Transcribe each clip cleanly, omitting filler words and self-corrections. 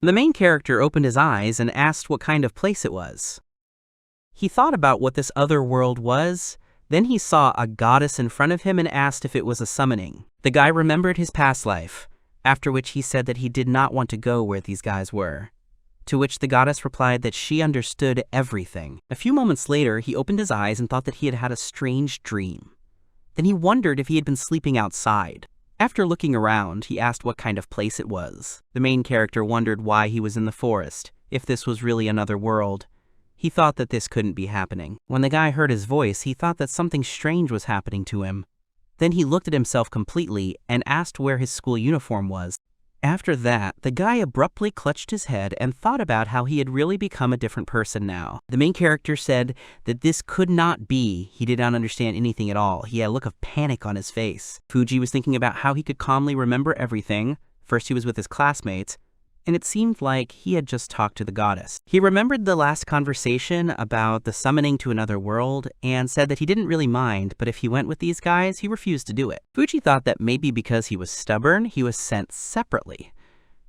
The main character opened his eyes and asked what kind of place it was. He thought about what this other world was, then he saw a goddess in front of him and asked if it was a summoning. The guy remembered his past life, after which he said that he did not want to go where these guys were. To which the goddess replied that she understood everything. A few moments later, he opened his eyes and thought that he had had a strange dream. Then he wondered if he had been sleeping outside. After looking around, he asked what kind of place it was. The main character wondered why he was in the forest, if this was really another world. He thought that this couldn't be happening. When the guy heard his voice, he thought that something strange was happening to him. Then he looked at himself completely and asked where his school uniform was. After that, the guy abruptly clutched his head and thought about how he had really become a different person now. The main character said that this could not be. He did not understand anything at all. He had a look of panic on his face. Fujii was thinking about how he could calmly remember everything. First he was with his classmates, and it seemed like he had just talked to the goddess. He remembered the last conversation about the summoning to another world and said that he didn't really mind, but if he went with these guys, he refused to do it. Fujii thought that maybe because he was stubborn, he was sent separately.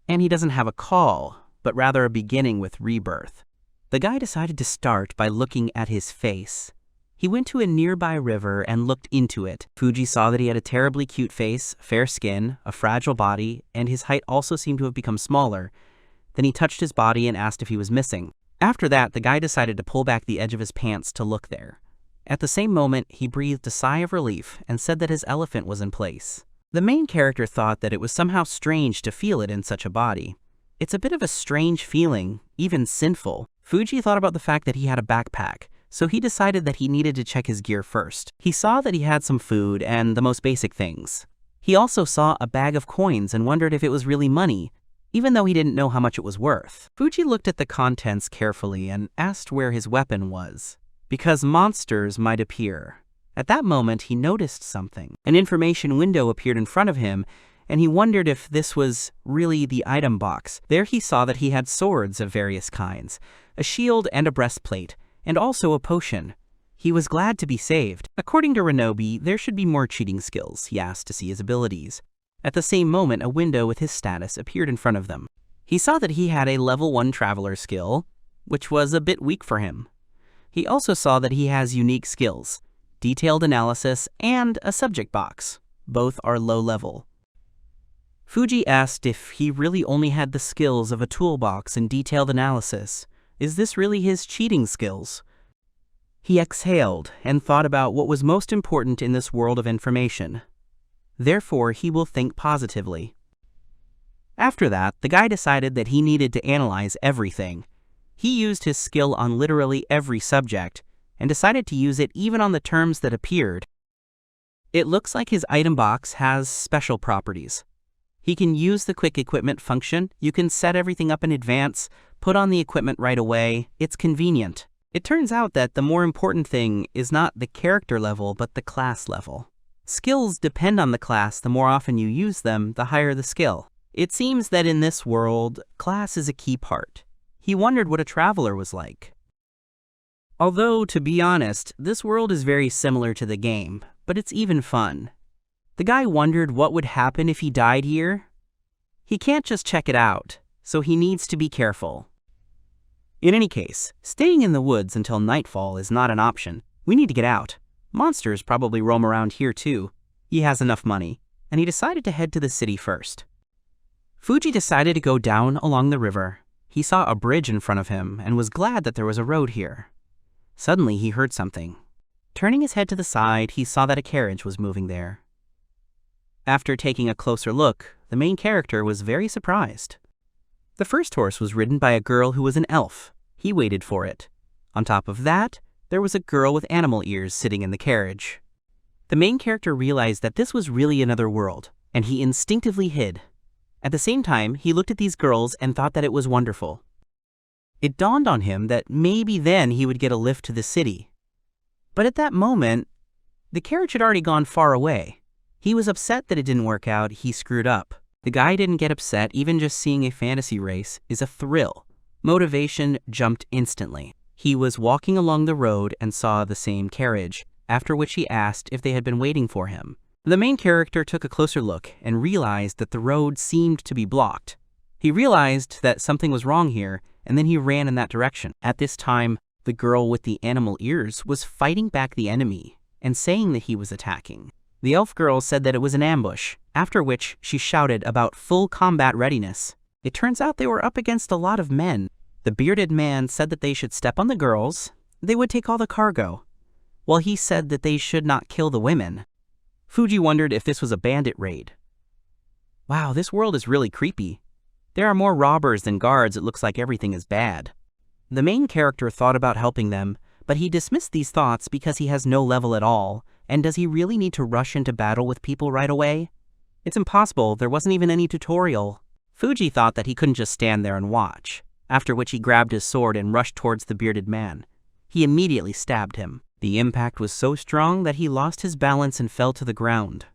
And he doesn't have a call, but rather a beginning with rebirth. The guy decided to start by looking at his face. He went to a nearby river and looked into it. Fujii saw that he had a terribly cute face, fair skin, a fragile body, and his height also seemed to have become smaller. Then he touched his body and asked if he was missing. After that, the guy decided to pull back the edge of his pants to look there. At the same moment, he breathed a sigh of relief and said that his elephant was in place. The main character thought that it was somehow strange to feel it in such a body. It's a bit of a strange feeling, even sinful. Fujii thought about the fact that he had a backpack, so he decided that he needed to check his gear first. He saw that he had some food and the most basic things. He also saw a bag of coins and wondered if it was really money, even though he didn't know how much it was worth. Fujii looked at the contents carefully and asked where his weapon was, because monsters might appear. At that moment, he noticed something. An information window appeared in front of him, and he wondered if this was really the item box. There he saw that he had swords of various kinds, a shield and a breastplate, and also a potion. He was glad to be saved. According to Renobi, there should be more cheating skills. He asked to see his abilities. At the same moment, a window with his status appeared in front of them. He saw that he had a level 1 traveler skill, which was a bit weak for him. He also saw that he has unique skills, detailed analysis, and a subject box. Both are low level. Fujii asked if he really only had the skills of a toolbox and detailed analysis. Is this really his cheating skills? He exhaled and thought about what was most important in this world of information. Therefore, he will think positively. After that, the guy decided that he needed to analyze everything. He used his skill on literally every subject, and decided to use it even on the terms that appeared. It looks like his item box has special properties. He can use the quick equipment function. You can set everything up in advance, put on the equipment right away. It's convenient. It turns out that the more important thing is not the character level, but the class level. Skills depend on the class. The more often you use them, the higher the skill. It seems that in this world, class is a key part. He wondered what a traveler was like. Although, to be honest, this world is very similar to the game, but it's even fun. The guy wondered what would happen if he died here. He can't just check it out, so he needs to be careful. In any case, staying in the woods until nightfall is not an option. We need to get out. Monsters probably roam around here too. He has enough money, and he decided to head to the city first. Fujii decided to go down along the river. He saw a bridge in front of him and was glad that there was a road here. Suddenly, he heard something. Turning his head to the side, he saw that a carriage was moving there. After taking a closer look, the main character was very surprised. The first horse was ridden by a girl who was an elf. He waited for it. On top of that, there was a girl with animal ears sitting in the carriage. The main character realized that this was really another world, and he instinctively hid. At the same time, he looked at these girls and thought that it was wonderful. It dawned on him that maybe then he would get a lift to the city. But at that moment, the carriage had already gone far away. He was upset that it didn't work out. He screwed up. The guy didn't get upset. Even just seeing a fantasy race is a thrill. Motivation jumped instantly. He was walking along the road and saw the same carriage, after which he asked if they had been waiting for him. The main character took a closer look and realized that the road seemed to be blocked. He realized that something was wrong here, and then he ran in that direction. At this time, the girl with the animal ears was fighting back the enemy and saying that he was attacking. The elf girl said that it was an ambush, after which she shouted about full combat readiness. It turns out they were up against a lot of men. The bearded man said that they should step on the girls, they would take all the cargo, while he said that they should not kill the women. Fujii wondered if this was a bandit raid. Wow, this world is really creepy. There are more robbers than guards. It looks like everything is bad. The main character thought about helping them, but he dismissed these thoughts because he has no level at all, and does he really need to rush into battle with people right away? It's impossible, there wasn't even any tutorial. Fujii thought that he couldn't just stand there and watch, after which he grabbed his sword and rushed towards the bearded man. He immediately stabbed him. The impact was so strong that he lost his balance and fell to the ground.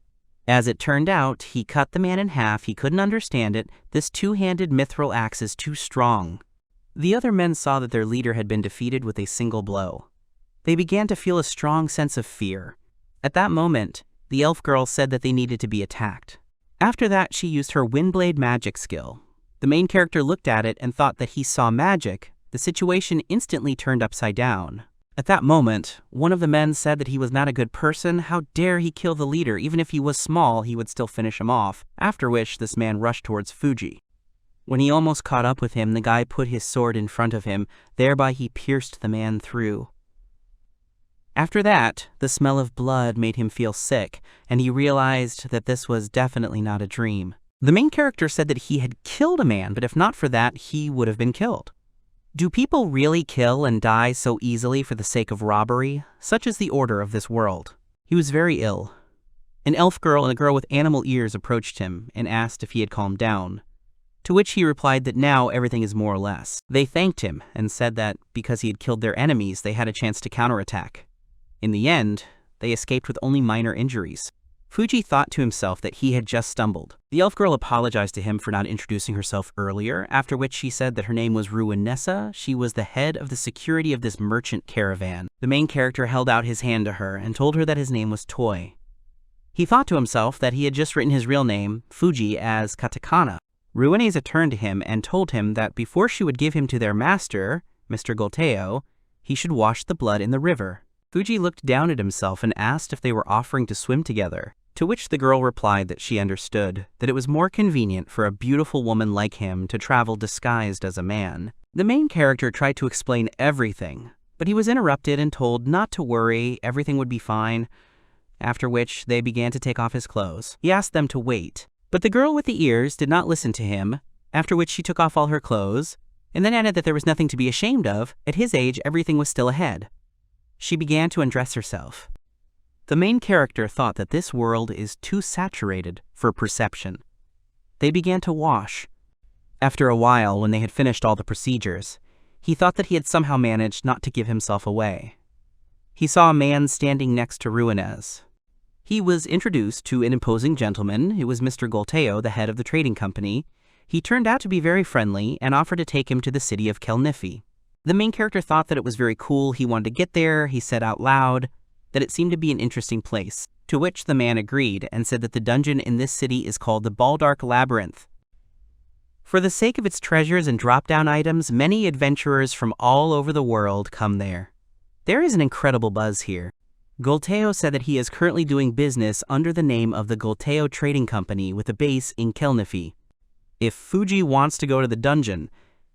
As it turned out, he cut the man in half. He couldn't understand it. This two-handed mithril axe is too strong. The other men saw that their leader had been defeated with a single blow. They began to feel a strong sense of fear. At that moment, the elf girl said that they needed to be attacked. After that, she used her Windblade magic skill. The main character looked at it and thought that he saw magic. The situation instantly turned upside down. At that moment, one of the men said that he was not a good person. How dare he kill the leader? Even if he was small, he would still finish him off, after which this man rushed towards Fujii. When he almost caught up with him, the guy put his sword in front of him, thereby he pierced the man through. After that, the smell of blood made him feel sick, and he realized that this was definitely not a dream. The main character said that he had killed a man, but if not for that, he would have been killed. Do people really kill and die so easily for the sake of robbery? Such is the order of this world. He was very ill. An elf girl and a girl with animal ears approached him and asked if he had calmed down, to which he replied that now everything is more or less. They thanked him and said that because he had killed their enemies, they had a chance to counterattack. In the end, they escaped with only minor injuries. Fujii thought to himself that he had just stumbled. The elf girl apologized to him for not introducing herself earlier, after which she said that her name was Ruinessa. She was the head of the security of this merchant caravan. The main character held out his hand to her and told her that his name was Toy. He thought to himself that he had just written his real name, Fujii, as katakana. Ruinessa turned to him and told him that before she would give him to their master, Mr. Golteo, he should wash the blood in the river. Fujii looked down at himself and asked if they were offering to swim together, to which the girl replied that she understood that it was more convenient for a beautiful woman like him to travel disguised as a man. The main character tried to explain everything, but he was interrupted and told not to worry, everything would be fine, after which they began to take off his clothes. He asked them to wait, but the girl with the ears did not listen to him, after which she took off all her clothes, and then added that there was nothing to be ashamed of. At his age, everything was still ahead. She began to undress herself. The main character thought that this world is too saturated for perception. They began to wash. After a while, when they had finished all the procedures, he thought that he had somehow managed not to give himself away. He saw a man standing next to Ruinessa. He was introduced to an imposing gentleman. It was Mr. Golteo, the head of the trading company. He turned out to be very friendly and offered to take him to the city of Kelniffy. The main character thought that it was very cool. He wanted to get there. He said out loud that it seemed to be an interesting place, to which the man agreed and said that the dungeon in this city is called the Baldark Labyrinth. For the sake of its treasures and drop-down items, many adventurers from all over the world come there. There is an incredible buzz here. Golteo said that he is currently doing business under the name of the Golteo Trading Company with a base in Kelniffy. If Fujii wants to go to the dungeon,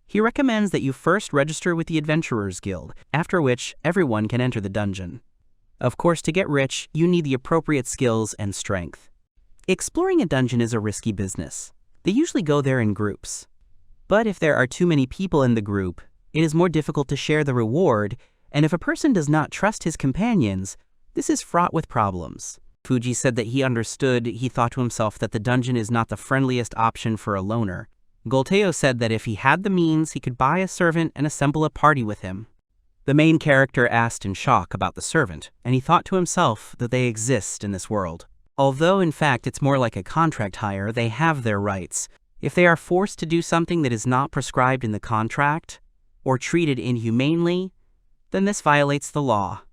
he recommends that you first register with the Adventurers Guild, after which everyone can enter the dungeon. Of course, to get rich, you need the appropriate skills and strength. Exploring a dungeon is a risky business. They usually go there in groups. But if there are too many people in the group, it is more difficult to share the reward, and if a person does not trust his companions, this is fraught with problems. Fujii said that he understood. He thought to himself that the dungeon is not the friendliest option for a loner. Golteo said that if he had the means, he could buy a servant and assemble a party with him. The main character asked in shock about the servant, and he thought to himself that they exist in this world. Although in fact it's more like a contract hire, they have their rights. If they are forced to do something that is not prescribed in the contract, or treated inhumanely, then this violates the law.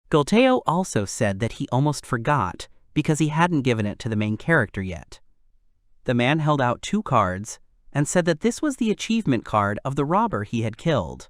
Golteo also said that he almost forgot because he hadn't given it to the main character yet. The man held out 2 cards, and said that this was the achievement card of the robber he had killed.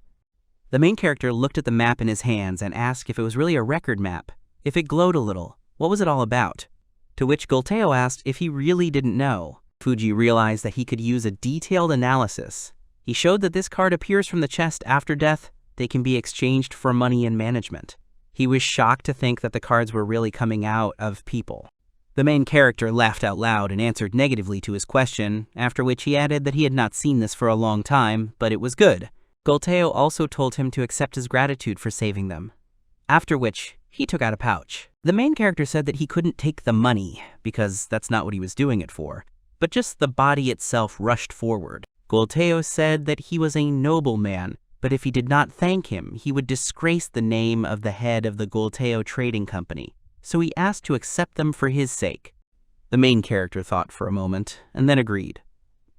The main character looked at the map in his hands and asked if it was really a record map, if it glowed a little, what was it all about? To which Golteo asked if he really didn't know. Fujii realized that he could use a detailed analysis. He showed that this card appears from the chest after death. They can be exchanged for money and management. He was shocked to think that the cards were really coming out of people. The main character laughed out loud and answered negatively to his question, after which he added that he had not seen this for a long time, but it was good. Golteo also told him to accept his gratitude for saving them, after which he took out a pouch. The main character said that he couldn't take the money, because that's not what he was doing it for, but just the body itself rushed forward. Golteo said that he was a noble man, but if he did not thank him, he would disgrace the name of the head of the Golteo Trading Company, so he asked to accept them for his sake. The main character thought for a moment, and then agreed.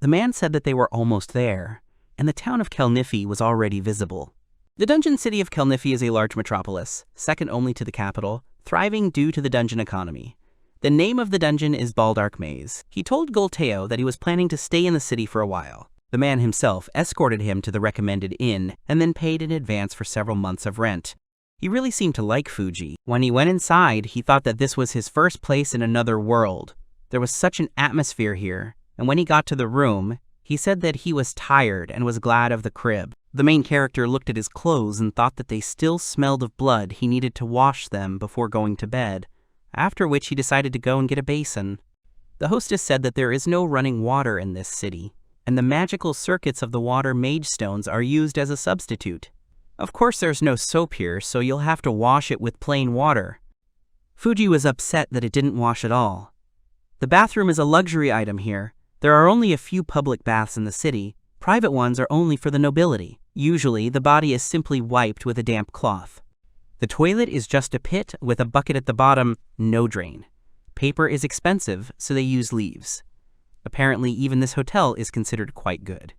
The man said that they were almost there, and the town of Kelniffy was already visible. The dungeon city of Kelniffy is a large metropolis, second only to the capital, thriving due to the dungeon economy. The name of the dungeon is Baldark Maze. He told Golteo that he was planning to stay in the city for a while. The man himself escorted him to the recommended inn and then paid in advance for several months of rent. He really seemed to like Fujii. When he went inside, he thought that this was his first place in another world. There was such an atmosphere here, and when he got to the room, he said that he was tired and was glad of the crib. The main character looked at his clothes and thought that they still smelled of blood. He needed to wash them before going to bed, after which he decided to go and get a basin. The hostess said that there is no running water in this city, and the magical circuits of the water mage stones are used as a substitute. Of course there's no soap here, so you'll have to wash it with plain water. Fujii was upset that it didn't wash at all. The bathroom is a luxury item here. There are only a few public baths in the city. Private ones are only for the nobility. Usually, the body is simply wiped with a damp cloth. The toilet is just a pit with a bucket at the bottom, no drain. Paper is expensive, so they use leaves. Apparently, even this hotel is considered quite good.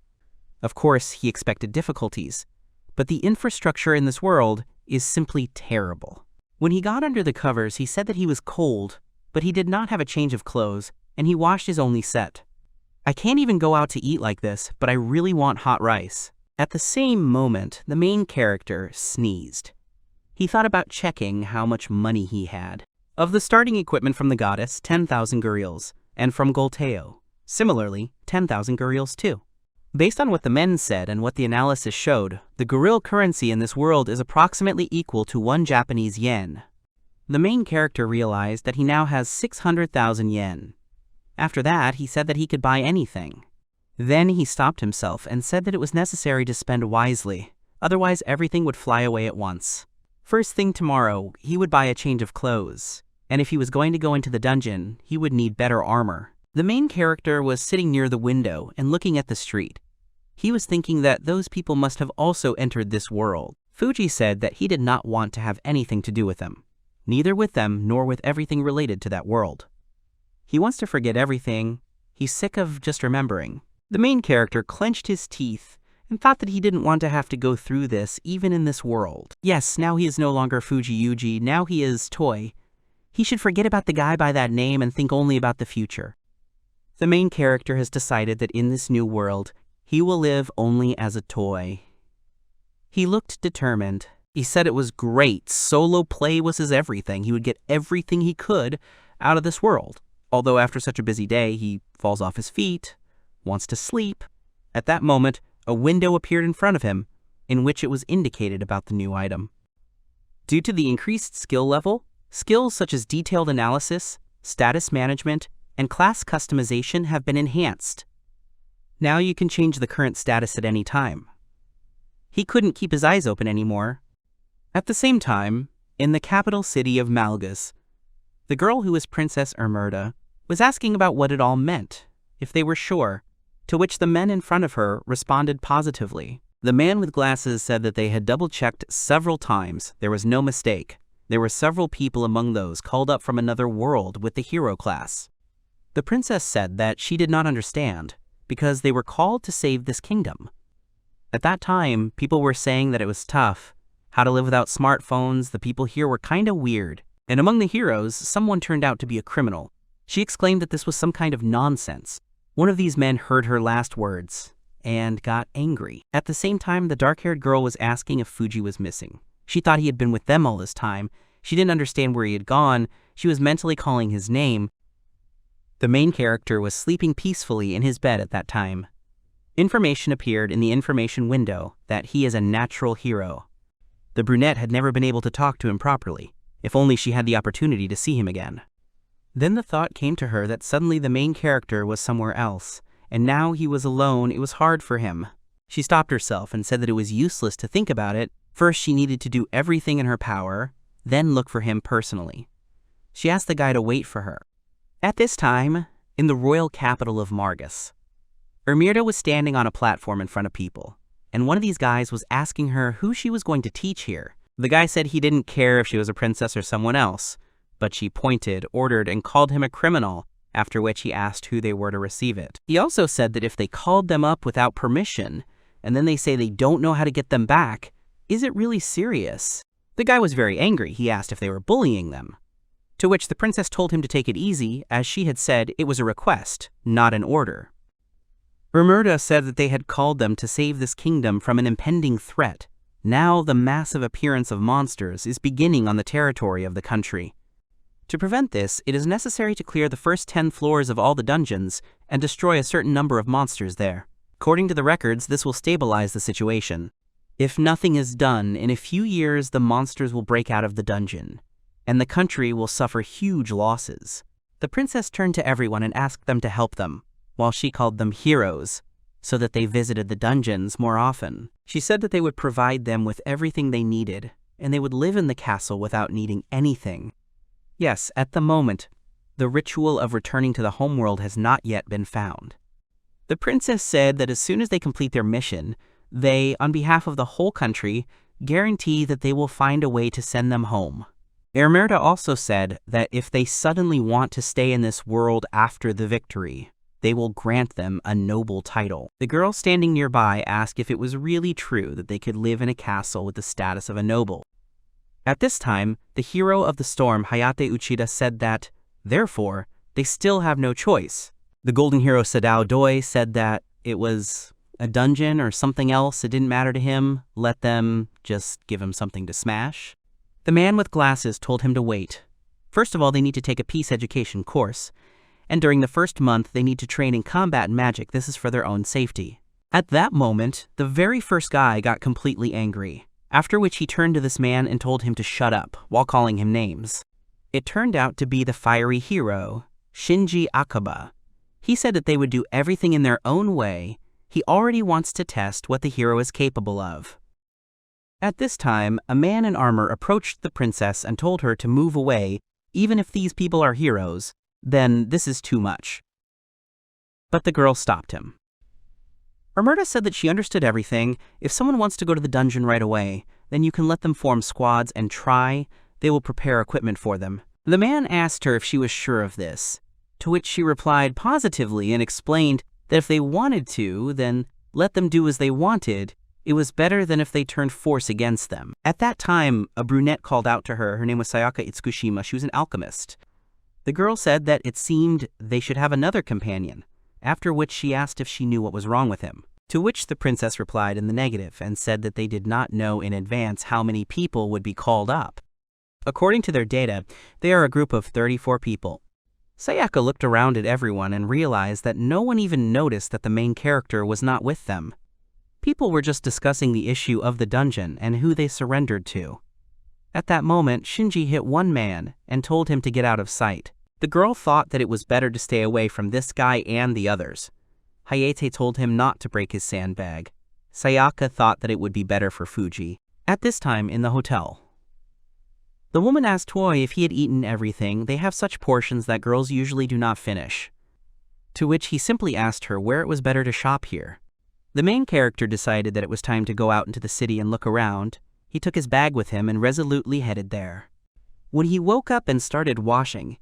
Of course, he expected difficulties, but the infrastructure in this world is simply terrible. When he got under the covers, he said that he was cold, but he did not have a change of clothes, and he washed his only set. I can't even go out to eat like this, but I really want hot rice. At the same moment, the main character sneezed. He thought about checking how much money he had. Of the starting equipment from the goddess, 10,000 gurils, and from Golteo, similarly, 10,000 gurils too. Based on what the men said and what the analysis showed, the guril currency in this world is approximately equal to 1 Japanese yen. The main character realized that he now has 600,000 yen. After that, he said that he could buy anything. Then he stopped himself and said that it was necessary to spend wisely, otherwise everything would fly away at once. First thing tomorrow, he would buy a change of clothes, and if he was going to go into the dungeon, he would need better armor. The main character was sitting near the window and looking at the street. He was thinking that those people must have also entered this world. Fujii said that he did not want to have anything to do with them, neither with them nor with everything related to that world. He wants to forget everything. He's sick of just remembering. The main character clenched his teeth and thought that he didn't want to have to go through this even in this world. Yes, now he is no longer Fujii Yuji, now he is Toy. He should forget about the guy by that name and think only about the future. The main character has decided that in this new world, he will live only as a toy. He looked determined. He said it was great. Solo play was his everything. He would get everything he could out of this world. Although after such a busy day, he falls off his feet, wants to sleep. At that moment, a window appeared in front of him, in which it was indicated about the new item. Due to the increased skill level, skills such as detailed analysis, status management, and class customization have been enhanced. Now you can change the current status at any time. He couldn't keep his eyes open anymore. At the same time, in the capital city of Malgus, the girl who was Princess Ermerda was asking about what it all meant, if they were sure, to which the men in front of her responded positively. The man with glasses said that they had double-checked several times. There was no mistake. There were several people among those called up from another world with the hero class. The princess said that she did not understand, because they were called to save this kingdom. At that time, people were saying that it was tough, how to live without smartphones, the people here were kinda weird. And among the heroes, someone turned out to be a criminal. She exclaimed that this was some kind of nonsense. One of these men heard her last words and got angry. At the same time, the dark-haired girl was asking if Fujii was missing. She thought he had been with them all this time. She didn't understand where he had gone. She was mentally calling his name. The main character was sleeping peacefully in his bed at that time. Information appeared in the information window that he is a natural hero. The brunette had never been able to talk to him properly. If only she had the opportunity to see him again. Then the thought came to her that suddenly the main character was somewhere else, and now he was alone. It was hard for him. She stopped herself and said that it was useless to think about it. First, she needed to do everything in her power, then look for him personally. She asked the guy to wait for her. At this time, in the royal capital of Margus, Ermirda was standing on a platform in front of people, and one of these guys was asking her who she was going to teach here. The guy said he didn't care if she was a princess or someone else, but she pointed, ordered, and called him a criminal, after which he asked who they were to receive it. He also said that if they called them up without permission, and then they say they don't know how to get them back, is it really serious? The guy was very angry. He asked if they were bullying them. To which the princess told him to take it easy, as she had said it was a request, not an order. Ermirda said that they had called them to save this kingdom from an impending threat. Now the massive appearance of monsters is beginning on the territory of the country. To prevent this, it is necessary to clear the first 10 floors of all the dungeons and destroy a certain number of monsters there. According to the records, this will stabilize the situation. If nothing is done, in a few years the monsters will break out of the dungeon, and the country will suffer huge losses. The princess turned to everyone and asked them to help them, while she called them heroes, so that they visited the dungeons more often. She said that they would provide them with everything they needed, and they would live in the castle without needing anything. Yes, at the moment, the ritual of returning to the homeworld has not yet been found. The princess said that as soon as they complete their mission, they, on behalf of the whole country, guarantee that they will find a way to send them home. Ermirda also said that if they suddenly want to stay in this world after the victory, they will grant them a noble title. The girl standing nearby asked if it was really true that they could live in a castle with the status of a noble. At this time, the hero of the storm, Hayate Uchida, said that, therefore, they still have no choice. The golden hero Sadao Doi said that it was a dungeon or something else, it didn't matter to him, let them just give him something to smash. The man with glasses told him to wait. First of all, they need to take a peace education course, and during the first month they need to train in combat and magic. This is for their own safety. At that moment, the very first guy got completely angry, after which he turned to this man and told him to shut up while calling him names. It turned out to be the fiery hero, Shinji Akaba. He said that they would do everything in their own way. He already wants to test what the hero is capable of. At this time, a man in armor approached the princess and told her to move away. Even if these people are heroes, then this is too much. But the girl stopped him. Ermirda said that she understood everything. If someone wants to go to the dungeon right away, then you can let them form squads and try. They will prepare equipment for them. The man asked her if she was sure of this, to which she replied positively and explained that if they wanted to, then let them do as they wanted. It was better than if they turned force against them. At that time, a brunette called out to her. Her name was Sayaka Itsukushima. She was an alchemist. The girl said that it seemed they should have another companion, after which she asked if she knew what was wrong with him. To which the princess replied in the negative and said that they did not know in advance how many people would be called up. According to their data, they are a group of 34 people. Sayaka looked around at everyone and realized that no one even noticed that the main character was not with them. People were just discussing the issue of the dungeon and who they surrendered to. At that moment, Shinji hit one man and told him to get out of sight. The girl thought that it was better to stay away from this guy and the others. Hayate told him not to break his sandbag. Sayaka thought that it would be better for Fujii. At this time, in the hotel, the woman asked Toy if he had eaten everything. They have such portions that girls usually do not finish. To which he simply asked her where it was better to shop here. The main character decided that it was time to go out into the city and look around. He took his bag with him and resolutely headed there. When he woke up and started washing,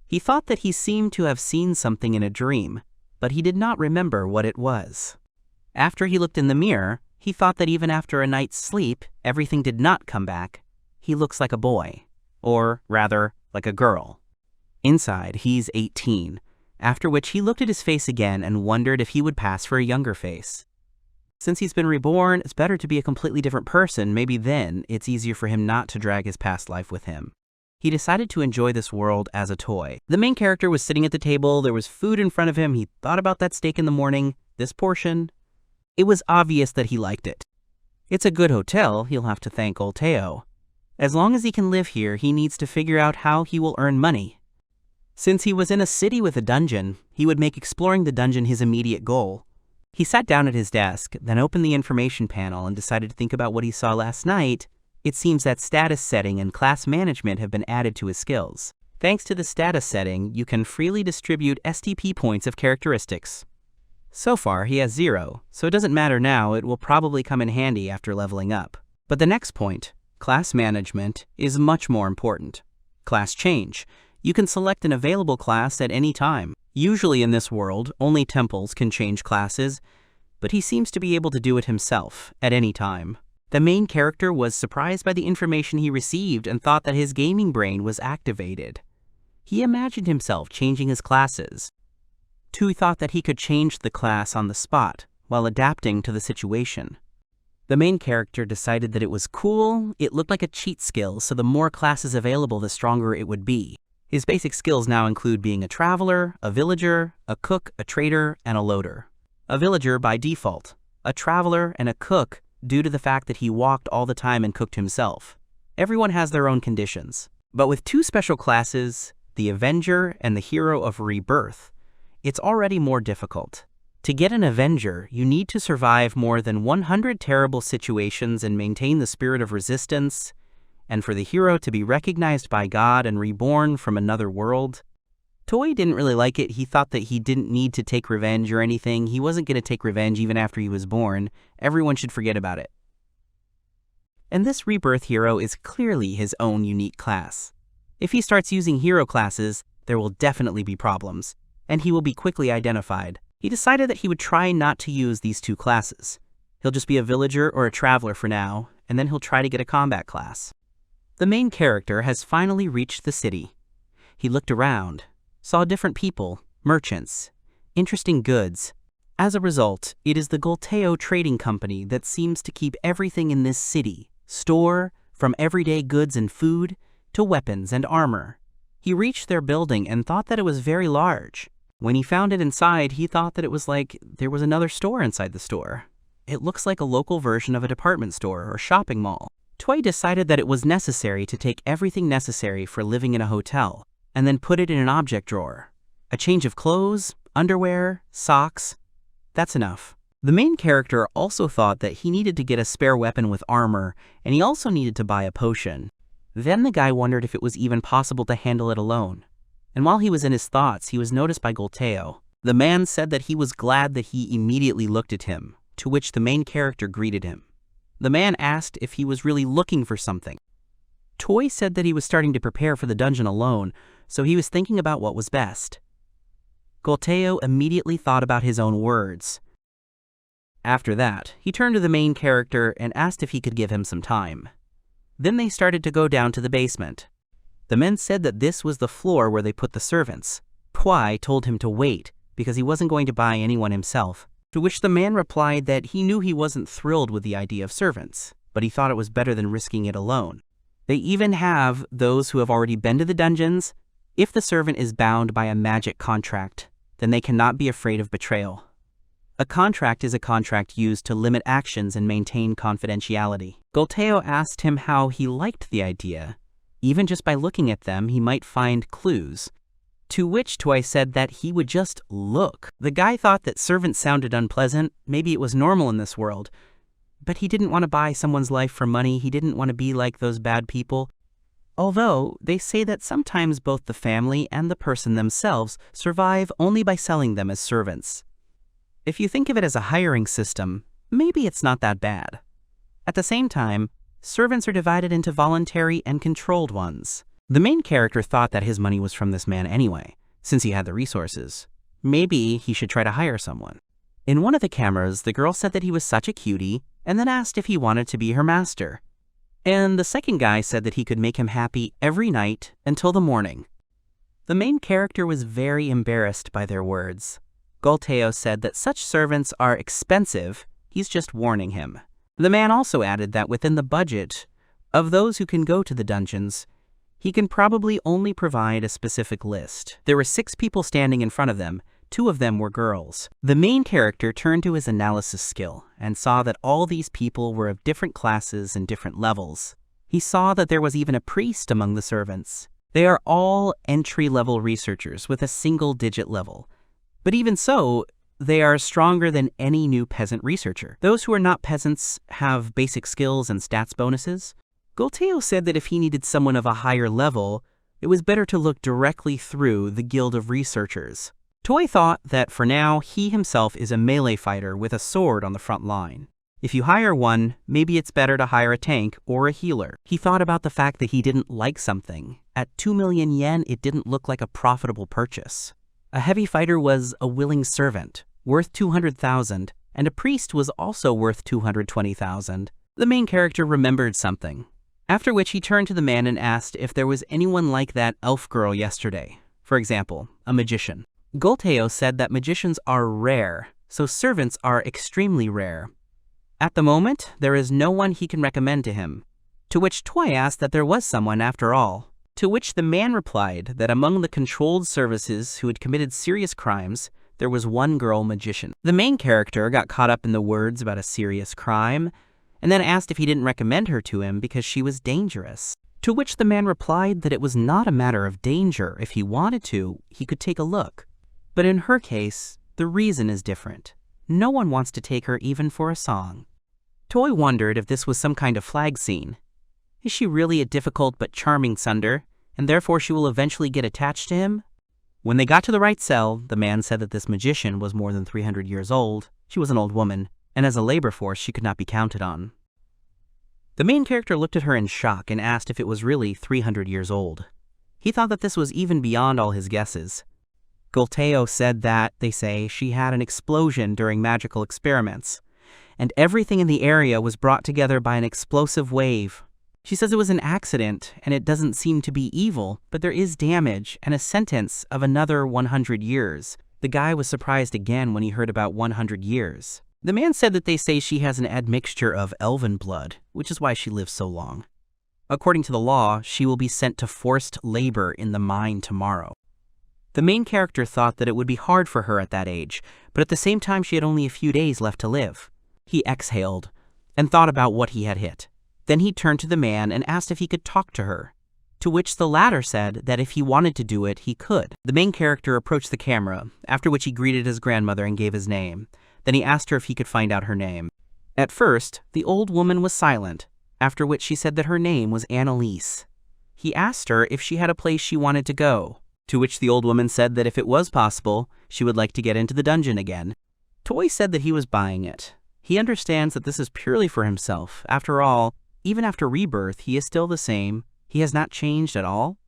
he thought that he seemed to have seen something in a dream, but he did not remember what it was. After he looked in the mirror, he thought that even after a night's sleep, everything did not come back. He looks like a boy, or rather, like a girl. Inside, he's 18, after which he looked at his face again and wondered if he would pass for a younger face. Since he's been reborn, it's better to be a completely different person. Maybe then it's easier for him not to drag his past life with him. He decided to enjoy this world as a toy. The main character was sitting at the table, there was food in front of him, he thought about that steak in the morning, this portion. It was obvious that he liked it. It's a good hotel, he'll have to thank old Teo. As long as he can live here, he needs to figure out how he will earn money. Since he was in a city with a dungeon, he would make exploring the dungeon his immediate goal. He sat down at his desk, then opened the information panel and decided to think about what he saw last night. It seems that status setting and class management have been added to his skills. Thanks to the status setting, you can freely distribute STP points of characteristics. So far, he has 0, so it doesn't matter now, it will probably come in handy after leveling up. But the next point, class management, is much more important. Class change. You can select an available class at any time. Usually in this world, only temples can change classes, but he seems to be able to do it himself, at any time. The main character was surprised by the information he received and thought that his gaming brain was activated. He imagined himself changing his classes. He thought that he could change the class on the spot, while adapting to the situation. The main character decided that it was cool, it looked like a cheat skill, so the more classes available, the stronger it would be. His basic skills now include being a traveler, a villager, a cook, a trader, and a loader. A villager by default, a traveler, and a cook due to the fact that he walked all the time and cooked himself. Everyone has their own conditions. But with 2 special classes, the Avenger and the Hero of Rebirth, it's already more difficult. To get an Avenger, you need to survive more than 100 terrible situations and maintain the spirit of resistance, and for the hero to be recognized by God and reborn from another world. Toei didn't really like it. He thought that he didn't need to take revenge or anything. He wasn't going to take revenge even after he was born. Everyone should forget about it. And this rebirth hero is clearly his own unique class. If he starts using hero classes, there will definitely be problems, and he will be quickly identified. He decided that he would try not to use these 2 classes. He'll just be a villager or a traveler for now, and then he'll try to get a combat class. The main character has finally reached the city. He looked around, saw different people, merchants, interesting goods. As a result, it is the Golteo Trading Company that seems to keep everything in this city, store, from everyday goods and food, to weapons and armor. He reached their building and thought that it was very large. When he found it inside, he thought that it was like there was another store inside the store. It looks like a local version of a department store or shopping mall. Toei decided that it was necessary to take everything necessary for living in a hotel, and then put it in an object drawer. A change of clothes, underwear, socks. That's enough. The main character also thought that he needed to get a spare weapon with armor, and he also needed to buy a potion. Then the guy wondered if it was even possible to handle it alone. And while he was in his thoughts, he was noticed by Golteo. The man said that he was glad that he immediately looked at him, to which the main character greeted him. The man asked if he was really looking for something. Toei said that he was starting to prepare for the dungeon alone, so he was thinking about what was best. Golteo immediately thought about his own words. After that, he turned to the main character and asked if he could give him some time. Then they started to go down to the basement. The men said that this was the floor where they put the servants. Toei told him to wait, because he wasn't going to buy anyone himself. To which the man replied that he knew he wasn't thrilled with the idea of servants, but he thought it was better than risking it alone. They even have those who have already been to the dungeons. If the servant is bound by a magic contract, then they cannot be afraid of betrayal. A contract is a contract used to limit actions and maintain confidentiality. Golteo asked him how he liked the idea. Even just by looking at them, he might find clues. To which Toei said that he would just look. The guy thought that servants sounded unpleasant, maybe it was normal in this world. But he didn't want to buy someone's life for money, he didn't want to be like those bad people. Although, they say that sometimes both the family and the person themselves survive only by selling them as servants. If you think of it as a hiring system, maybe it's not that bad. At the same time, servants are divided into voluntary and controlled ones. The main character thought that his money was from this man anyway, since he had the resources. Maybe he should try to hire someone. In one of the cameras, the girl said that he was such a cutie, and then asked if he wanted to be her master. And the second guy said that he could make him happy every night until the morning. The main character was very embarrassed by their words. Golteo said that such servants are expensive, he's just warning him. The man also added that within the budget of those who can go to the dungeons, he can probably only provide a specific list. There were 6 people standing in front of them. 2 of them were girls. The main character turned to his analysis skill and saw that all these people were of different classes and different levels. He saw that there was even a priest among the servants. They are all entry-level researchers with a single-digit level. But even so, they are stronger than any new peasant researcher. Those who are not peasants have basic skills and stats bonuses. Golteo said that if he needed someone of a higher level, it was better to look directly through the Guild of Researchers. Toy thought that for now, he himself is a melee fighter with a sword on the front line. If you hire one, maybe it's better to hire a tank or a healer. He thought about the fact that he didn't like something. At 2 million yen, it didn't look like a profitable purchase. A heavy fighter was a willing servant, worth 200,000, and a priest was also worth 220,000. The main character remembered something. After which he turned to the man and asked if there was anyone like that elf girl yesterday. For example, a magician. Golteo said that magicians are rare, so servants are extremely rare. At the moment, there is no one he can recommend to him. To which Toy asked that there was someone after all. To which the man replied that among the controlled services who had committed serious crimes, there was one girl magician. The main character got caught up in the words about a serious crime, and then asked if he didn't recommend her to him because she was dangerous. To which the man replied that it was not a matter of danger. If he wanted to, he could take a look. But in her case, the reason is different. No one wants to take her even for a song. Toy wondered if this was some kind of flag scene. Is she really a difficult but charming tsundere, and therefore she will eventually get attached to him? When they got to the right cell, the man said that this magician was more than 300 years old. She was an old woman, and as a labor force she could not be counted on. The main character looked at her in shock and asked if it was really 300 years old. He thought that this was even beyond all his guesses. Golteo said that, they say, she had an explosion during magical experiments, and everything in the area was brought together by an explosive wave. She says it was an accident, and it doesn't seem to be evil, but there is damage and a sentence of another 100 years. The guy was surprised again when he heard about 100 years. The man said that they say she has an admixture of elven blood, which is why she lives so long. According to the law, she will be sent to forced labor in the mine tomorrow. The main character thought that it would be hard for her at that age, but at the same time she had only a few days left to live. He exhaled and thought about what he had hit. Then he turned to the man and asked if he could talk to her, to which the latter said that if he wanted to do it, he could. The main character approached the camera, after which he greeted his grandmother and gave his name. Then he asked her if he could find out her name. At first, the old woman was silent, after which she said that her name was Annalise. He asked her if she had a place she wanted to go, to which the old woman said that if it was possible, she would like to get into the dungeon again. Toy said that he was buying it. He understands that this is purely for himself. After all, even after rebirth, he is still the same. He has not changed at all.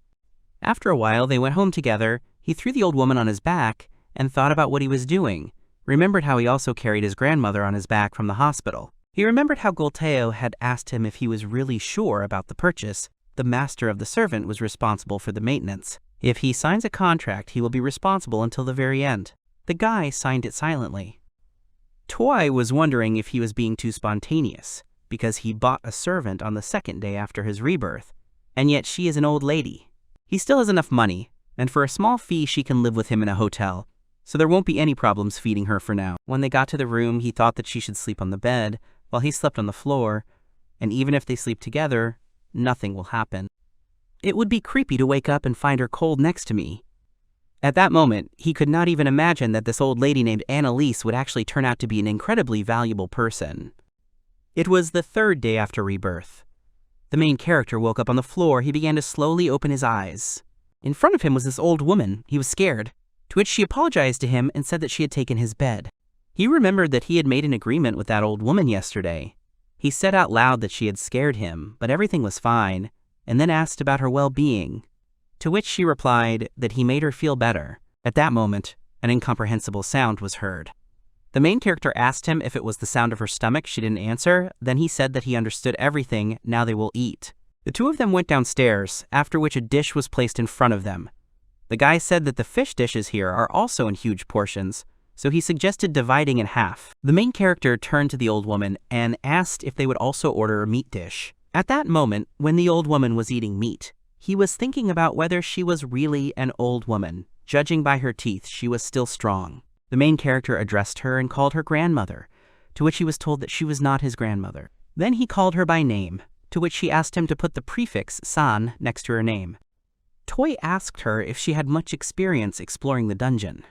After a while, they went home together. He threw the old woman on his back and thought about what he was doing. Remembered how he also carried his grandmother on his back from the hospital. He remembered how Golteo had asked him if he was really sure about the purchase. The master of the servant was responsible for the maintenance. If he signs a contract, he will be responsible until the very end. The guy signed it silently. Toy was wondering if he was being too spontaneous, because he bought a servant on the 2nd day after his rebirth, and yet she is an old lady. He still has enough money, and for a small fee she can live with him in a hotel, so there won't be any problems feeding her for now. When they got to the room, he thought that she should sleep on the bed, while he slept on the floor, and even if they sleep together, nothing will happen. It would be creepy to wake up and find her cold next to me. At that moment, he could not even imagine that this old lady named Annalise would actually turn out to be an incredibly valuable person. It was the 3rd day after rebirth. The main character woke up on the floor. He began to slowly open his eyes. In front of him was this old woman. He was scared, to which she apologized to him and said that she had taken his bed. He remembered that he had made an agreement with that old woman yesterday. He said out loud that she had scared him, but everything was fine, and then asked about her well-being, to which she replied that he made her feel better. At that moment, an incomprehensible sound was heard. The main character asked him if it was the sound of her stomach. She didn't answer. Then he said that he understood everything. Now they will eat. The two of them went downstairs, after which a dish was placed in front of them. The guy said that the fish dishes here are also in huge portions, so he suggested dividing in half. The main character turned to the old woman and asked if they would also order a meat dish. At that moment, when the old woman was eating meat, he was thinking about whether she was really an old woman. Judging by her teeth, she was still strong. The main character addressed her and called her grandmother, to which he was told that she was not his grandmother. Then he called her by name, to which she asked him to put the prefix san next to her name. Toi asked her if she had much experience exploring the dungeon,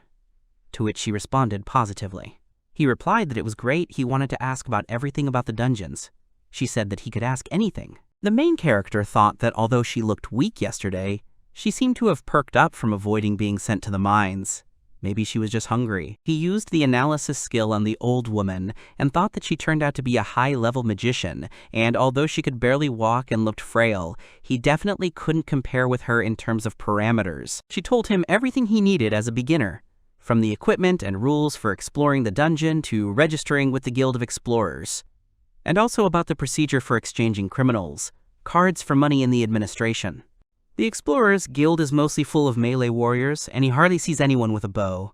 to which she responded positively. He replied that it was great. He wanted to ask about everything about the dungeons. She said that he could ask anything. The main character thought that although she looked weak yesterday, she seemed to have perked up from avoiding being sent to the mines. Maybe she was just hungry. He used the analysis skill on the old woman and thought that she turned out to be a high-level magician, and although she could barely walk and looked frail, he definitely couldn't compare with her in terms of parameters. She told him everything he needed as a beginner, from the equipment and rules for exploring the dungeon to registering with the Guild of Explorers, and also about the procedure for exchanging criminals, cards for money in the administration. The Explorers Guild is mostly full of melee warriors, and he hardly sees anyone with a bow.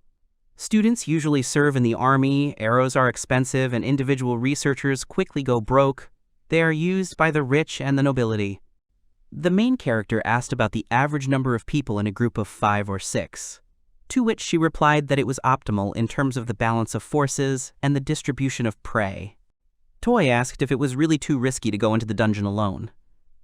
Students usually serve in the army, arrows are expensive, and individual researchers quickly go broke. They are used by the rich and the nobility. The main character asked about the average number of people in a group of 5 or 6, to which she replied that it was optimal in terms of the balance of forces and the distribution of prey. Toi asked if it was really too risky to go into the dungeon alone,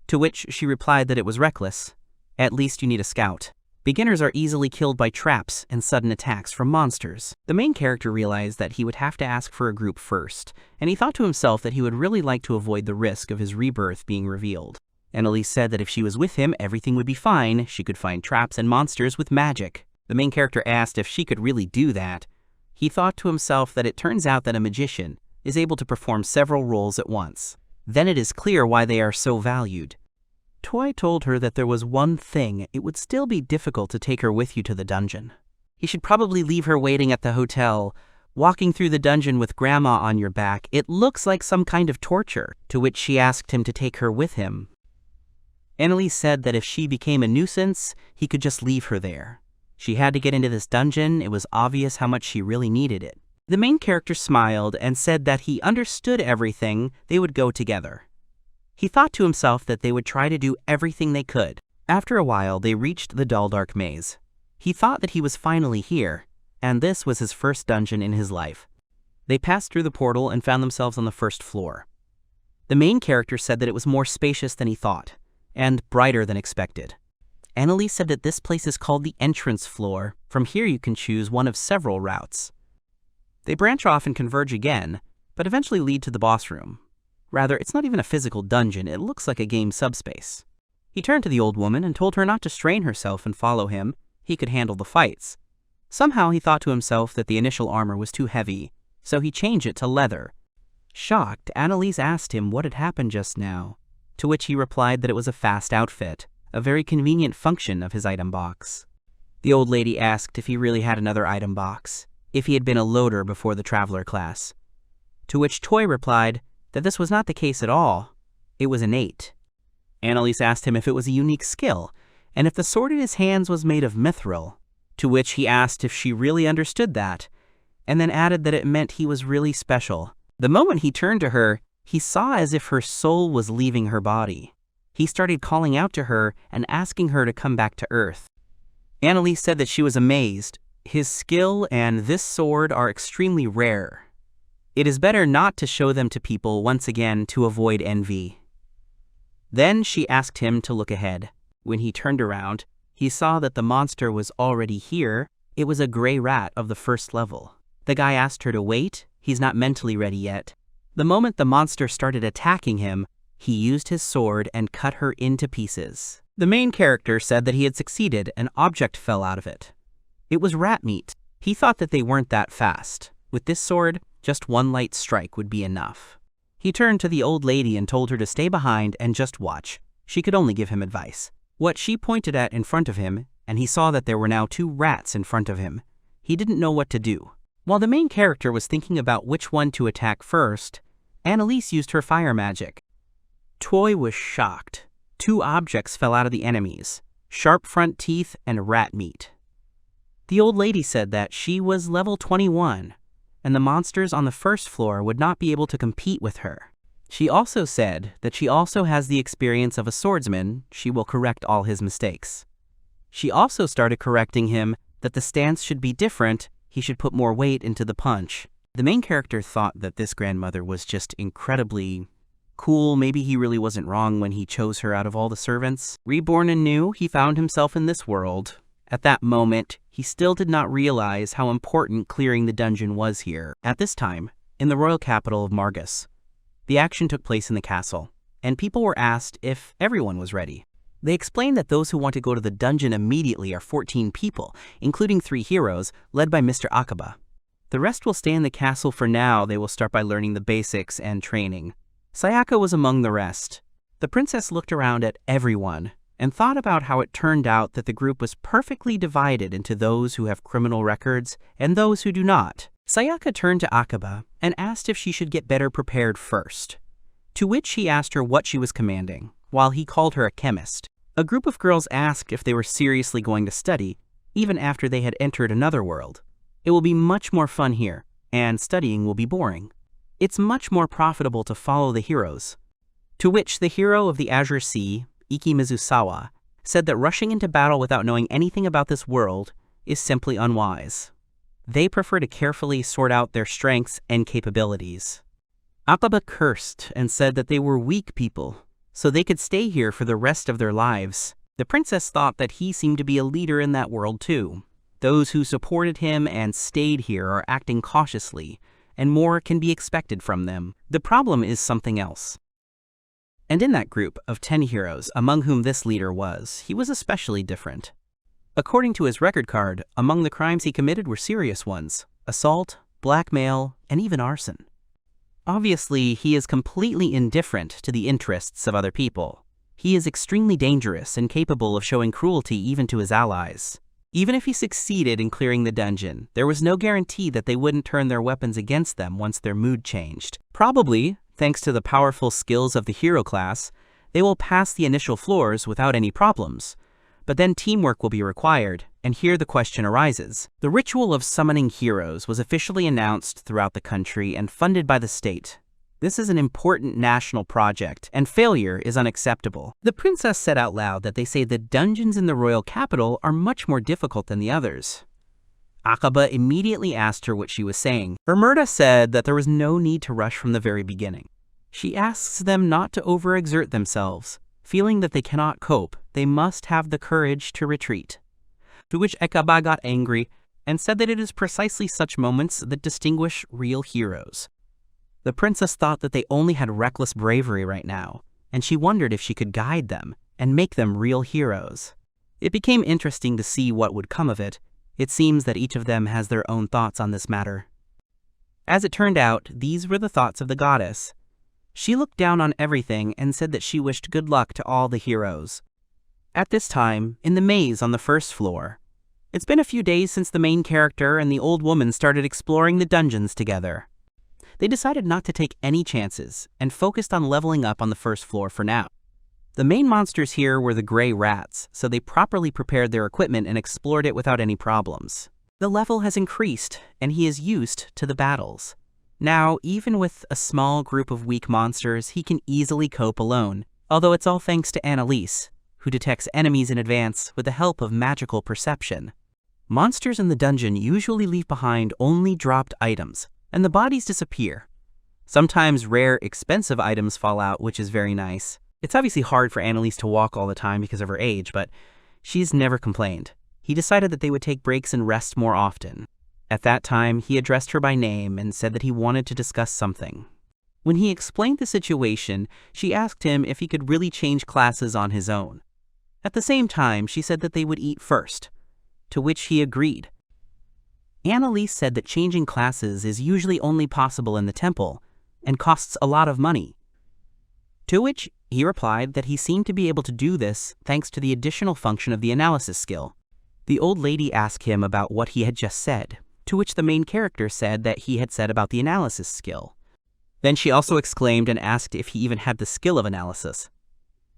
to which she replied that it was reckless. At least you need a scout. Beginners are easily killed by traps and sudden attacks from monsters. The main character realized that he would have to ask for a group first, and he thought to himself that he would really like to avoid the risk of his rebirth being revealed. Annalise said that if she was with him, everything would be fine. She could find traps and monsters with magic. The main character asked if she could really do that. He thought to himself that it turns out that a magician is able to perform several roles at once. Then it is clear why they are so valued. Toi told her that there was one thing: it would still be difficult to take her with you to the dungeon. He should probably leave her waiting at the hotel. Walking through the dungeon with grandma on your back, it looks like some kind of torture, to which she asked him to take her with him. Annalise said that if she became a nuisance, he could just leave her there. She had to get into this dungeon. It was obvious how much she really needed it. The main character smiled and said that he understood everything. They would go together. He thought to himself that they would try to do everything they could. After a while, they reached the dull dark maze. He thought that he was finally here, and this was his first dungeon in his life. They passed through the portal and found themselves on the first floor. The main character said that it was more spacious than he thought, and brighter than expected. Annalise said that this place is called the entrance floor. From here you can choose one of several routes. They branch off and converge again, but eventually lead to the boss room. Rather, it's not even a physical dungeon, it looks like a game subspace. He turned to the old woman and told her not to strain herself and follow him. He could handle the fights. Somehow he thought to himself that the initial armor was too heavy, so he changed it to leather. Shocked, Annalise asked him what had happened just now, to which he replied that it was a fast outfit, a very convenient function of his item box. The old lady asked if he really had another item box, if he had been a loader before the traveler class, to which Toi replied that this was not the case at all. It was innate. Annalise asked him if it was a unique skill, and if the sword in his hands was made of mithril, to which he asked if she really understood that, and then added that it meant he was really special. The moment he turned to her, he saw as if her soul was leaving her body. He started calling out to her and asking her to come back to Earth. Annalise said that she was amazed. His skill and this sword are extremely rare. It is better not to show them to people once again to avoid envy. Then she asked him to look ahead. When he turned around, he saw that the monster was already here. It was a gray rat of the first level. The guy asked her to wait. He's not mentally ready yet. The moment the monster started attacking him, he used his sword and cut her into pieces. The main character said that he had succeeded. An object fell out of it. It was rat meat. He thought that they weren't that fast. With this sword, just one light strike would be enough. He turned to the old lady and told her to stay behind and just watch. She could only give him advice. What she pointed at in front of him, and he saw that there were now 2 rats in front of him. He didn't know what to do. While the main character was thinking about which one to attack first, Annalise used her fire magic. Toi was shocked. 2 objects fell out of the enemies: sharp front teeth and rat meat. The old lady said that she was level 21, and the monsters on the first floor would not be able to compete with her. She also said that she also has the experience of a swordsman. She will correct all his mistakes. She also started correcting him that the stance should be different, he should put more weight into the punch. The main character thought that this grandmother was just incredibly cool. Maybe he really wasn't wrong when he chose her out of all the servants. Reborn and new, he found himself in this world. At that moment, he still did not realize how important clearing the dungeon was here. At this time, in the royal capital of Margus, the action took place in the castle, and people were asked if everyone was ready. They explained that those who want to go to the dungeon immediately are 14 people, including 3 heroes, led by Mr. Akaba. The rest will stay in the castle for now. They will start by learning the basics and training. Sayaka was among the rest. The princess looked around at everyone and thought about how it turned out that the group was perfectly divided into those who have criminal records and those who do not. Sayaka turned to Akaba and asked if she should get better prepared first, to which he asked her what she was commanding, while he called her a chemist. A group of girls asked if they were seriously going to study, even after they had entered another world. It will be much more fun here, and studying will be boring. It's much more profitable to follow the heroes. To which the hero of the Azure Sea, Iki Mizusawa, said that rushing into battle without knowing anything about this world is simply unwise. They prefer to carefully sort out their strengths and capabilities. Akaba cursed and said that they were weak people, so they could stay here for the rest of their lives. The princess thought that he seemed to be a leader in that world too. Those who supported him and stayed here are acting cautiously, and more can be expected from them. The problem is something else. And in that group of 10 heroes, among whom this leader was, he was especially different. According to his record card, among the crimes he committed were serious ones: assault, blackmail, and even arson. Obviously, he is completely indifferent to the interests of other people. He is extremely dangerous and capable of showing cruelty even to his allies. Even if he succeeded in clearing the dungeon, there was no guarantee that they wouldn't turn their weapons against them once their mood changed. Probably, thanks to the powerful skills of the hero class, they will pass the initial floors without any problems. But then teamwork will be required, and here the question arises. The ritual of summoning heroes was officially announced throughout the country and funded by the state. This is an important national project, and failure is unacceptable. The princess said out loud that they say the dungeons in the royal capital are much more difficult than the others. Akaba immediately asked her what she was saying. Hermerda said that there was no need to rush from the very beginning. She asks them not to overexert themselves. Feeling that they cannot cope, they must have the courage to retreat. To which Akaba got angry and said that it is precisely such moments that distinguish real heroes. The princess thought that they only had reckless bravery right now, and she wondered if she could guide them and make them real heroes. It became interesting to see what would come of it. It seems that each of them has their own thoughts on this matter. As it turned out, these were the thoughts of the goddess. She looked down on everything and said that she wished good luck to all the heroes. At this time, in the maze on the first floor, it's been a few days since the main character and the old woman started exploring the dungeons together. They decided not to take any chances and focused on leveling up on the first floor for now. The main monsters here were the gray rats, so they properly prepared their equipment and explored it without any problems. The level has increased, and he is used to the battles. Now, even with a small group of weak monsters, he can easily cope alone, although it's all thanks to Annalise, who detects enemies in advance with the help of magical perception. Monsters in the dungeon usually leave behind only dropped items, and the bodies disappear. Sometimes rare, expensive items fall out, which is very nice. It's obviously hard for Annalise to walk all the time because of her age, but she's never complained. He decided that they would take breaks and rest more often. At that time, he addressed her by name and said that he wanted to discuss something. When he explained the situation, she asked him if he could really change classes on his own. At the same time, she said that they would eat first, to which he agreed. Annalise said that changing classes is usually only possible in the temple and costs a lot of money. To which he replied that he seemed to be able to do this thanks to the additional function of the analysis skill. The old lady asked him about what he had just said, to which the main character said that he had said about the analysis skill. Then she also exclaimed and asked if he even had the skill of analysis.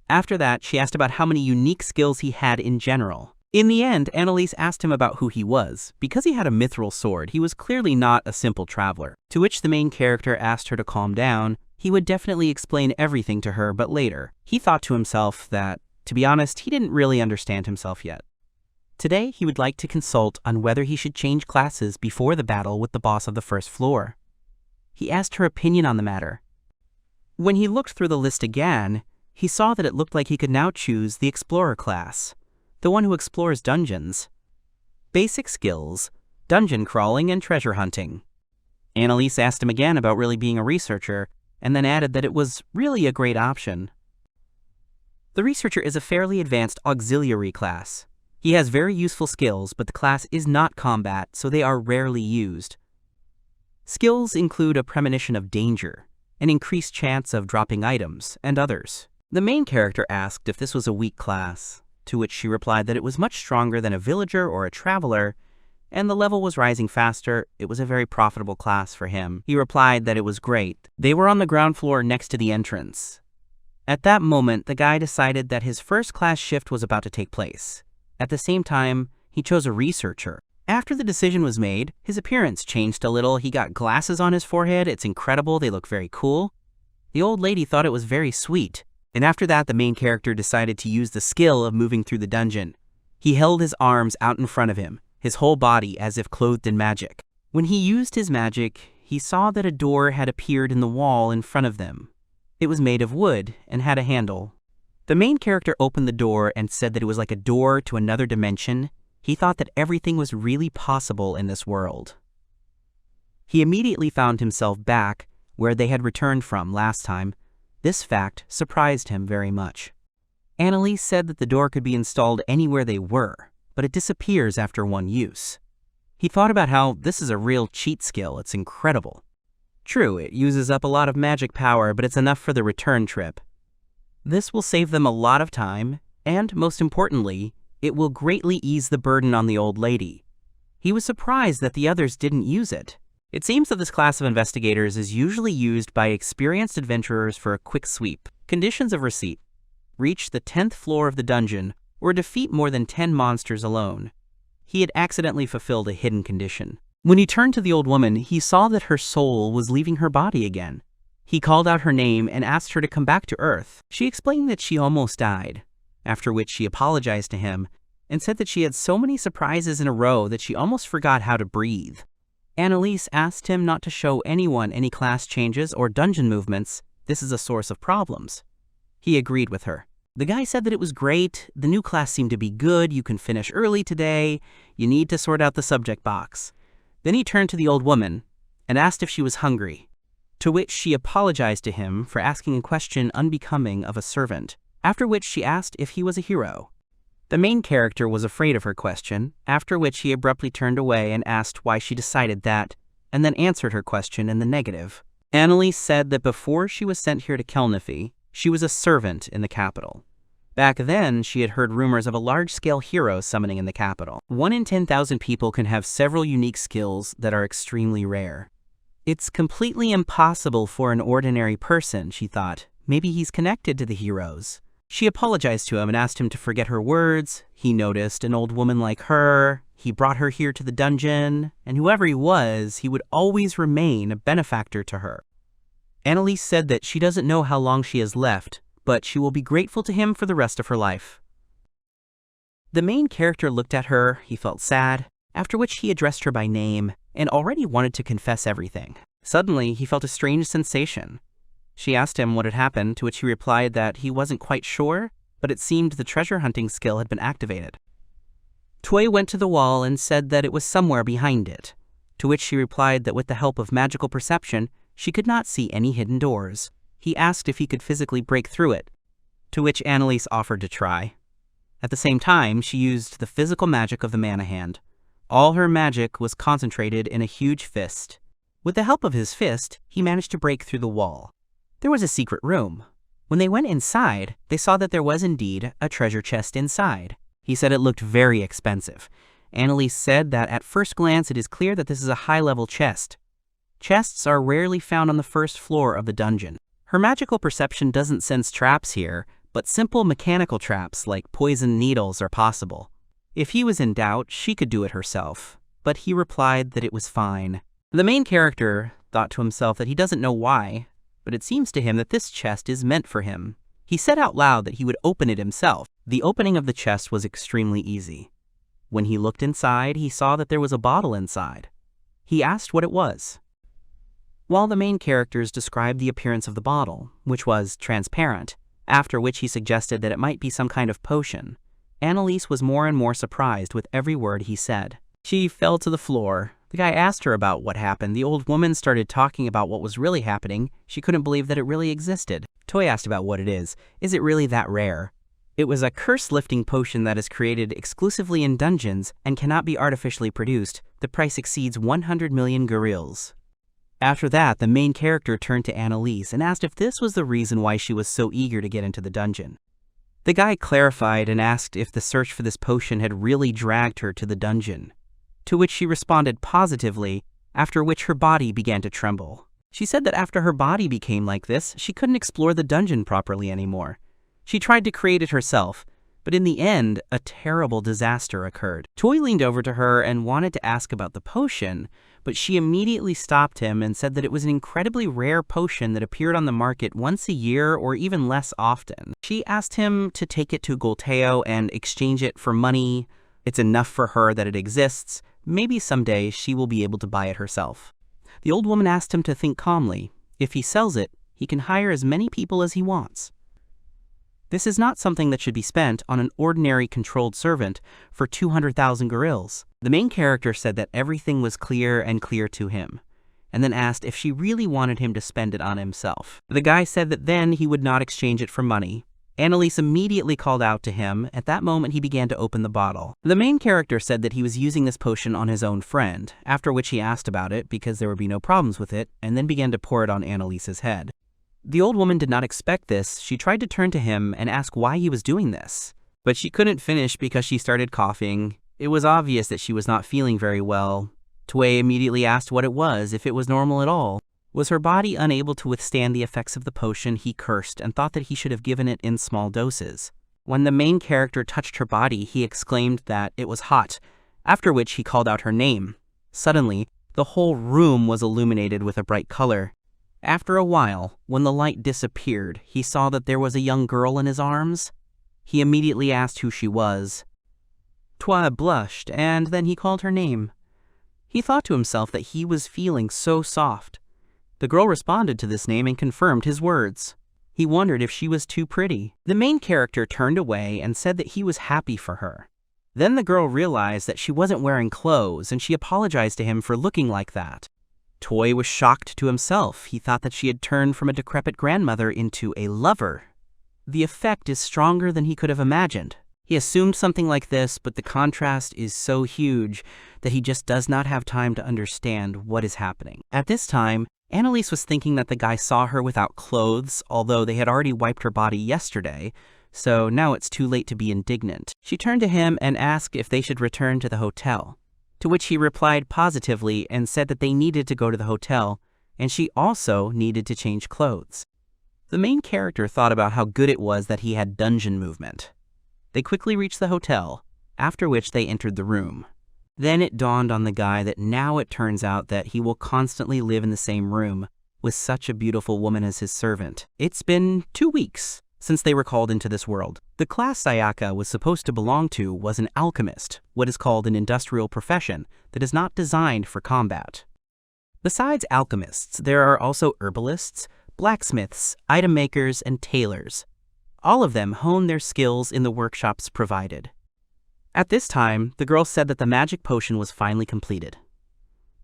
After that, she asked about how many unique skills he had in general. In the end, Annalise asked him about who he was. Because he had a mithril sword, he was clearly not a simple traveler. To which the main character asked her to calm down. He would definitely explain everything to her, but later. He thought to himself that, to be honest, he didn't really understand himself yet. Today, he would like to consult on whether he should change classes before the battle with the boss of the first floor. He asked her opinion on the matter. When he looked through the list again, he saw that it looked like he could now choose the Explorer class, the one who explores dungeons. Basic skills, dungeon crawling and treasure hunting. Annalise asked him again about really being a researcher, and then added that it was really a great option. The researcher is a fairly advanced auxiliary class. He has very useful skills, but the class is not combat, so they are rarely used. Skills include a premonition of danger, an increased chance of dropping items, and others. The main character asked if this was a weak class, to which she replied that it was much stronger than a villager or a traveler, and the level was rising faster. It was a very profitable class for him. He replied that it was great. They were on the ground floor next to the entrance. At that moment, the guy decided that his first class shift was about to take place. At the same time, he chose a researcher. After the decision was made, his appearance changed a little. He got glasses on his forehead. It's incredible. They look very cool. The old lady thought it was very sweet. And after that, the main character decided to use the skill of moving through the dungeon. He held his arms out in front of him, his whole body as if clothed in magic. When he used his magic, he saw that a door had appeared in the wall in front of them. It was made of wood and had a handle. The main character opened the door and said that it was like a door to another dimension. He thought that everything was really possible in this world. He immediately found himself back where they had returned from last time. This fact surprised him very much. Annalise said that the door could be installed anywhere they were, but it disappears after one use. He thought about how this is a real cheat skill. It's incredible. True, it uses up a lot of magic power, but it's enough for the return trip. This will save them a lot of time, and most importantly, it will greatly ease the burden on the old lady. He was surprised that the others didn't use it. It seems that this class of investigators is usually used by experienced adventurers for a quick sweep. Conditions of receipt: reach the 10th floor of the dungeon, or defeat more than 10 monsters alone. He had accidentally fulfilled a hidden condition. When he turned to the old woman, he saw that her soul was leaving her body again. He called out her name and asked her to come back to Earth. She explained that she almost died, after which she apologized to him and said that she had so many surprises in a row that she almost forgot how to breathe. Annalise asked him not to show anyone any class changes or dungeon movements. This is a source of problems. He agreed with her. The guy said that it was great. The new class seemed to be good. You can finish early today. You need to sort out the subject box. Then he turned to the old woman and asked if she was hungry, to which she apologized to him for asking a question unbecoming of a servant, after which she asked if he was a hero. The main character was afraid of her question, after which he abruptly turned away and asked why she decided that, and then answered her question in the negative. Annalise said that before she was sent here to Kelniffy, she was a servant in the capital. Back then, she had heard rumors of a large-scale hero summoning in the capital. 1 in 10,000 people can have several unique skills that are extremely rare. It's completely impossible for an ordinary person, she thought. Maybe he's connected to the heroes. She apologized to him and asked him to forget her words. He noticed an old woman like her. He brought her here to the dungeon, and whoever he was, he would always remain a benefactor to her. Annalise said that she doesn't know how long she has left, but she will be grateful to him for the rest of her life. The main character looked at her. He felt sad, after which he addressed her by name and already wanted to confess everything. Suddenly, he felt a strange sensation. She asked him what had happened, to which he replied that he wasn't quite sure, but it seemed the treasure hunting skill had been activated. Toy went to the wall and said that it was somewhere behind it, to which she replied that with the help of magical perception, she could not see any hidden doors. He asked if he could physically break through it, to which Annalise offered to try. At the same time, she used the physical magic of the mana hand. All her magic was concentrated in a huge fist. With the help of his fist, he managed to break through the wall. There was a secret room. When they went inside, they saw that there was indeed a treasure chest inside. He said it looked very expensive. Annalise said that at first glance it is clear that this is a high-level chest. Chests are rarely found on the first floor of the dungeon. Her magical perception doesn't sense traps here, but simple mechanical traps like poison needles are possible. If he was in doubt, she could do it herself, but he replied that it was fine. The main character thought to himself that he doesn't know why, but it seems to him that this chest is meant for him. He said out loud that he would open it himself. The opening of the chest was extremely easy. When he looked inside, he saw that there was a bottle inside. He asked what it was. While the main characters described the appearance of the bottle, which was transparent, after which he suggested that it might be some kind of potion, Annalise was more and more surprised with every word he said. She fell to the floor. The guy asked her about what happened. The old woman started talking about what was really happening. She couldn't believe that it really existed. Toy asked about what it is. Is it really that rare? It was a curse-lifting potion that is created exclusively in dungeons and cannot be artificially produced. The price exceeds 100 million gorils. After that, the main character turned to Annalise and asked if this was the reason why she was so eager to get into the dungeon. The guy clarified and asked if the search for this potion had really dragged her to the dungeon, to which she responded positively, after which her body began to tremble. She said that after her body became like this, she couldn't explore the dungeon properly anymore. She tried to create it herself, but in the end, a terrible disaster occurred. Toy leaned over to her and wanted to ask about the potion, but she immediately stopped him and said that it was an incredibly rare potion that appeared on the market once a year or even less often. She asked him to take it to Golteo and exchange it for money. It's enough for her that it exists. Maybe someday she will be able to buy it herself. The old woman asked him to think calmly. If he sells it, he can hire as many people as he wants. This is not something that should be spent on an ordinary controlled servant for 200,000 gorils. The main character said that everything was clear and clear to him, and then asked if she really wanted him to spend it on himself. The guy said that then he would not exchange it for money. Annalise immediately called out to him. At that moment, he began to open the bottle. The main character said that he was using this potion on his own friend, after which he asked about it because there would be no problems with it, and then began to pour it on Annalise's head. The old woman did not expect this. She tried to turn to him and ask why he was doing this, but she couldn't finish because she started coughing. It was obvious that she was not feeling very well. Toei immediately asked what it was, if it was normal at all. Was her body unable to withstand the effects of the potion? He cursed and thought that he should have given it in small doses. When the main character touched her body, he exclaimed that it was hot, after which he called out her name. Suddenly, the whole room was illuminated with a bright color. After a while, when the light disappeared, he saw that there was a young girl in his arms. He immediately asked who she was. Toi blushed, and then he called her name. He thought to himself that he was feeling so soft. The girl responded to this name and confirmed his words. He wondered if she was too pretty. The main character turned away and said that he was happy for her. Then the girl realized that she wasn't wearing clothes, and she apologized to him for looking like that. Toy was shocked to himself. He thought that she had turned from a decrepit grandmother into a lover. The effect is stronger than he could have imagined. He assumed something like this, but the contrast is so huge that he just does not have time to understand what is happening. At this time, Annalise was thinking that the guy saw her without clothes, although they had already wiped her body yesterday, so now it's too late to be indignant. She turned to him and asked if they should return to the hotel, to which he replied positively and said that they needed to go to the hotel, and she also needed to change clothes. The main character thought about how good it was that he had dungeon movement. They quickly reached the hotel, after which they entered the room. Then it dawned on the guy that now it turns out that he will constantly live in the same room with such a beautiful woman as his servant. It's been 2 weeks since they were called into this world. The class Sayaka was supposed to belong to was an alchemist, what is called an industrial profession that is not designed for combat. Besides alchemists, there are also herbalists, blacksmiths, item makers, and tailors. All of them hone their skills in the workshops provided. At this time, the girl said that the magic potion was finally completed.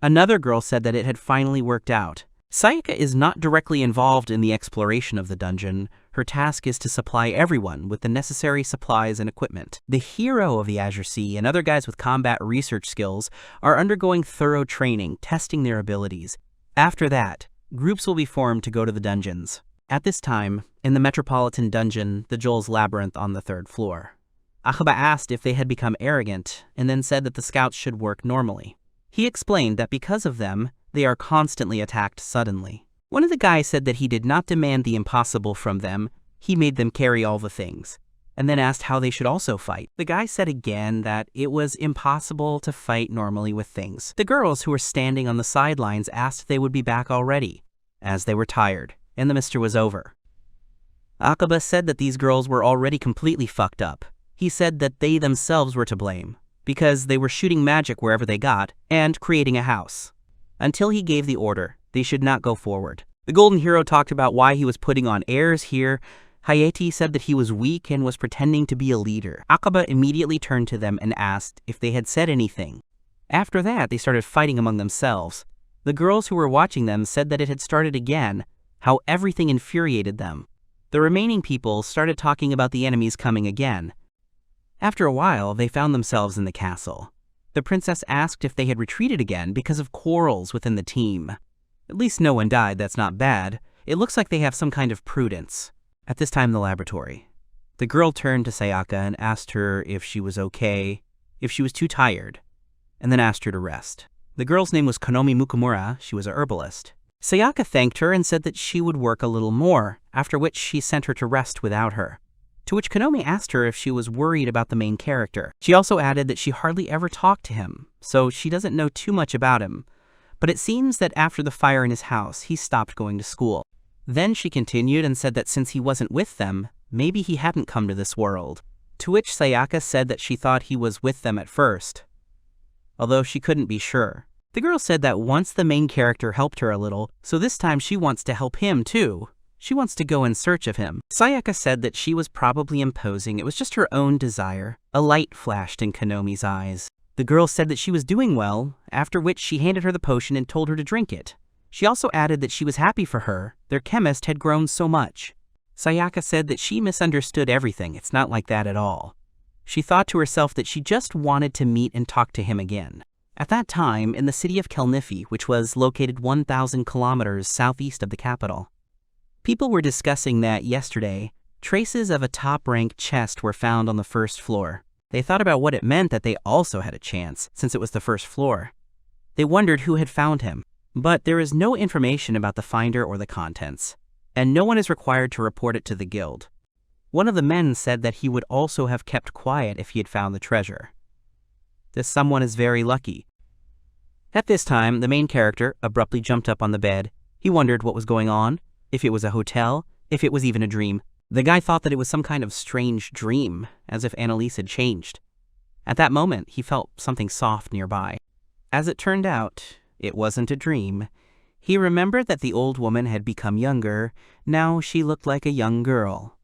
Another girl said that it had finally worked out. Sayaka is not directly involved in the exploration of the dungeon. Her task is to supply everyone with the necessary supplies and equipment. The hero of the Azure Sea and other guys with combat research skills are undergoing thorough training, testing their abilities. After that, groups will be formed to go to the dungeons. At this time, in the Metropolitan Dungeon, the Joel's Labyrinth on the 3rd floor, Akiba asked if they had become arrogant and then said that the scouts should work normally. He explained that because of them, they are constantly attacked suddenly. One of the guys said that he did not demand the impossible from them, he made them carry all the things. and then asked how they should also fight. The guy said again that it was impossible to fight normally with things. The girls who were standing on the sidelines asked if they would be back already, as they were tired, and the mister was over. Akaba said that these girls were already completely fucked up. He said that they themselves were to blame, because they were shooting magic wherever they got, and creating a house. Until he gave the order, they should not go forward. The Golden Hero talked about why he was putting on airs here. Hayate said that he was weak and was pretending to be a leader. Akaba immediately turned to them and asked if they had said anything. After that, they started fighting among themselves. The girls who were watching them said that it had started again, how everything infuriated them. The remaining people started talking about the enemies coming again. After a while, they found themselves in the castle. The princess asked if they had retreated again because of quarrels within the team. At least no one died, that's not bad. It looks like they have some kind of prudence. At this time in the laboratory, the girl turned to Sayaka and asked her if she was okay, if she was too tired, and then asked her to rest. The girl's name was Konomi Mukumura. She was a herbalist. Sayaka thanked her and said that she would work a little more, after which she sent her to rest without her. To which Konomi asked her if she was worried about the main character. She also added that she hardly ever talked to him, so she doesn't know too much about him. But it seems that after the fire in his house, he stopped going to school. Then she continued and said that since he wasn't with them, maybe he hadn't come to this world. To which Sayaka said that she thought he was with them at first, although she couldn't be sure. The girl said that once the main character helped her a little, so this time she wants to help him too. She wants to go in search of him. Sayaka said that she was probably imposing. It was just her own desire. A light flashed in Konomi's eyes. The girl said that she was doing well, after which she handed her the potion and told her to drink it. She also added that she was happy for her. Their chemist had grown so much. Sayaka said that she misunderstood everything. It's not like that at all. She thought to herself that she just wanted to meet and talk to him again. At that time, in the city of Kelniffy, which was located 1,000 kilometers southeast of the capital, people were discussing that yesterday, traces of a top-ranked chest were found on the first floor. They thought about what it meant that they also had a chance, since it was the first floor. They wondered who had found him, but there is no information about the finder or the contents, and no one is required to report it to the guild. One of the men said that he would also have kept quiet if he had found the treasure. This someone is very lucky. At this time, the main character abruptly jumped up on the bed. He wondered what was going on, if it was a hotel, if it was even a dream. The guy thought that it was some kind of strange dream, as if Annalise had changed. At that moment, he felt something soft nearby. As it turned out, it wasn't a dream. He remembered that the old woman had become younger. Now she looked like a young girl.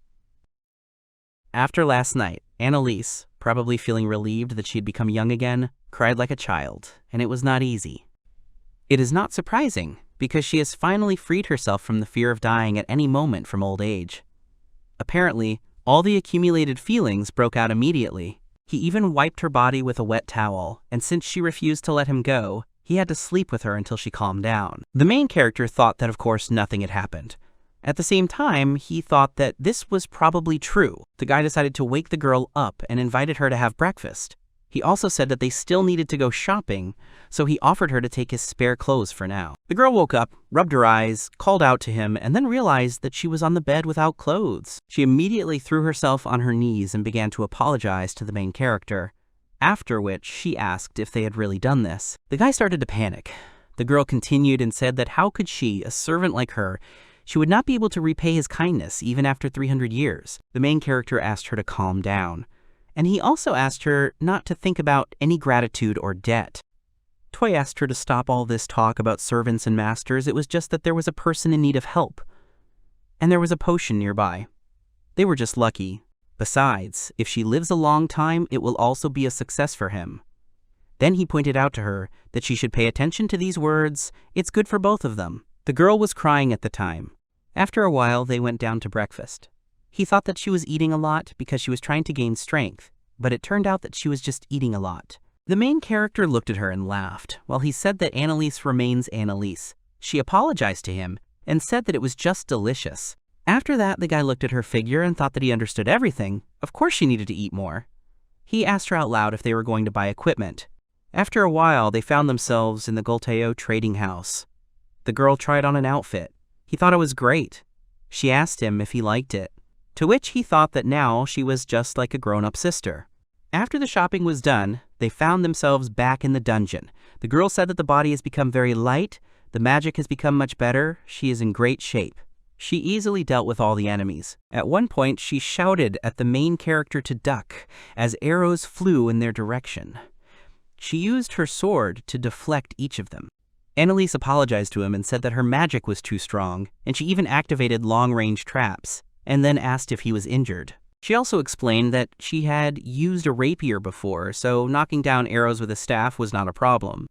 After last night, Annalise, probably feeling relieved that she had become young again, cried like a child, and it was not easy. It is not surprising, because she has finally freed herself from the fear of dying at any moment from old age. Apparently, all the accumulated feelings broke out immediately. He even wiped her body with a wet towel, and since she refused to let him go, he had to sleep with her until she calmed down. The main character thought that of course nothing had happened. At the same time, he thought that this was probably true. The guy decided to wake the girl up and invited her to have breakfast. He also said that they still needed to go shopping, so he offered her to take his spare clothes for now. The girl woke up, rubbed her eyes, called out to him, and then realized that she was on the bed without clothes. She immediately threw herself on her knees and began to apologize to the main character, after which she asked if they had really done this. The guy started to panic. The girl continued and said that how could she, a servant like her, she would not be able to repay his kindness even after 300 years. The main character asked her to calm down, and he also asked her not to think about any gratitude or debt. Toy asked her to stop all this talk about servants and masters. It was just that there was a person in need of help, and there was a potion nearby. They were just lucky. Besides, if she lives a long time, it will also be a success for him. Then he pointed out to her that she should pay attention to these words. It's good for both of them. The girl was crying at the time. After a while, they went down to breakfast. He thought that she was eating a lot because she was trying to gain strength, but it turned out that she was just eating a lot. The main character looked at her and laughed, while he said that Annalise remains Annalise. She apologized to him and said that it was just delicious. After that, the guy looked at her figure and thought that he understood everything. Of course she needed to eat more. He asked her out loud if they were going to buy equipment. After a while, they found themselves in the Golteo trading house. The girl tried on an outfit. He thought it was great. She asked him if he liked it. to which he thought that now she was just like a grown-up sister. After the shopping was done, they found themselves back in the dungeon. The girl said that the body has become very light, the magic has become much better, she is in great shape. She easily dealt with all the enemies. At one point, she shouted at the main character to duck as arrows flew in their direction. She used her sword to deflect each of them. Annalise apologized to him and said that her magic was too strong, and she even activated long-range traps, and then asked if he was injured. She also explained that she had used a rapier before, so knocking down arrows with a staff was not a problem.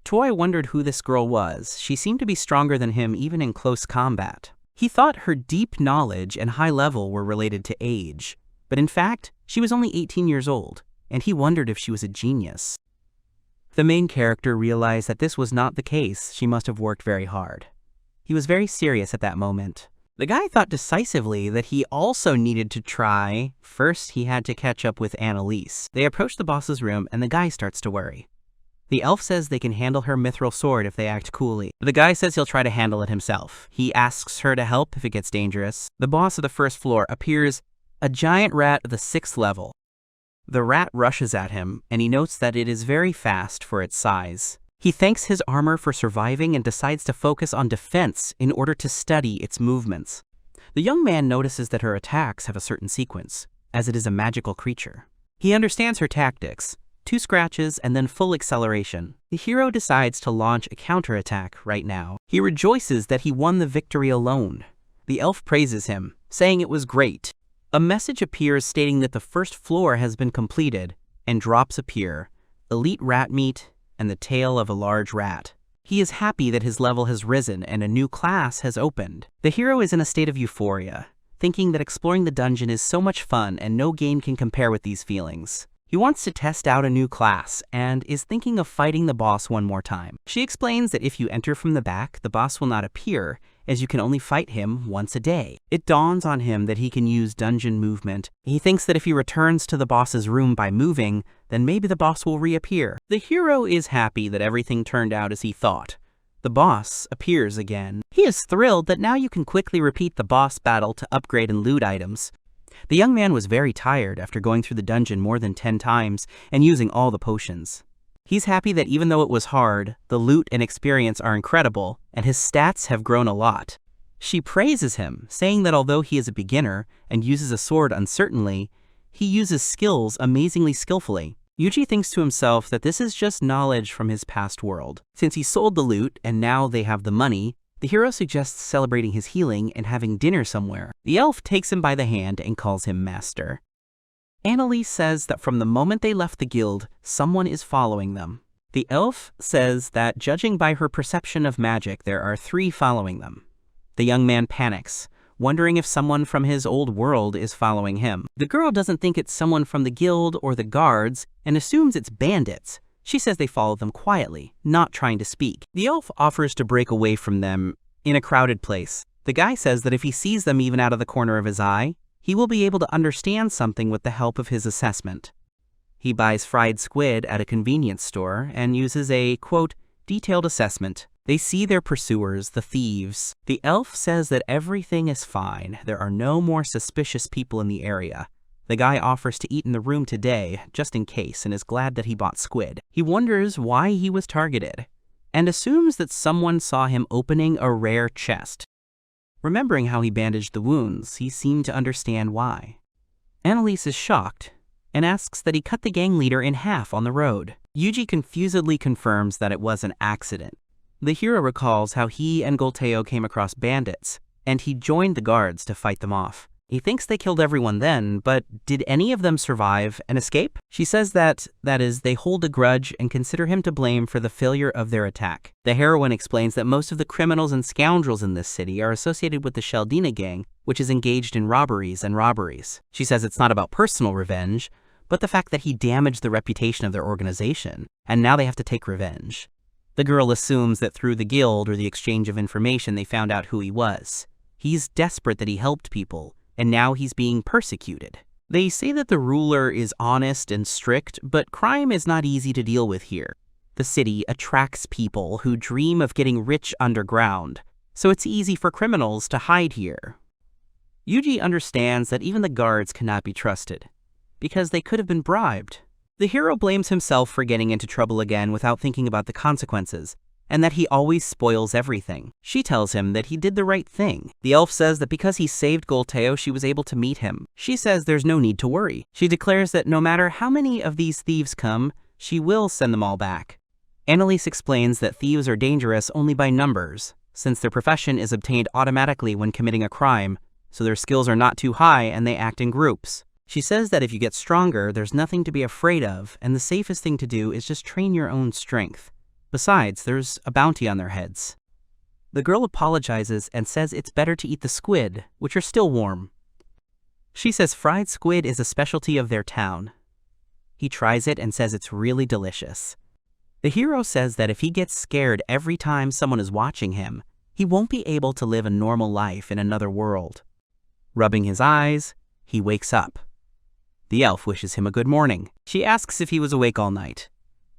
Toy wondered who this girl was. She seemed to be stronger than him even in close combat. He thought her deep knowledge and high level were related to age, but in fact, she was only 18 years old, and he wondered if she was a genius. The main character realized that this was not the case. She must have worked very hard. He was very serious at that moment. The guy thought decisively that he also needed to try. First, he had to catch up with Annalise. They approach the boss's room, and the guy starts to worry. The elf says they can handle her mithril sword if they act coolly. The guy says he'll try to handle it himself. He asks her to help if it gets dangerous. The boss of the first floor appears a giant rat of the 6th level. The rat rushes at him, and he notes that it is very fast for its size. He thanks his armor for surviving and decides to focus on defense in order to study its movements. The young man notices that her attacks have a certain sequence, as it is a magical creature. He understands her tactics, 2 scratches and then full acceleration. The hero decides to launch a counterattack right now. He rejoices that he won the victory alone. The elf praises him, saying it was great. A message appears stating that the first floor has been completed, and drops appear: elite rat meat and the tail of a large rat. He is happy that his level has risen and a new class has opened. The hero is in a state of euphoria, thinking that exploring the dungeon is so much fun and no game can compare with these feelings. He wants to test out a new class and is thinking of fighting the boss one more time. She explains that if you enter from the back, the boss will not appear, as you can only fight him once a day. It dawns on him that he can use dungeon movement. He thinks that if he returns to the boss's room by moving, then maybe the boss will reappear. The hero is happy that everything turned out as he thought. The boss appears again. He is thrilled that now you can quickly repeat the boss battle to upgrade and loot items. The young man was very tired after going through the dungeon more than 10 times and using all the potions. He's happy that even though it was hard, the loot and experience are incredible, and his stats have grown a lot. She praises him, saying that although he is a beginner and uses a sword uncertainly, he uses skills amazingly skillfully. Yuji thinks to himself that this is just knowledge from his past world. Since he sold the loot and now they have the money, the hero suggests celebrating his healing and having dinner somewhere. The elf takes him by the hand and calls him master. Annalise says that from the moment they left the guild, someone is following them. The elf says that judging by her perception of magic, there are 3 following them. The young man panics, wondering if someone from his old world is following him. The girl doesn't think it's someone from the guild or the guards and assumes it's bandits. She says they follow them quietly, not trying to speak. The elf offers to break away from them in a crowded place. The guy says that if he sees them even out of the corner of his eye, he will be able to understand something with the help of his assessment. He buys fried squid at a convenience store and uses a, quote, detailed assessment. They see their pursuers, the thieves. The elf says that everything is fine. There are no more suspicious people in the area. The guy offers to eat in the room today, just in case, and is glad that he bought squid. He wonders why he was targeted, and assumes that someone saw him opening a rare chest. Remembering how he bandaged the wounds, he seemed to understand why. Annalise is shocked, and asks that he cut the gang leader in half on the road. Yuji confusedly confirms that it was an accident. The hero recalls how he and Golteo came across bandits, and he joined the guards to fight them off. He thinks they killed everyone then, but did any of them survive and escape? She says that is, they hold a grudge and consider him to blame for the failure of their attack. The heroine explains that most of the criminals and scoundrels in this city are associated with the Sheldina gang, which is engaged in robberies. She says it's not about personal revenge, but the fact that he damaged the reputation of their organization, and now they have to take revenge. The girl assumes that through the guild or the exchange of information they found out who he was. He's desperate that he helped people, and now he's being persecuted. They say that the ruler is honest and strict, but crime is not easy to deal with here. The city attracts people who dream of getting rich underground, so it's easy for criminals to hide here. Yuji understands that even the guards cannot be trusted, because they could have been bribed. The hero blames himself for getting into trouble again without thinking about the consequences, and that he always spoils everything. She tells him that he did the right thing. The elf says that because he saved Golteo, she was able to meet him. She says there's no need to worry. She declares that no matter how many of these thieves come, she will send them all back. Annalise explains that thieves are dangerous only by numbers, since their profession is obtained automatically when committing a crime, so their skills are not too high and they act in groups. She says that if you get stronger, there's nothing to be afraid of, and the safest thing to do is just train your own strength. Besides, there's a bounty on their heads. The girl apologizes and says it's better to eat the squid, which are still warm. She says fried squid is a specialty of their town. He tries it and says it's really delicious. The hero says that if he gets scared every time someone is watching him, he won't be able to live a normal life in another world. Rubbing his eyes, he wakes up. The elf wishes him a good morning. She asks if he was awake all night.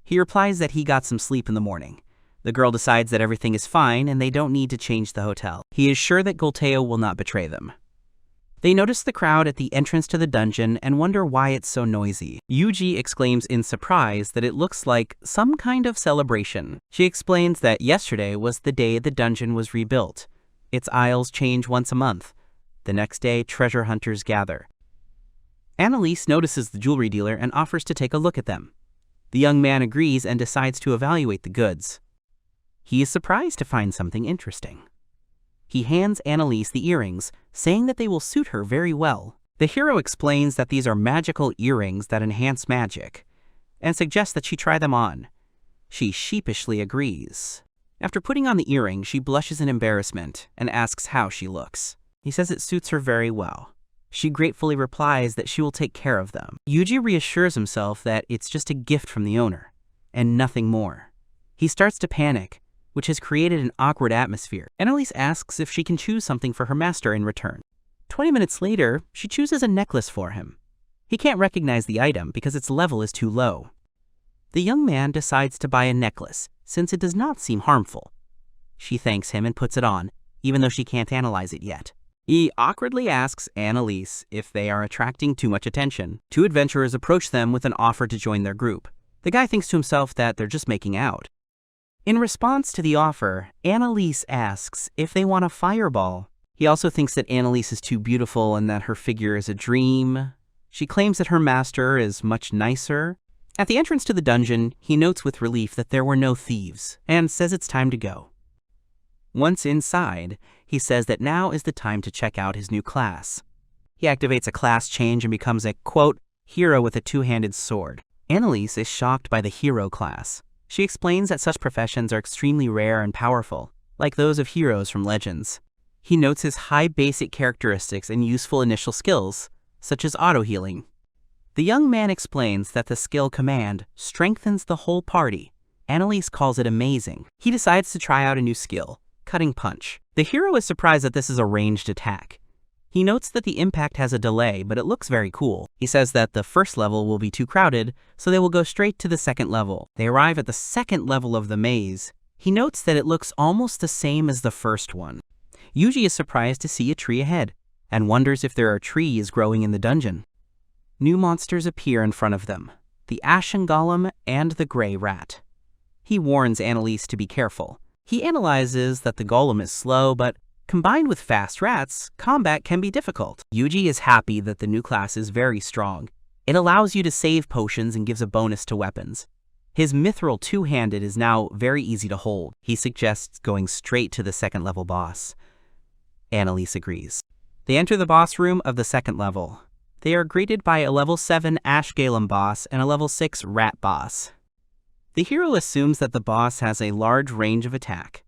He replies that he got some sleep in the morning. The girl decides that everything is fine and they don't need to change the hotel. He is sure that Golteo will not betray them. They notice the crowd at the entrance to the dungeon and wonder why it's so noisy. Yuji exclaims in surprise that it looks like some kind of celebration. She explains that yesterday was the day the dungeon was rebuilt. Its aisles change once a month. The next day, treasure hunters gather. Annalise notices the jewelry dealer and offers to take a look at them. The young man agrees and decides to evaluate the goods. He is surprised to find something interesting. He hands Annalise the earrings, saying that they will suit her very well. The hero explains that these are magical earrings that enhance magic, and suggests that she try them on. She sheepishly agrees. After putting on the earring, she blushes in embarrassment and asks how she looks. He says it suits her very well. She gratefully replies that she will take care of them. Yuji reassures himself that it's just a gift from the owner, and nothing more. He starts to panic, which has created an awkward atmosphere. Annalise asks if she can choose something for her master in return. 20 minutes later, she chooses a necklace for him. He can't recognize the item because its level is too low. The young man decides to buy a necklace, since it does not seem harmful. She thanks him and puts it on, even though she can't analyze it yet. He awkwardly asks Annalise if they are attracting too much attention. Two adventurers approach them with an offer to join their group. The guy thinks to himself that they're just making out. In response to the offer, Annalise asks if they want a fireball. He also thinks that Annalise is too beautiful and that her figure is a dream. She claims that her master is much nicer. At the entrance to the dungeon, he notes with relief that there were no thieves, and says it's time to go. Once inside, he says that now is the time to check out his new class. He activates a class change and becomes a, quote, hero with a two-handed sword. Annalise is shocked by the hero class. She explains that such professions are extremely rare and powerful, like those of heroes from legends. He notes his high basic characteristics and useful initial skills, such as auto-healing. The young man explains that the skill command strengthens the whole party. Annalise calls it amazing. He decides to try out a new skill, cutting punch. The hero is surprised that this is a ranged attack. He notes that the impact has a delay, but it looks very cool. He says that the first level will be too crowded, so they will go straight to the second level. They arrive at the second level of the maze. He notes that it looks almost the same as the first one. Yuji is surprised to see a tree ahead, and wonders if there are trees growing in the dungeon. New monsters appear in front of them, the Ashen Golem and the Gray Rat. He warns Annalise to be careful. He analyzes that the golem is slow, but combined with fast rats, combat can be difficult. Yuji is happy that the new class is very strong. It allows you to save potions and gives a bonus to weapons. His mithril two-handed is now very easy to hold. He suggests going straight to the second level boss. Annalise agrees. They enter the boss room of the second level. They are greeted by a level 7 Ash Golem boss and a level 6 Rat boss. The hero assumes that the boss has a large range of attack.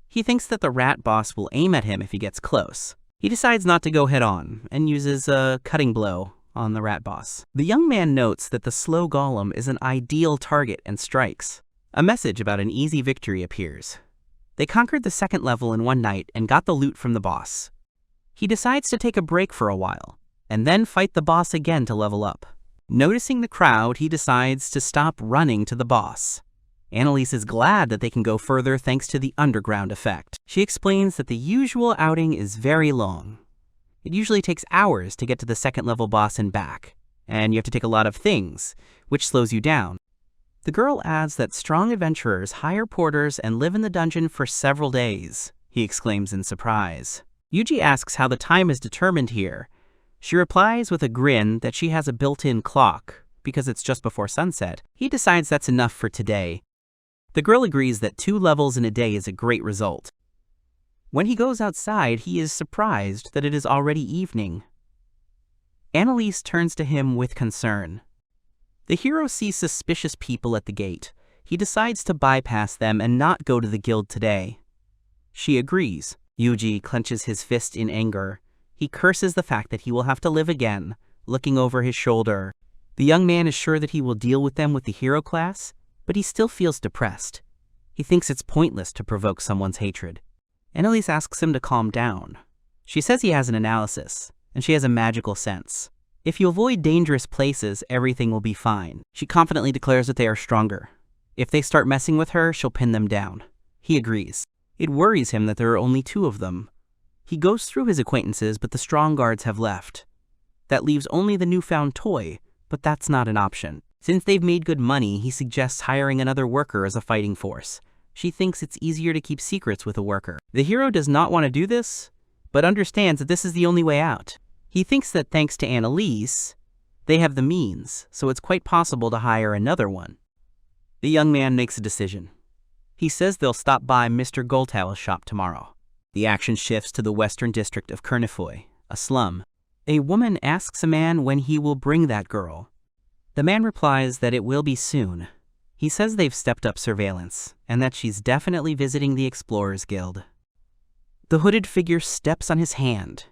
He thinks that the rat boss will aim at him if he gets close. He decides not to go head-on and uses a cutting blow on the rat boss. The young man notes that the slow golem is an ideal target and strikes. A message about an easy victory appears. They conquered the second level in one night and got the loot from the boss. He decides to take a break for a while, and then fight the boss again to level up. Noticing the crowd, he decides to stop running to the boss. Annalise is glad that they can go further thanks to the underground effect. She explains that the usual outing is very long. It usually takes hours to get to the second-level boss and back, and you have to take a lot of things, which slows you down. The girl adds that strong adventurers hire porters and live in the dungeon for several days, he exclaims in surprise. Yuji asks how the time is determined here. She replies with a grin that she has a built-in clock, because it's just before sunset. He decides that's enough for today. The girl agrees that 2 levels in a day is a great result. When he goes outside, he is surprised that it is already evening. Annalise turns to him with concern. The hero sees suspicious people at the gate. He decides to bypass them and not go to the guild today. She agrees. Yuji clenches his fist in anger. He curses the fact that he will have to live again, looking over his shoulder. The young man is sure that he will deal with them with the hero class, but he still feels depressed. He thinks it's pointless to provoke someone's hatred. Annalise asks him to calm down. She says he has an analysis, and she has a magical sense. If you avoid dangerous places, everything will be fine. She confidently declares that they are stronger. If they start messing with her, she'll pin them down. He agrees. It worries him that there are only 2 of them. He goes through his acquaintances, but the strong guards have left. That leaves only the newfound toy, but that's not an option. Since they've made good money, he suggests hiring another worker as a fighting force. She thinks it's easier to keep secrets with a worker. The hero does not want to do this, but understands that this is the only way out. He thinks that thanks to Annalise, they have the means, so it's quite possible to hire another one. The young man makes a decision. He says they'll stop by Mr. Goldtail's shop tomorrow. The action shifts to the western district of Kelniffy, a slum. A woman asks a man when he will bring that girl. The man replies that it will be soon. He says they've stepped up surveillance, and that she's definitely visiting the Explorers Guild. The hooded figure steps on his hand.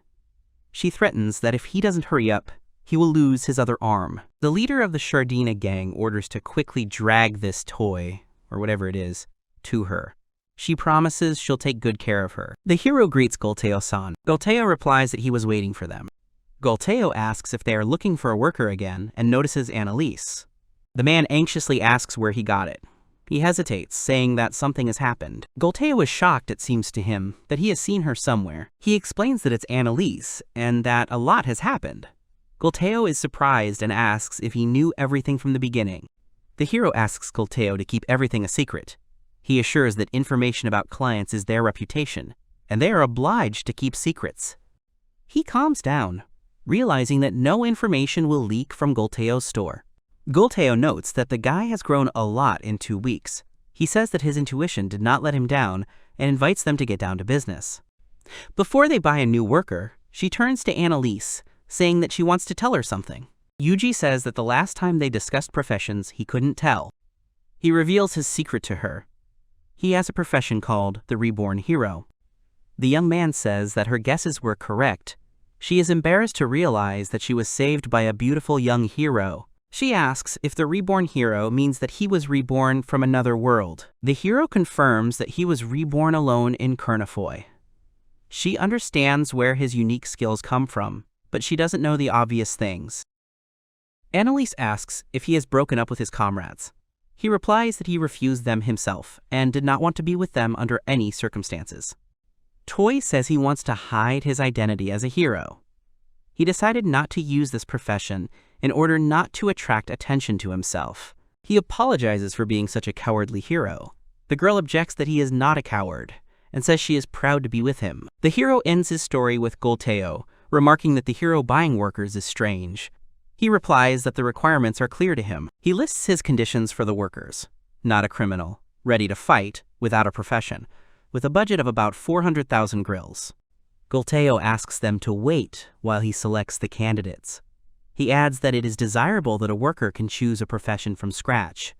She threatens that if he doesn't hurry up, he will lose his other arm. The leader of the Shardina gang orders to quickly drag this toy, or whatever it is, to her. She promises she'll take good care of her. The hero greets Goldtail-san. Goldtail replies that he was waiting for them. Goldtail asks if they are looking for a worker again and notices Annalise. The man anxiously asks where he got it. He hesitates, saying that something has happened. Goldtail is shocked, it seems to him, that he has seen her somewhere. He explains that it's Annalise, and that a lot has happened. Goldtail is surprised and asks if he knew everything from the beginning. The hero asks Goldtail to keep everything a secret. He assures that information about clients is their reputation, and they are obliged to keep secrets. He calms down, realizing that no information will leak from Goldtail's store. Goldtail notes that the guy has grown a lot in 2 weeks. He says that his intuition did not let him down and invites them to get down to business. Before they buy a new worker, she turns to Annalise, saying that she wants to tell her something. Yuji says that the last time they discussed professions, he couldn't tell. He reveals his secret to her. He has a profession called the Reborn Hero. The young man says that her guesses were correct. She is embarrassed to realize that she was saved by a beautiful young hero. She asks if the Reborn Hero means that he was reborn from another world. The hero confirms that he was reborn alone in Kelniffy. She understands where his unique skills come from, but she doesn't know the obvious things. Annalise asks if he has broken up with his comrades. He replies that he refused them himself and did not want to be with them under any circumstances. Toy says he wants to hide his identity as a hero. He decided not to use this profession in order not to attract attention to himself. He apologizes for being such a cowardly hero. The girl objects that he is not a coward and says she is proud to be with him. The hero ends his story with Goldtail, remarking that the hero buying workers is strange. He replies that the requirements are clear to him. He lists his conditions for the workers: not a criminal, ready to fight, without a profession, with a budget of about 400,000 grills. Goldtail asks them to wait while he selects the candidates. He adds that it is desirable that a worker can choose a profession from scratch.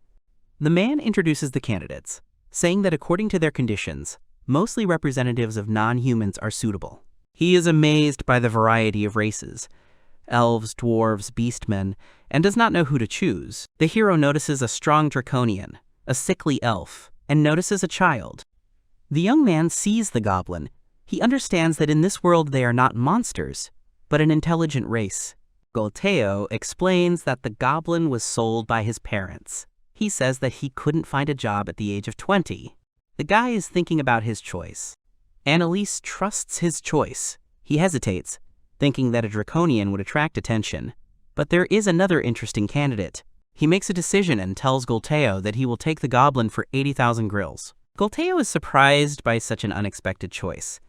The man introduces the candidates, saying that according to their conditions, mostly representatives of non-humans are suitable. He is amazed by the variety of races: elves, dwarves, beastmen, and does not know who to choose. The hero notices a strong draconian, a sickly elf, and notices a child. The young man sees the goblin. He understands that in this world they are not monsters, but an intelligent race. Goldtail explains that the goblin was sold by his parents. He says that he couldn't find a job at the age of 20. The guy is thinking about his choice. Annalise trusts his choice. He hesitates. thinking that a draconian would attract attention. But there is another interesting candidate. He makes a decision and tells Golteo that he will take the goblin for 80,000 grills. Golteo is surprised by such an unexpected choice.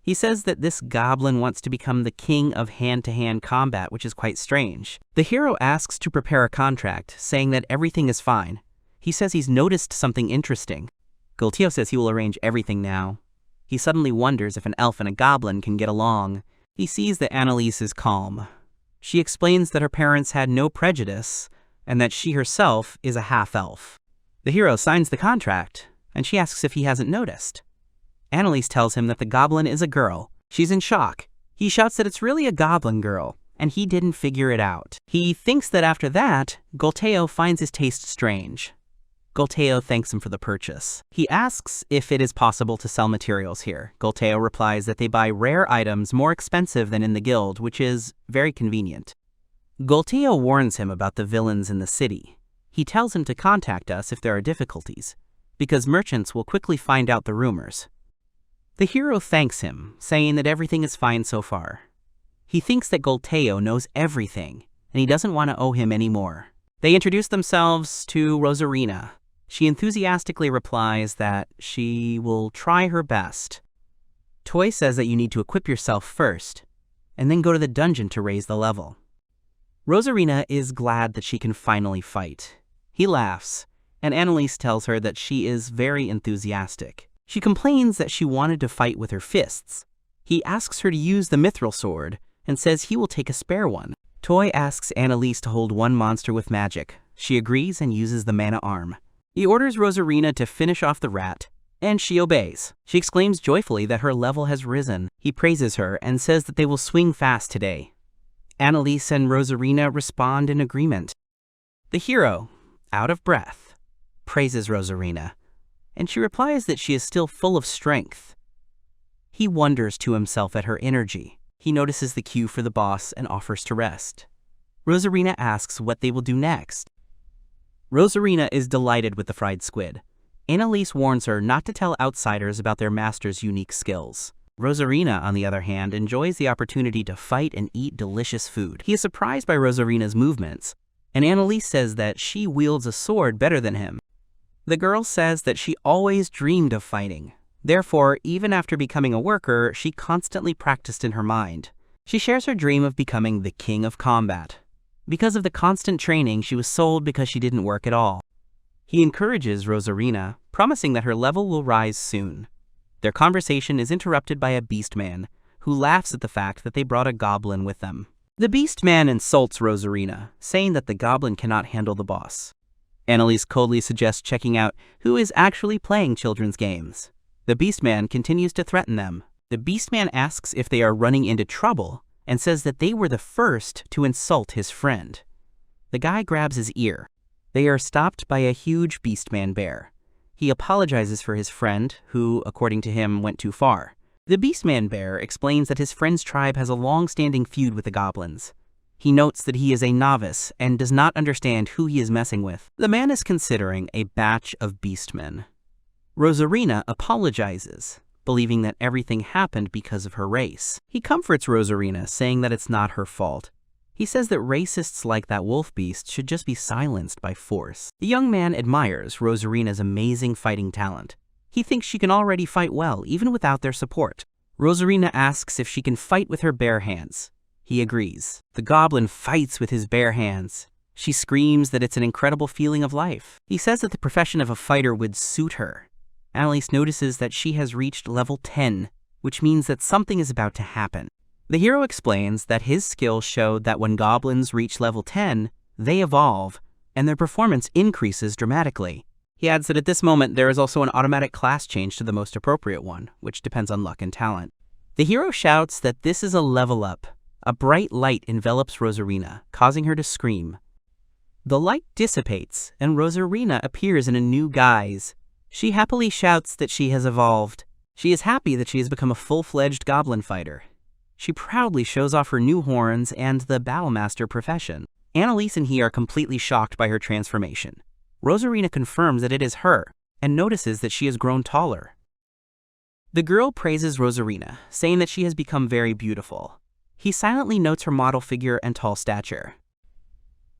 He says that this goblin wants to become the king of hand-to-hand combat, which is quite strange. The hero asks to prepare a contract, saying that everything is fine. He says he's noticed something interesting. Golteo says he will arrange everything now. He suddenly wonders if an elf and a goblin can get along. He sees that Annalise is calm. She explains that her parents had no prejudice, and that she herself is a half-elf. The hero signs the contract, and she asks if he hasn't noticed. Annalise tells him that the goblin is a girl. She's in shock. He shouts that it's really a goblin girl, and he didn't figure it out. He thinks that after that, Golteo finds his taste strange. Golteo thanks him for the purchase. He asks if it is possible to sell materials here. Golteo replies that they buy rare items more expensive than in the guild, which is very convenient. Golteo warns him about the villains in the city. He tells him to contact us if there are difficulties, because merchants will quickly find out the rumors. The hero thanks him, saying that everything is fine so far. He thinks that Golteo knows everything, and he doesn't want to owe him any more. They introduce themselves to Rosarina. She enthusiastically replies that she will try her best. Toy says that you need to equip yourself first, and then go to the dungeon to raise the level. Rosarina is glad that she can finally fight. He laughs, and Annalise tells her that she is very enthusiastic. She complains that she wanted to fight with her fists. He asks her to use the mithril sword and says he will take a spare one. Toy asks Annalise to hold one monster with magic. She agrees and uses the mana arm. He orders Rosarina to finish off the rat, and she obeys. She exclaims joyfully that her level has risen. He praises her and says that they will swing fast today. Annalise and Rosarina respond in agreement. The hero, out of breath, praises Rosarina, and she replies that she is still full of strength. He wonders to himself at her energy. He notices the queue for the boss and offers to rest. Rosarina asks what they will do next. Rosarina is delighted with the fried squid. Annalise warns her not to tell outsiders about their master's unique skills. Rosarina, on the other hand, enjoys the opportunity to fight and eat delicious food. He is surprised by Rosarina's movements, and Annalise says that she wields a sword better than him. The girl says that she always dreamed of fighting. Therefore, even after becoming a worker, she constantly practiced in her mind. She shares her dream of becoming the king of combat. Because of the constant training, she was sold because she didn't work at all. He encourages Rosarina, promising that her level will rise soon. Their conversation is interrupted by a beastman, who laughs at the fact that they brought a goblin with them. The beastman insults Rosarina, saying that the goblin cannot handle the boss. Annalise coldly suggests checking out who is actually playing children's games. The beastman continues to threaten them. The beastman asks if they are running into trouble and says that they were the first to insult his friend. The guy grabs his ear. They are stopped by a huge beastman bear. He apologizes for his friend, who, according to him, went too far. The beastman bear explains that his friend's tribe has a long-standing feud with the goblins. He notes that he is a novice and does not understand who he is messing with. The man is considering a batch of beastmen. Rosarina apologizes, believing that everything happened because of her race. He comforts Rosarina, saying that it's not her fault. He says that racists like that wolf beast should just be silenced by force. The young man admires Rosarina's amazing fighting talent. He thinks she can already fight well, even without their support. Rosarina asks if she can fight with her bare hands. He agrees. The goblin fights with his bare hands. She screams that it's an incredible feeling of life. He says that the profession of a fighter would suit her. Annalise notices that she has reached level 10, which means that something is about to happen. The hero explains that his skills showed that when goblins reach level 10, they evolve, and their performance increases dramatically. He adds that at this moment there is also an automatic class change to the most appropriate one, which depends on luck and talent. The hero shouts that this is a level up. A bright light envelops Rosarina, causing her to scream. The light dissipates, and Rosarina appears in a new guise. She happily shouts that she has evolved. She is happy that she has become a full-fledged goblin fighter. She proudly shows off her new horns and the battlemaster profession. Annalise and he are completely shocked by her transformation. Rosarina confirms that it is her, and notices that she has grown taller. The girl praises Rosarina, saying that she has become very beautiful. He silently notes her model figure and tall stature.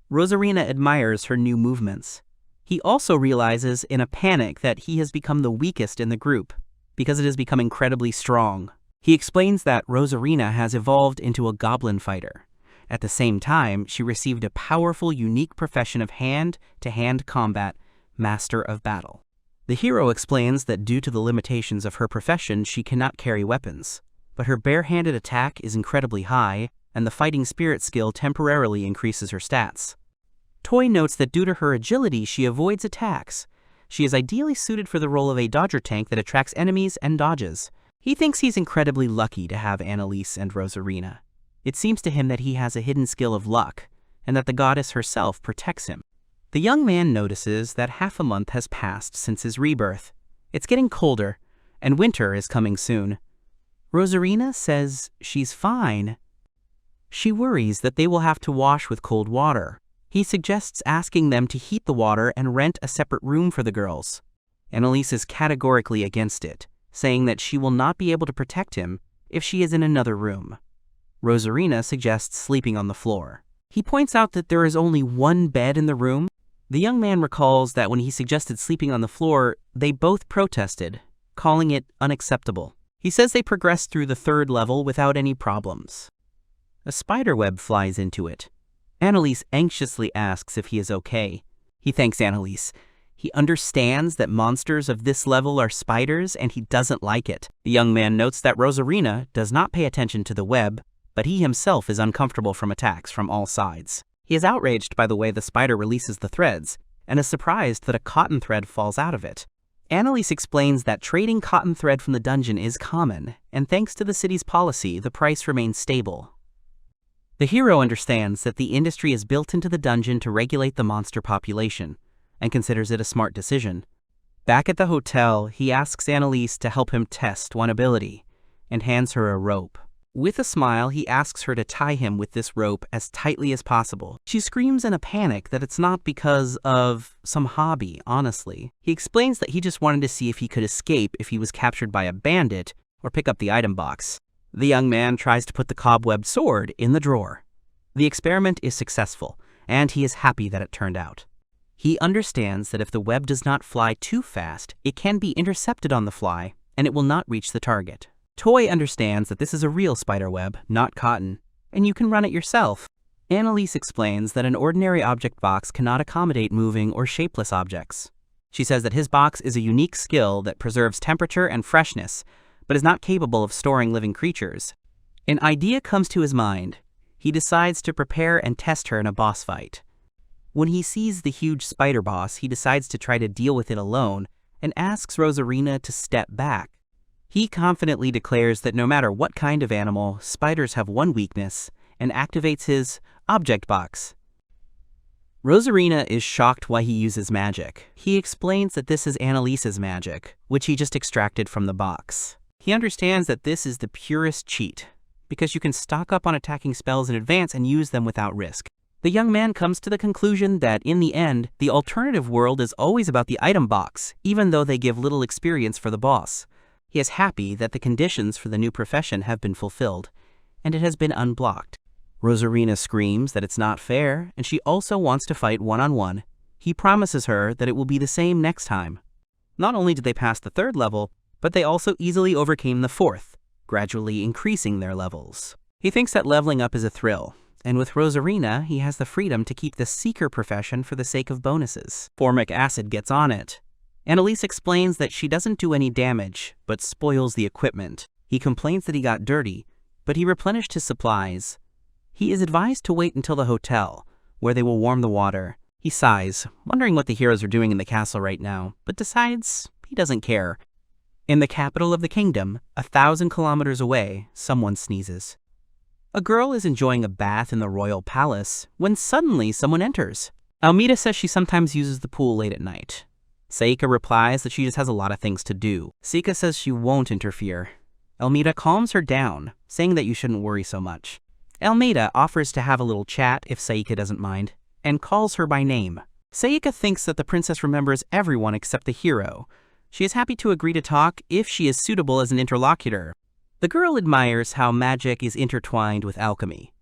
Rosarina admires her new movements. He also realizes in a panic that he has become the weakest in the group because it has become incredibly strong. He explains that Rosarina has evolved into a goblin fighter. At the same time, she received a powerful, unique profession of hand-to-hand combat, Master of Battle. The hero explains that due to the limitations of her profession, she cannot carry weapons, but her bare-handed attack is incredibly high, and the fighting spirit skill temporarily increases her stats. Toy notes that due to her agility, she avoids attacks. She is ideally suited for the role of a dodger tank that attracts enemies and dodges. He thinks he's incredibly lucky to have Annalise and Rosarina. It seems to him that he has a hidden skill of luck, and that the goddess herself protects him. The young man notices that half a month has passed since his rebirth. It's getting colder, and winter is coming soon. Rosarina says she's fine. She worries that they will have to wash with cold water. He suggests asking them to heat the water and rent a separate room for the girls. Annalise is categorically against it, saying that she will not be able to protect him if she is in another room. Rosarina suggests sleeping on the floor. He points out that there is only one bed in the room. The young man recalls that when he suggested sleeping on the floor, they both protested, calling it unacceptable. He says they progressed through the 3rd level without any problems. A spiderweb flies into it. Annalise anxiously asks if he is okay. He thanks Annalise. He understands that monsters of this level are spiders, and he doesn't like it. The young man notes that Rosarina does not pay attention to the web, but he himself is uncomfortable from attacks from all sides. He is outraged by the way the spider releases the threads, and is surprised that a cotton thread falls out of it. Annalise explains that trading cotton thread from the dungeon is common, and thanks to the city's policy, the price remains stable. The hero understands that the industry is built into the dungeon to regulate the monster population, and considers it a smart decision. Back at the hotel, he asks Annalise to help him test one ability, and hands her a rope. With a smile, he asks her to tie him with this rope as tightly as possible. She screams in a panic that it's not because of some hobby, honestly. He explains that he just wanted to see if he could escape if he was captured by a bandit or pick up the item box. The young man tries to put the cobwebbed sword in the drawer. The experiment is successful, and he is happy that it turned out. He understands that if the web does not fly too fast, it can be intercepted on the fly, and it will not reach the target. Toy understands that this is a real spider web, not cotton, and you can run it yourself. Annalise explains that an ordinary object box cannot accommodate moving or shapeless objects. She says that his box is a unique skill that preserves temperature and freshness, but is not capable of storing living creatures. An idea comes to his mind. He decides to prepare and test her in a boss fight. When he sees the huge spider boss, he decides to try to deal with it alone and asks Rosarina to step back. He confidently declares that no matter what kind of animal, spiders have one weakness, and activates his object box. Rosarina is shocked why he uses magic. He explains that this is Annalise's magic, which he just extracted from the box. He understands that this is the purest cheat, because you can stock up on attacking spells in advance and use them without risk. The young man comes to the conclusion that, in the end, the alternative world is always about the item box, even though they give little experience for the boss. He is happy that the conditions for the new profession have been fulfilled, and it has been unblocked. Rosarina screams that it's not fair, and she also wants to fight one-on-one. He promises her that it will be the same next time. Not only did they pass the 3rd level, but they also easily overcame the 4th, gradually increasing their levels. He thinks that leveling up is a thrill, and with Rosarina, he has the freedom to keep the seeker profession for the sake of bonuses. Formic acid gets on it. Annalise explains that she doesn't do any damage, but spoils the equipment. He complains that he got dirty, but he replenished his supplies. He is advised to wait until the hotel, where they will warm the water. He sighs, wondering what the heroes are doing in the castle right now, but decides he doesn't care. In the capital of the kingdom, 1,000 kilometers away, someone sneezes. A girl is enjoying a bath in the royal palace when suddenly someone enters. Almeida says she sometimes uses the pool late at night. Seika replies that she just has a lot of things to do. Seika says she won't interfere. Almeida calms her down, saying that you shouldn't worry so much. Almeida offers to have a little chat if Seika doesn't mind, and calls her by name. Seika thinks that the princess remembers everyone except the hero. She is happy to agree to talk if she is suitable as an interlocutor. The girl admires how magic is intertwined with alchemy.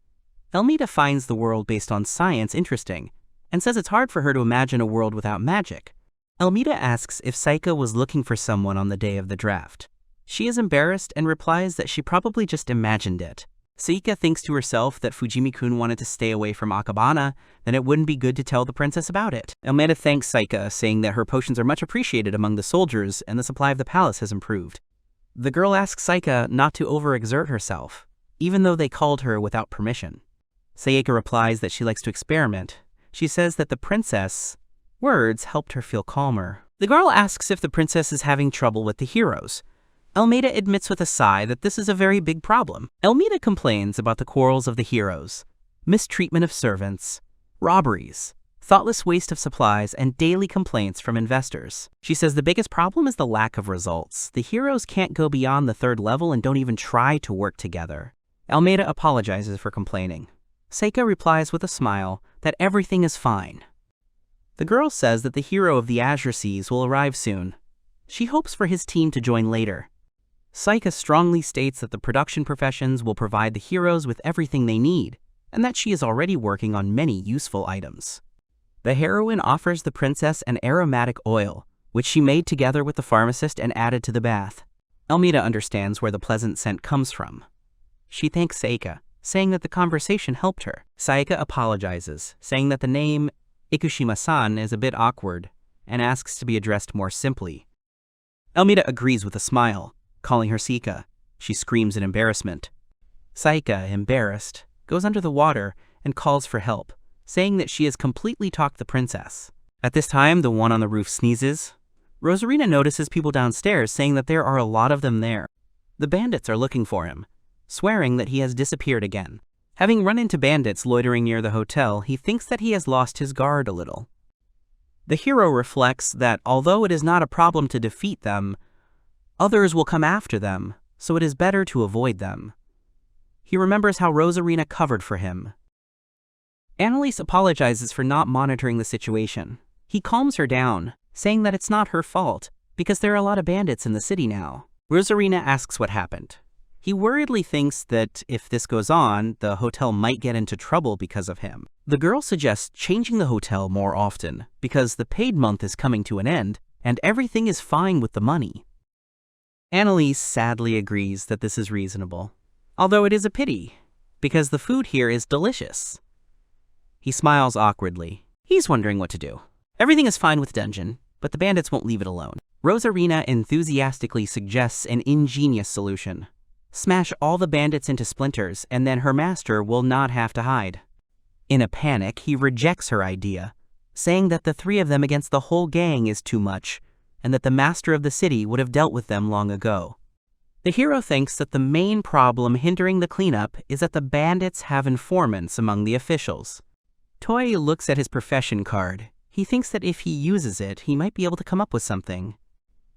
Elmida finds the world based on science interesting, and says it's hard for her to imagine a world without magic. Elmida asks if Saika was looking for someone on the day of the draft. She is embarrassed and replies that she probably just imagined it. Saika thinks to herself that Fujimi-kun wanted to stay away from Akabana, then it wouldn't be good to tell the princess about it. Elmida thanks Saika, saying that her potions are much appreciated among the soldiers and the supply of the palace has improved. The girl asks Saika not to overexert herself, even though they called her without permission. Saika replies that she likes to experiment. She says that the princess' words helped her feel calmer. The girl asks if the princess is having trouble with the heroes. Elmida admits with a sigh that this is a very big problem. Elmida complains about the quarrels of the heroes, mistreatment of servants, robberies, thoughtless waste of supplies, and daily complaints from investors. She says the biggest problem is the lack of results. The heroes can't go beyond the 3rd level and don't even try to work together. Elmida apologizes for complaining. Saika replies with a smile that everything is fine. The girl says that the hero of the Azure Seas will arrive soon. She hopes for his team to join later. Saika strongly states that the production professions will provide the heroes with everything they need, and that she is already working on many useful items. The heroine offers the princess an aromatic oil, which she made together with the pharmacist and added to the bath. Elmida understands where the pleasant scent comes from. She thanks Saika, saying that the conversation helped her. Saika apologizes, saying that the name Ikushima-san is a bit awkward, and asks to be addressed more simply. Elmida agrees with a smile, calling her Saika. She screams in embarrassment. Saika, embarrassed, goes under the water and calls for help, saying that she has completely talked the princess. At this time, the one on the roof sneezes. Rosarina notices people downstairs saying that there are a lot of them there. The bandits are looking for him, swearing that he has disappeared again. Having run into bandits loitering near the hotel, he thinks that he has lost his guard a little. The hero reflects that although it is not a problem to defeat them, others will come after them, so it is better to avoid them. He remembers how Rosarina covered for him. Annalise apologizes for not monitoring the situation. He calms her down, saying that it's not her fault, because there are a lot of bandits in the city now. Rosarina asks what happened. He worriedly thinks that if this goes on, the hotel might get into trouble because of him. The girl suggests changing the hotel more often, because the paid month is coming to an end, and everything is fine with the money. Annalise sadly agrees that this is reasonable, although it is a pity, because the food here is delicious. He smiles awkwardly. He's wondering what to do. Everything is fine with Dungeon, but the bandits won't leave it alone. Rosarina enthusiastically suggests an ingenious solution. Smash all the bandits into splinters, and then her master will not have to hide. In a panic, he rejects her idea, saying that the 3 of them against the whole gang is too much, and that the master of the city would have dealt with them long ago. The hero thinks that the main problem hindering the cleanup is that the bandits have informants among the officials. Toy looks at his profession card. He thinks that if he uses it, he might be able to come up with something.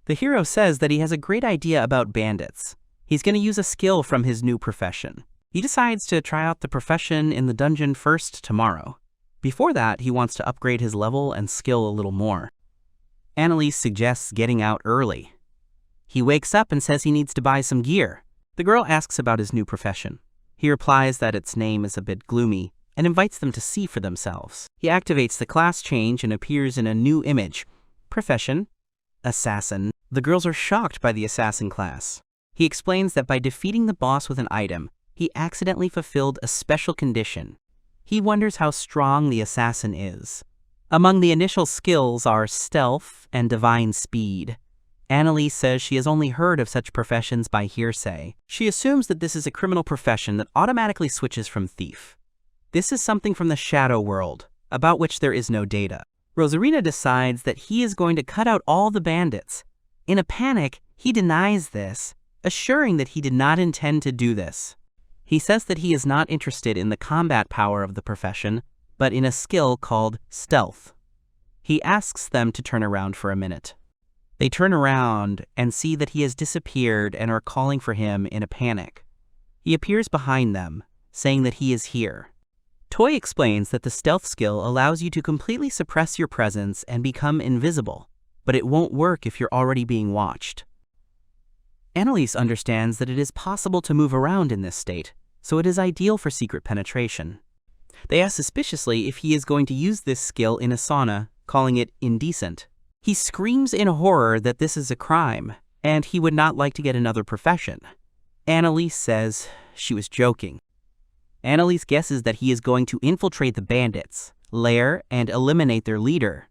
The hero says that he has a great idea about bandits. He's going to use a skill from his new profession. He decides to try out the profession in the dungeon first tomorrow. Before that, he wants to upgrade his level and skill a little more. Annalise suggests getting out early. He wakes up and says he needs to buy some gear. The girl asks about his new profession. He replies that its name is a bit gloomy, and invites them to see for themselves. He activates the class change and appears in a new image. Profession: Assassin. The girls are shocked by the assassin class. He explains that by defeating the boss with an item, he accidentally fulfilled a special condition. He wonders how strong the assassin is. Among the initial skills are stealth and divine speed. Annalise says she has only heard of such professions by hearsay. She assumes that this is a criminal profession that automatically switches from thief. This is something from the shadow world, about which there is no data. Rosarina decides that he is going to cut out all the bandits. In a panic, he denies this, assuring that he did not intend to do this. He says that he is not interested in the combat power of the profession, but in a skill called stealth. He asks them to turn around for a minute. They turn around and see that he has disappeared and are calling for him in a panic. He appears behind them, saying that he is here. Toy explains that the stealth skill allows you to completely suppress your presence and become invisible, but it won't work if you're already being watched. Annalise understands that it is possible to move around in this state, so it is ideal for secret penetration. They ask suspiciously if he is going to use this skill in a sauna, calling it indecent. He screams in horror that this is a crime, and he would not like to get another profession. Annalise says she was joking. Annalise guesses that he is going to infiltrate the bandits, lair, and eliminate their leader.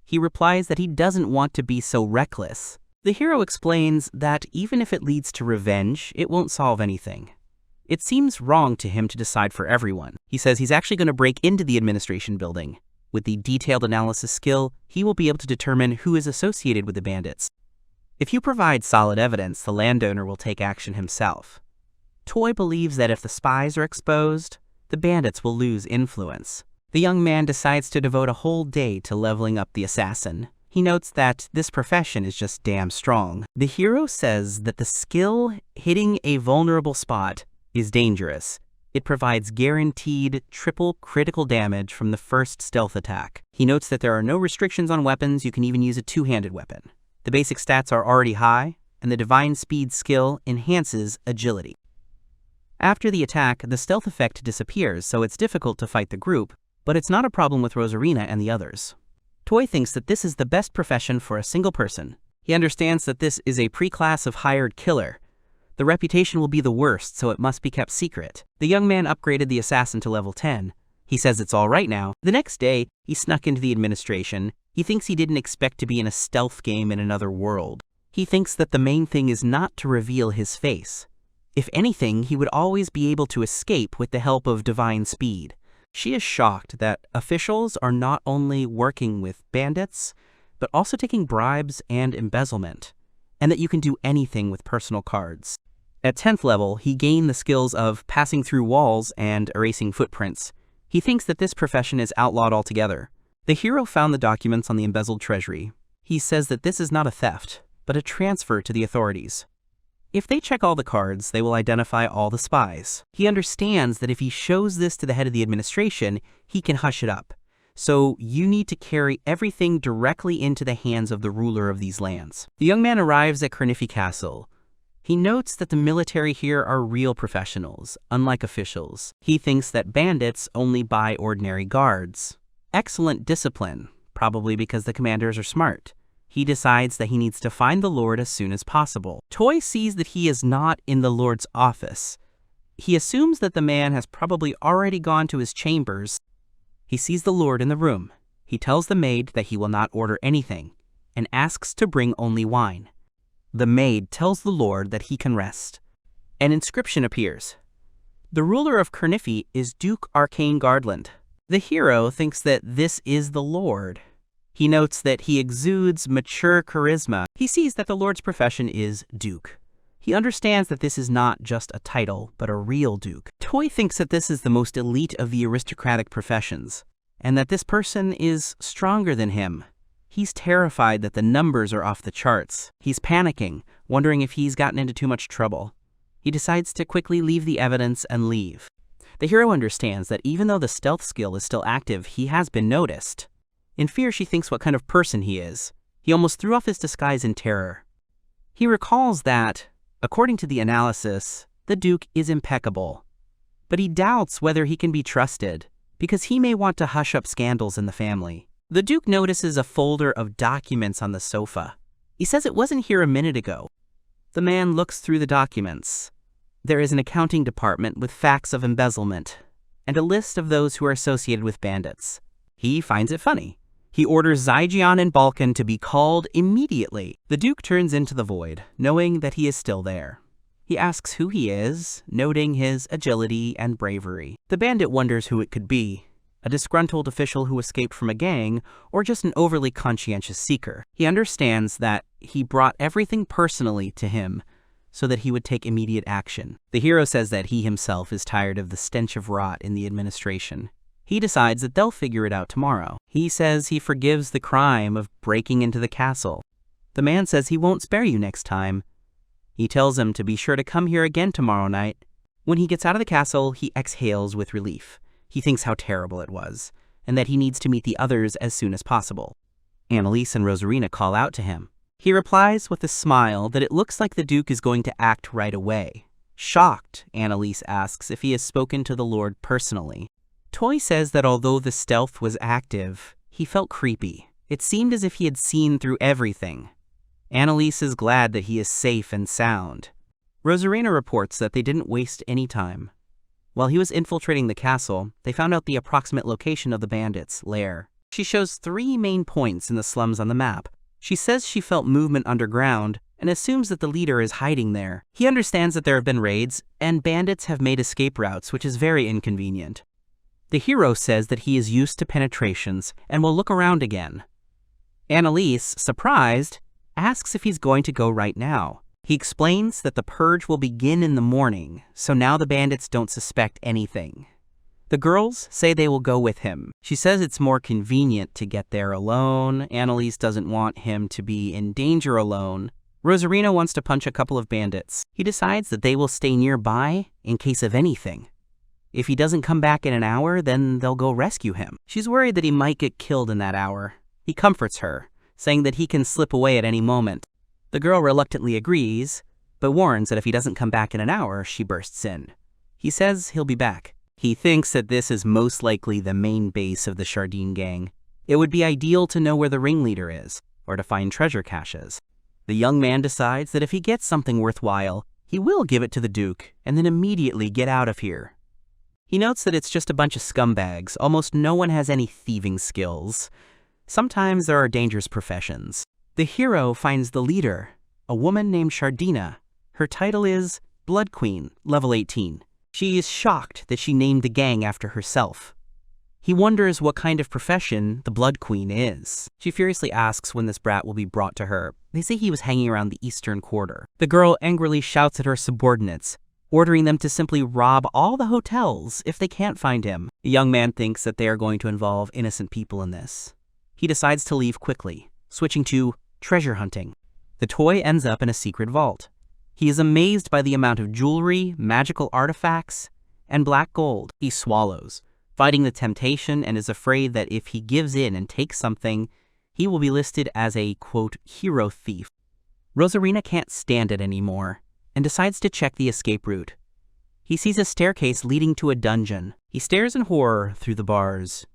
He replies that he doesn't want to be so reckless. The hero explains that even if it leads to revenge, it won't solve anything. It seems wrong to him to decide for everyone. He says he's actually going to break into the administration building. With the detailed analysis skill, he will be able to determine who is associated with the bandits. If you provide solid evidence, the landowner will take action himself. Toy believes that if the spies are exposed, the bandits will lose influence. The young man decides to devote a whole day to leveling up the assassin. He notes that this profession is just damn strong. The hero says that the skill hitting a vulnerable spot is dangerous. It provides guaranteed triple critical damage from the first stealth attack. He notes that there are no restrictions on weapons. You can even use a two-handed weapon. The basic stats are already high, and the divine speed skill enhances agility. After the attack, the stealth effect disappears, so it's difficult to fight the group, but it's not a problem with Rosarina and the others. Toy thinks that this is the best profession for a single person. He understands that this is a pre-class of hired killer. The reputation will be the worst, so it must be kept secret. The young man upgraded the assassin to level 10. He says it's all right now. The next day, he snuck into the administration. He thinks he didn't expect to be in a stealth game in another world. He thinks that the main thing is not to reveal his face. If anything, he would always be able to escape with the help of divine speed. She is shocked that officials are not only working with bandits, but also taking bribes and embezzlement, and that you can do anything with personal cards. At 10th level, he gained the skills of passing through walls and erasing footprints. He thinks that this profession is outlawed altogether. The hero found the documents on the embezzled treasury. He says that this is not a theft, but a transfer to the authorities. If they check all the cards, they will identify all the spies. He understands that if he shows this to the head of the administration, he can hush it up. So you need to carry everything directly into the hands of the ruler of these lands. The young man arrives at Kelniffy Castle. He notes that the military here are real professionals, unlike officials. He thinks that bandits only buy ordinary guards. Excellent discipline, probably because the commanders are smart. He decides that he needs to find the Lord as soon as possible. Toy sees that he is not in the Lord's office. He assumes that the man has probably already gone to his chambers. He sees the Lord in the room. He tells the maid that he will not order anything, and asks to bring only wine. The maid tells the Lord that he can rest. An inscription appears. The ruler of Kelniffy is Duke Arcane Gardland. The hero thinks that this is the Lord. He notes that he exudes mature charisma. He sees that the Lord's profession is Duke. He understands that this is not just a title, but a real Duke. Toy thinks that this is the most elite of the aristocratic professions, and that this person is stronger than him. He's terrified that the numbers are off the charts. He's panicking, wondering if he's gotten into too much trouble. He decides to quickly leave the evidence and leave. The hero understands that even though the stealth skill is still active, he has been noticed. In fear, she thinks what kind of person he is. He almost threw off his disguise in terror. He recalls that, according to the analysis, the Duke is impeccable. But he doubts whether he can be trusted, because he may want to hush up scandals in the family. The Duke notices a folder of documents on the sofa. He says it wasn't here a minute ago. The man looks through the documents. There is an accounting department with facts of embezzlement, and a list of those who are associated with bandits. He finds it funny. He orders Zaijian and Balkan to be called immediately. The Duke turns into the void, knowing that he is still there. He asks who he is, noting his agility and bravery. The bandit wonders who it could be. A disgruntled official who escaped from a gang, or just an overly conscientious seeker. He understands that he brought everything personally to him so that he would take immediate action. The hero says that he himself is tired of the stench of rot in the administration. He decides that they'll figure it out tomorrow. He says he forgives the crime of breaking into the castle. The man says he won't spare you next time. He tells him to be sure to come here again tomorrow night. When he gets out of the castle, he exhales with relief. He thinks how terrible it was, and that he needs to meet the others as soon as possible. Annalise and Rosarina call out to him. He replies with a smile that it looks like the Duke is going to act right away. Shocked, Annalise asks if he has spoken to the Lord personally. Toy says that although the stealth was active, he felt creepy. It seemed as if he had seen through everything. Annalise is glad that he is safe and sound. Rosarina reports that they didn't waste any time. While he was infiltrating the castle, they found out the approximate location of the bandits' lair. She shows 3 main points in the slums on the map. She says she felt movement underground and assumes that the leader is hiding there. He understands that there have been raids, and bandits have made escape routes, which is very inconvenient. The hero says that he is used to penetrations and will look around again. Annalise, surprised, asks if he's going to go right now. He explains that the purge will begin in the morning, so now the bandits don't suspect anything. The girls say they will go with him. She says it's more convenient to get there alone. Annalise doesn't want him to be in danger alone. Rosarina wants to punch a couple of bandits. He decides that they will stay nearby in case of anything. If he doesn't come back in an hour, then they'll go rescue him. She's worried that he might get killed in that hour. He comforts her, saying that he can slip away at any moment. The girl reluctantly agrees, but warns that if he doesn't come back in an hour, she bursts in. He says he'll be back. He thinks that this is most likely the main base of the Chardin gang. It would be ideal to know where the ringleader is, or to find treasure caches. The young man decides that if he gets something worthwhile, he will give it to the Duke, and then immediately get out of here. He notes that it's just a bunch of scumbags. Almost no one has any thieving skills. Sometimes there are dangerous professions. The hero finds the leader, a woman named Chardina. Her title is Blood Queen, level 18. She is shocked that she named the gang after herself. He wonders what kind of profession the Blood Queen is. She furiously asks when this brat will be brought to her. They say he was hanging around the Eastern Quarter. The girl angrily shouts at her subordinates, ordering them to simply rob all the hotels if they can't find him. The young man thinks that they are going to involve innocent people in this. He decides to leave quickly, switching to treasure hunting. The toy ends up in a secret vault. He is amazed by the amount of jewelry, magical artifacts, and black gold. He swallows, fighting the temptation, and is afraid that if he gives in and takes something, he will be listed as a, quote, hero thief. Rosarina can't stand it anymore and decides to check the escape route. He sees a staircase leading to a dungeon. He stares in horror through the bars.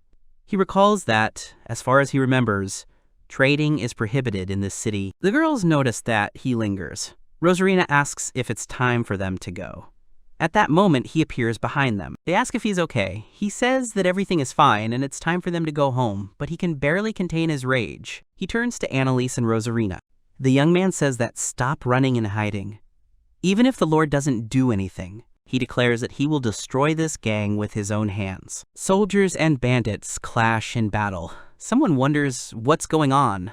He recalls that, as far as he remembers, trading is prohibited in this city. The girls notice that he lingers. Rosarina asks if it's time for them to go. At that moment, he appears behind them. They ask if he's okay. He says that everything is fine and it's time for them to go home, but he can barely contain his rage. He turns to Annalise and Rosarina. The young man says that stop running and hiding. Even if the Lord doesn't do anything, he declares that he will destroy this gang with his own hands. Soldiers and bandits clash in battle. Someone wonders what's going on.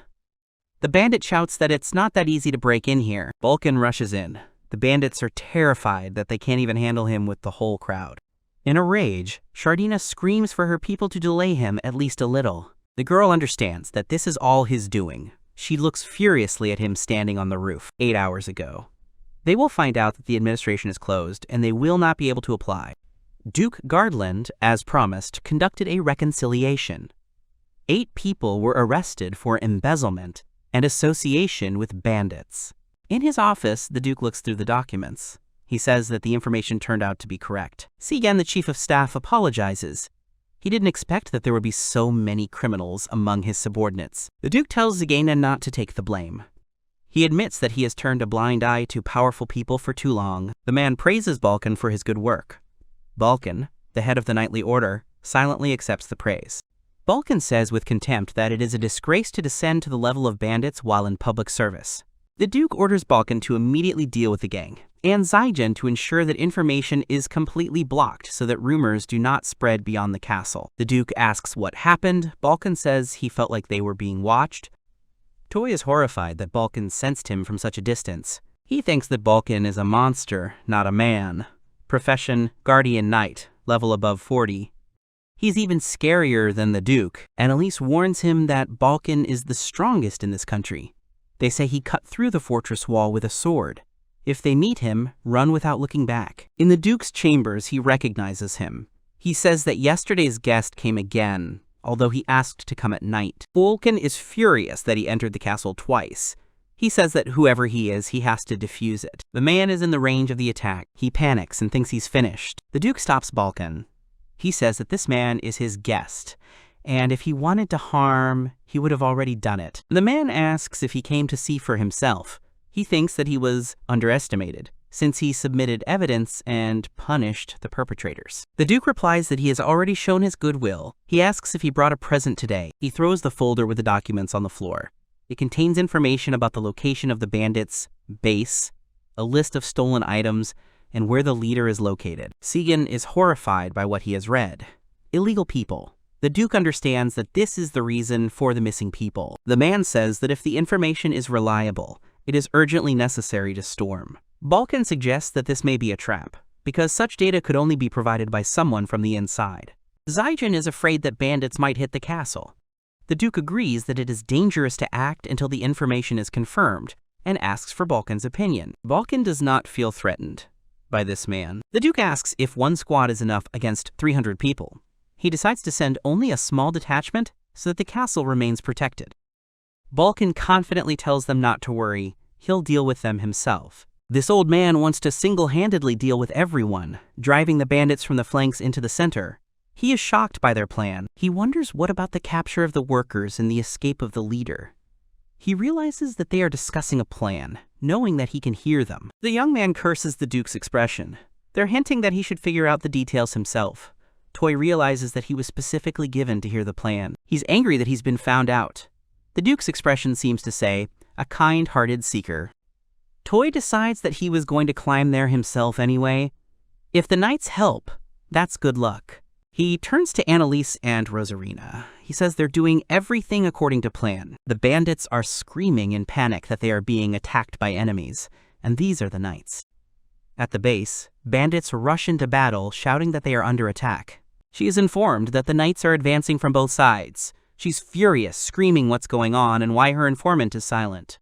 The bandit shouts that it's not that easy to break in here. Vulcan rushes in. The bandits are terrified that they can't even handle him with the whole crowd. In a rage, Chardina screams for her people to delay him at least a little. The girl understands that this is all his doing. She looks furiously at him standing on the roof 8 hours ago. They will find out that the administration is closed and they will not be able to apply. Duke Gardland, as promised, conducted a reconciliation. 8 people were arrested for embezzlement and association with bandits. In his office, the Duke looks through the documents. He says that the information turned out to be correct. Sigen, the chief of staff, apologizes. He didn't expect that there would be so many criminals among his subordinates. The Duke tells Zigena not to take the blame. He admits that he has turned a blind eye to powerful people for too long. The man praises Balkan for his good work. Balkan, the head of the Knightly Order, silently accepts the praise. Balkan says with contempt that it is a disgrace to descend to the level of bandits while in public service. The Duke orders Balkan to immediately deal with the gang, and Zigen to ensure that information is completely blocked so that rumors do not spread beyond the castle. The Duke asks what happened. Balkan says he felt like they were being watched. Toy is horrified that Balkan sensed him from such a distance. He thinks that Balkan is a monster, not a man. Profession, Guardian Knight, level above 40. He's even scarier than the Duke. Annalise warns him that Balkan is the strongest in this country. They say he cut through the fortress wall with a sword. If they meet him, run without looking back. In the Duke's chambers, he recognizes him. He says that yesterday's guest came again, although he asked to come at night. Balkan is furious that he entered the castle twice. He says that whoever he is, he has to defuse it. The man is in the range of the attack. He panics and thinks he's finished. The Duke stops Balkan. He says that this man is his guest, and if he wanted to harm, he would have already done it. The man asks if he came to see for himself. He thinks that he was underestimated, since he submitted evidence and punished the perpetrators. The Duke replies that he has already shown his goodwill. He asks if he brought a present today. He throws the folder with the documents on the floor. It contains information about the location of the bandits' base, a list of stolen items, and where the leader is located. Segan is horrified by what he has read. Illegal people. The Duke understands that this is the reason for the missing people. The man says that if the information is reliable, it is urgently necessary to storm. Balkan suggests that this may be a trap, because such data could only be provided by someone from the inside. Zaijin is afraid that bandits might hit the castle. The Duke agrees that it is dangerous to act until the information is confirmed, and asks for Balkan's opinion. Balkan does not feel threatened by this man. The Duke asks if one squad is enough against 300 people. He decides to send only a small detachment so that the castle remains protected. Balkan confidently tells them not to worry, he'll deal with them himself. This old man wants to single-handedly deal with everyone, driving the bandits from the flanks into the center. He is shocked by their plan. He wonders what about the capture of the workers and the escape of the leader. He realizes that they are discussing a plan, knowing that he can hear them. The young man curses the Duke's expression. They're hinting that he should figure out the details himself. Toy realizes that he was specifically given to hear the plan. He's angry that he's been found out. The Duke's expression seems to say, a kind-hearted seeker. Toy decides that he was going to climb there himself anyway. If the knights help, that's good luck. He turns to Annalise and Rosarina. He says they're doing everything according to plan. The bandits are screaming in panic that they are being attacked by enemies, and these are the knights. At the base, bandits rush into battle, shouting that they are under attack. She is informed that the knights are advancing from both sides. She's furious, screaming what's going on and why her informant is silent.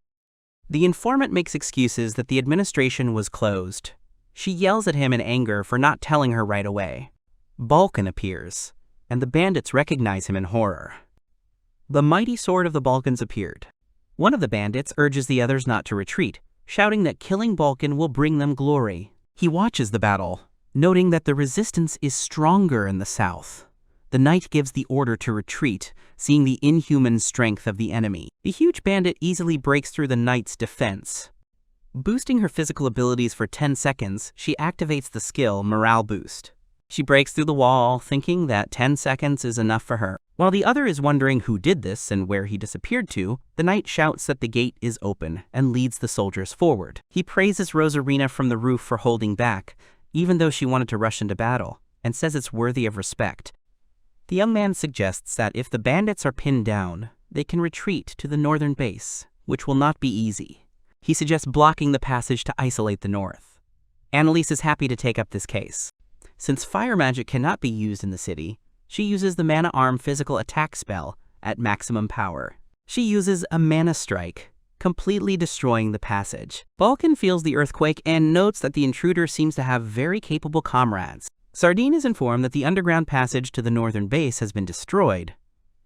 The informant makes excuses that the administration was closed. She yells at him in anger for not telling her right away. Balkan appears, and the bandits recognize him in horror. The mighty sword of the Balkans appeared. One of the bandits urges the others not to retreat, shouting that killing Balkan will bring them glory. He watches the battle, noting that the resistance is stronger in the south. The knight gives the order to retreat, seeing the inhuman strength of the enemy. The huge bandit easily breaks through the knight's defense. Boosting her physical abilities for 10 seconds, she activates the skill Morale Boost. She breaks through the wall, thinking that 10 seconds is enough for her. While the other is wondering who did this and where he disappeared to, the knight shouts that the gate is open and leads the soldiers forward. He praises Rosarina from the roof for holding back, even though she wanted to rush into battle, and says it's worthy of respect. The young man suggests that if the bandits are pinned down, they can retreat to the northern base, which will not be easy. He suggests blocking the passage to isolate the north. Annalise is happy to take up this case. Since fire magic cannot be used in the city, she uses the Mana Arm physical attack spell at maximum power. She uses a Mana Strike, completely destroying the passage. Balkan feels the earthquake and notes that the intruder seems to have very capable comrades. Sardine is informed that the underground passage to the northern base has been destroyed.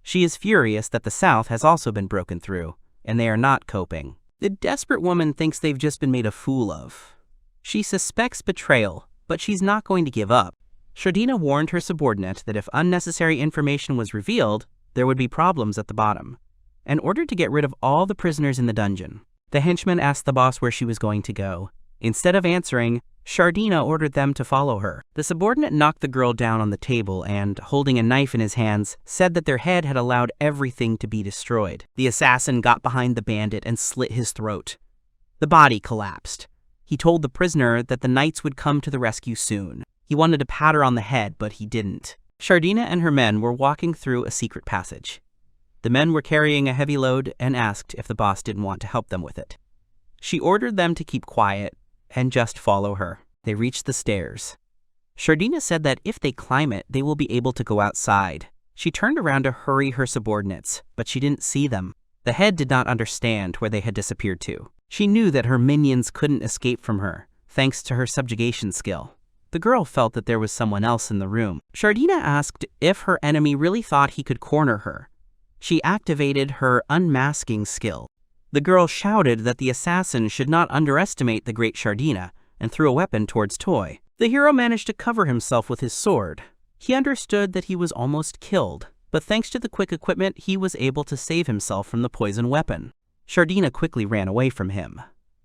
She is furious that the south has also been broken through, and they are not coping. The desperate woman thinks they've just been made a fool of. She suspects betrayal, but she's not going to give up. Shardina warned her subordinate that if unnecessary information was revealed, there would be problems at the bottom, and ordered to get rid of all the prisoners in the dungeon. The henchman asked the boss where she was going to go. Instead of answering, Shardina ordered them to follow her. The subordinate knocked the girl down on the table and, holding a knife in his hands, said that their head had allowed everything to be destroyed. The assassin got behind the bandit and slit his throat. The body collapsed. He told the prisoner that the knights would come to the rescue soon. He wanted to pat her on the head, but he didn't. Shardina and her men were walking through a secret passage. The men were carrying a heavy load and asked if the boss didn't want to help them with it. She ordered them to keep quiet and just follow her. They reached the stairs. Shardina said that if they climb it, they will be able to go outside. She turned around to hurry her subordinates, but she didn't see them. The head did not understand where they had disappeared to. She knew that her minions couldn't escape from her, thanks to her subjugation skill. The girl felt that there was someone else in the room. Shardina asked if her enemy really thought he could corner her. She activated her unmasking skill. The girl shouted that the assassin should not underestimate the great Shardina and threw a weapon towards Toy. The hero managed to cover himself with his sword. He understood that he was almost killed, but thanks to the quick equipment, he was able to save himself from the poison weapon. Shardina quickly ran away from him.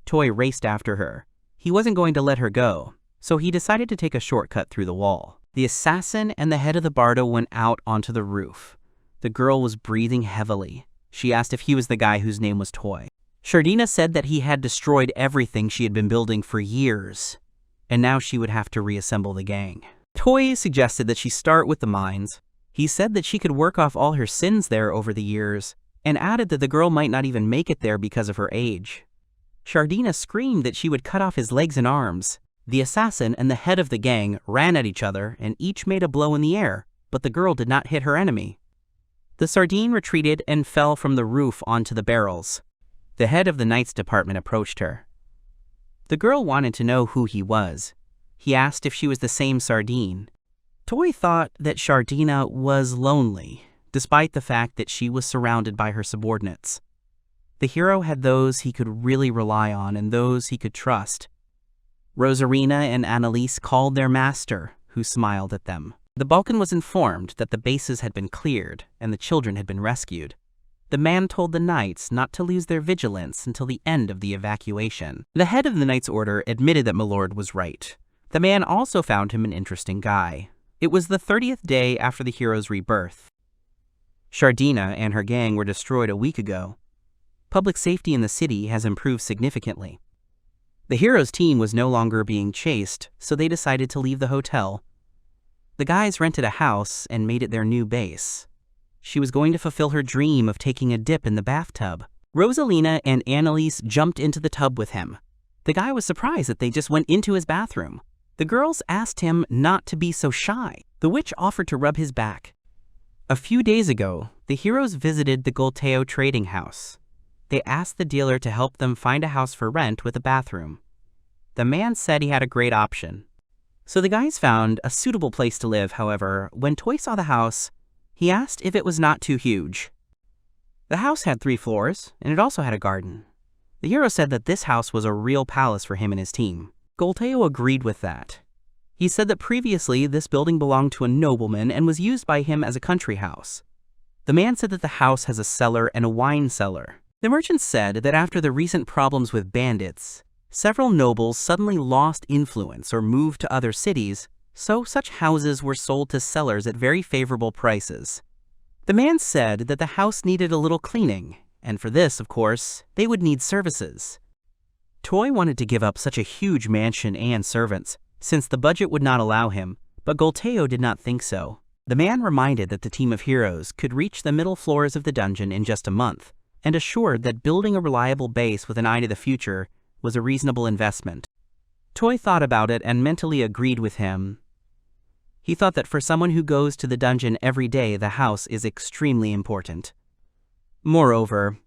Toy raced after her. He wasn't going to let her go, so he decided to take a shortcut through the wall. The assassin and the head of the bardo went out onto the roof. The girl was breathing heavily. She asked if he was the guy whose name was Toy. Shardina said that he had destroyed everything she had been building for years, and now she would have to reassemble the gang. Toy suggested that she start with the mines. He said that she could work off all her sins there over the years, and added that the girl might not even make it there because of her age. Shardina screamed that she would cut off his legs and arms. The assassin and the head of the gang ran at each other and each made a blow in the air, but the girl did not hit her enemy. The sardine retreated and fell from the roof onto the barrels. The head of the Knights Department approached her. The girl wanted to know who he was. He asked if she was the same sardine. Toy thought that Shardina was lonely, despite the fact that she was surrounded by her subordinates. The hero had those he could really rely on and those he could trust. Rosarina and Annalise called their master, who smiled at them. The Balkan was informed that the bases had been cleared and the children had been rescued. The man told the knights not to lose their vigilance until the end of the evacuation. The head of the Knights' Order admitted that Milord was right. The man also found him an interesting guy. It was the 30th day after the hero's rebirth. Shardina and her gang were destroyed a week ago. Public safety in the city has improved significantly. The hero's team was no longer being chased, so they decided to leave the hotel. The guys rented a house and made it their new base. She was going to fulfill her dream of taking a dip in the bathtub. Rosalina and Annalise jumped into the tub with him. The guy was surprised that they just went into his bathroom. The girls asked him not to be so shy. The witch offered to rub his back. A few days ago, the heroes visited the Golteo trading house. They asked the dealer to help them find a house for rent with a bathroom. The man said he had a great option. So the guys found a suitable place to live. However, when Toy saw the house, he asked if it was not too huge. The house had 3 floors, and it also had a garden. The hero said that this house was a real palace for him and his team. Golteo agreed with that. He said that previously this building belonged to a nobleman and was used by him as a country house. The man said that the house has a cellar and a wine cellar. The merchant said that after the recent problems with bandits, several nobles suddenly lost influence or moved to other cities, so such houses were sold to sellers at very favorable prices. The man said that the house needed a little cleaning, and for this, of course, they would need services. Toy wanted to give up such a huge mansion and servants, since the budget would not allow him, but Golteo did not think so. The man reminded that the team of heroes could reach the middle floors of the dungeon in just a month, and assured that building a reliable base with an eye to the future was a reasonable investment. Toy thought about it and mentally agreed with him. He thought that for someone who goes to the dungeon every day, the house is extremely important. Moreover,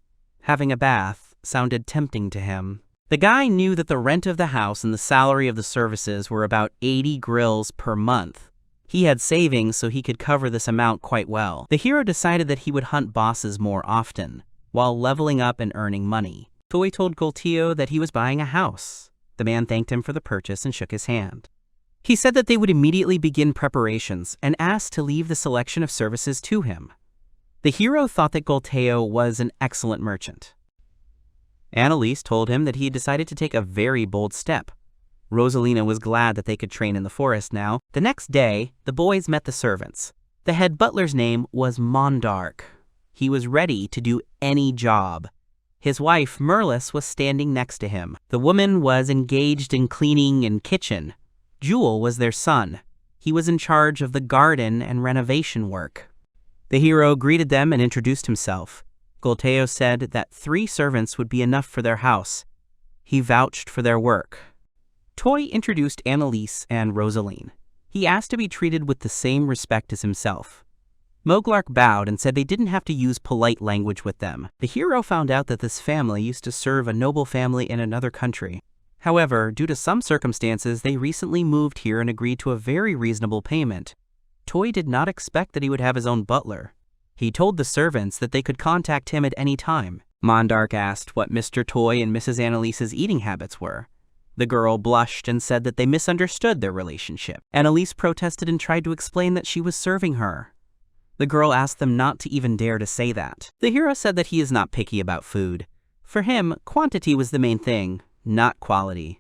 having a bath sounded tempting to him. The guy knew that the rent of the house and the salary of the services were about 80 grills per month. He had savings so he could cover this amount quite well. The hero decided that he would hunt bosses more often, while leveling up and earning money. Toy told Golteo that he was buying a house. The man thanked him for the purchase and shook his hand. He said that they would immediately begin preparations and asked to leave the selection of services to him. The hero thought that Golteo was an excellent merchant. Annalise told him that he had decided to take a very bold step. Rosalina was glad that they could train in the forest now. The next day, the boys met the servants. The head butler's name was Mondark. He was ready to do any job. His wife, Merlis, was standing next to him. The woman was engaged in cleaning and kitchen. Jewel was their son. He was in charge of the garden and renovation work. The hero greeted them and introduced himself. Golteo said that 3 servants would be enough for their house. He vouched for their work. Toy introduced Annalise and Rosaline. He asked to be treated with the same respect as himself. Moglark bowed and said they didn't have to use polite language with them. The hero found out that this family used to serve a noble family in another country. However, due to some circumstances, they recently moved here and agreed to a very reasonable payment. Toy did not expect that he would have his own butler. He told the servants that they could contact him at any time. Mondarch asked what Mr. Toy and Mrs. Annalise's eating habits were. The girl blushed and said that they misunderstood their relationship. Annalise protested and tried to explain that she was serving her. The girl asked them not to even dare to say that. The hero said that he is not picky about food. For him, quantity was the main thing, not quality.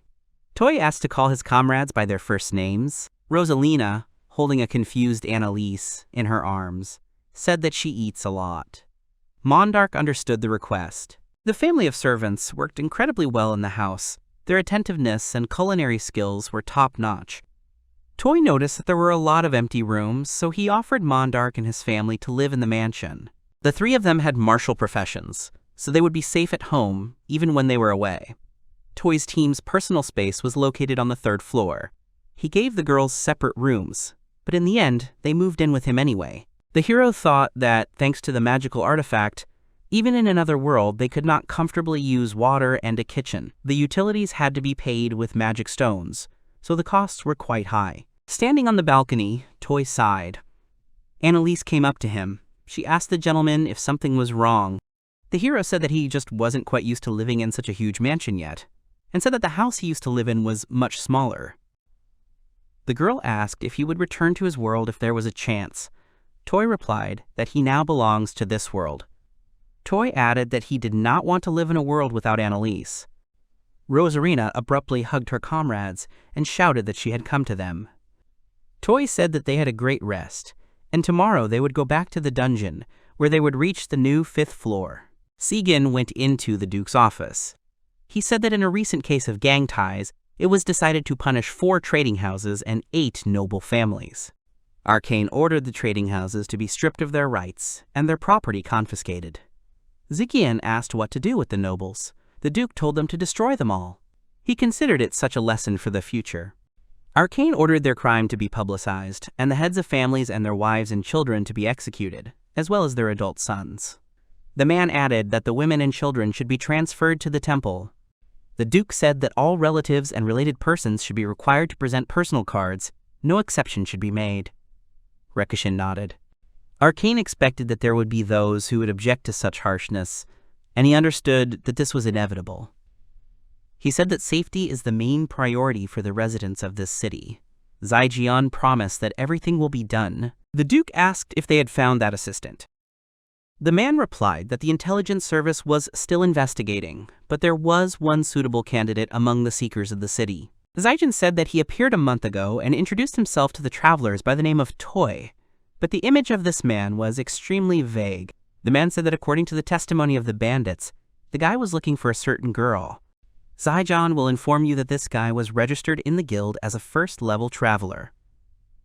Toy asked to call his comrades by their first names. Rosalina, holding a confused Annalise in her arms, said that she eats a lot. Mondarch understood the request. The family of servants worked incredibly well in the house. Their attentiveness and culinary skills were top-notch. Toy noticed that there were a lot of empty rooms, so he offered Mondarch and his family to live in the mansion. The three of them had martial professions, so they would be safe at home, even when they were away. Toy's team's personal space was located on the 3rd floor. He gave the girls separate rooms, but in the end, they moved in with him anyway. The hero thought that, thanks to the magical artifact, even in another world, they could not comfortably use water and a kitchen. The utilities had to be paid with magic stones, so the costs were quite high. Standing on the balcony, Toy sighed. Annalise came up to him. She asked the gentleman if something was wrong. The hero said that he just wasn't quite used to living in such a huge mansion yet, and said that the house he used to live in was much smaller. The girl asked if he would return to his world if there was a chance. Toy replied that he now belongs to this world. Toy added that he did not want to live in a world without Annalise. Rosarina abruptly hugged her comrades and shouted that she had come to them. Toy said that they had a great rest, and tomorrow they would go back to the dungeon, where they would reach the new 5th floor. Segan went into the Duke's office. He said that in a recent case of gang ties, it was decided to punish 4 trading houses and 8 noble families. Arcane ordered the trading houses to be stripped of their rights and their property confiscated. Zikian asked what to do with the nobles. The Duke told them to destroy them all. He considered it such a lesson for the future. Arcane ordered their crime to be publicized, and the heads of families and their wives and children to be executed, as well as their adult sons. The man added that the women and children should be transferred to the temple. The Duke said that all relatives and related persons should be required to present personal cards. No exception should be made. Rekushin nodded. Arcane expected that there would be those who would object to such harshness, and he understood that this was inevitable. He said that safety is the main priority for the residents of this city. Zaijian promised that everything will be done. The Duke asked if they had found that assistant. The man replied that the intelligence service was still investigating, but there was one suitable candidate among the seekers of the city. Zaijin said that he appeared a month ago and introduced himself to the travelers by the name of Toy, but the image of this man was extremely vague. The man said that according to the testimony of the bandits, the guy was looking for a certain girl. Zaijian will inform you that this guy was registered in the guild as a 1st-level traveler.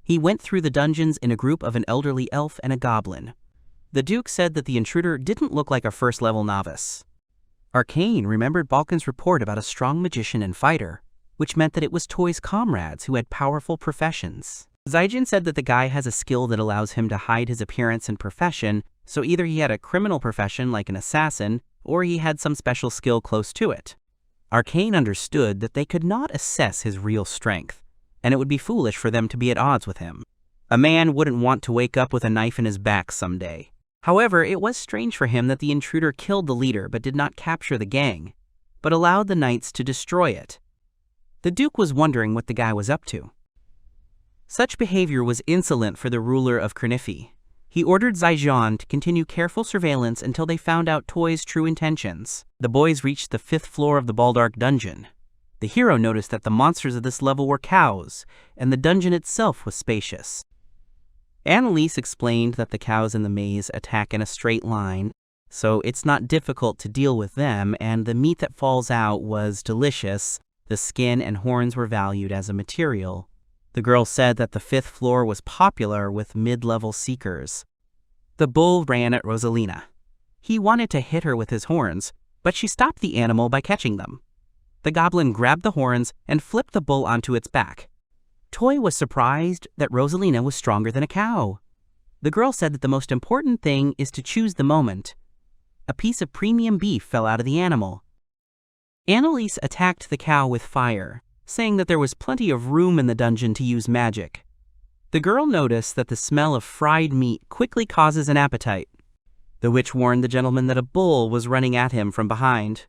He went through the dungeons in a group of an elderly elf and a goblin. The Duke said that the intruder didn't look like a 1st-level novice. Arcane remembered Balkan's report about a strong magician and fighter, which meant that it was Toy's comrades who had powerful professions. Zaijin said that the guy has a skill that allows him to hide his appearance and profession, so either he had a criminal profession like an assassin, or he had some special skill close to it. Arcane understood that they could not assess his real strength, and it would be foolish for them to be at odds with him. A man wouldn't want to wake up with a knife in his back someday. However, it was strange for him that the intruder killed the leader but did not capture the gang, but allowed the knights to destroy it. The Duke was wondering what the guy was up to. Such behavior was insolent for the ruler of Kelniffy. He ordered Zaijian to continue careful surveillance until they found out Toy's true intentions. The boys reached the 5th floor of the Baldark dungeon. The hero noticed that the monsters of this level were cows, and the dungeon itself was spacious. Annalise explained that the cows in the maze attack in a straight line, so it's not difficult to deal with them, and the meat that falls out was delicious. The skin and horns were valued as a material. The girl said that the 5th floor was popular with mid-level seekers. The bull ran at Rosalina. He wanted to hit her with his horns, but she stopped the animal by catching them. The goblin grabbed the horns and flipped the bull onto its back. Toy was surprised that Rosalina was stronger than a cow. The girl said that the most important thing is to choose the moment. A piece of premium beef fell out of the animal. Annalise attacked the cow with fire, saying that there was plenty of room in the dungeon to use magic. The girl noticed that the smell of fried meat quickly causes an appetite. The witch warned the gentleman that a bull was running at him from behind.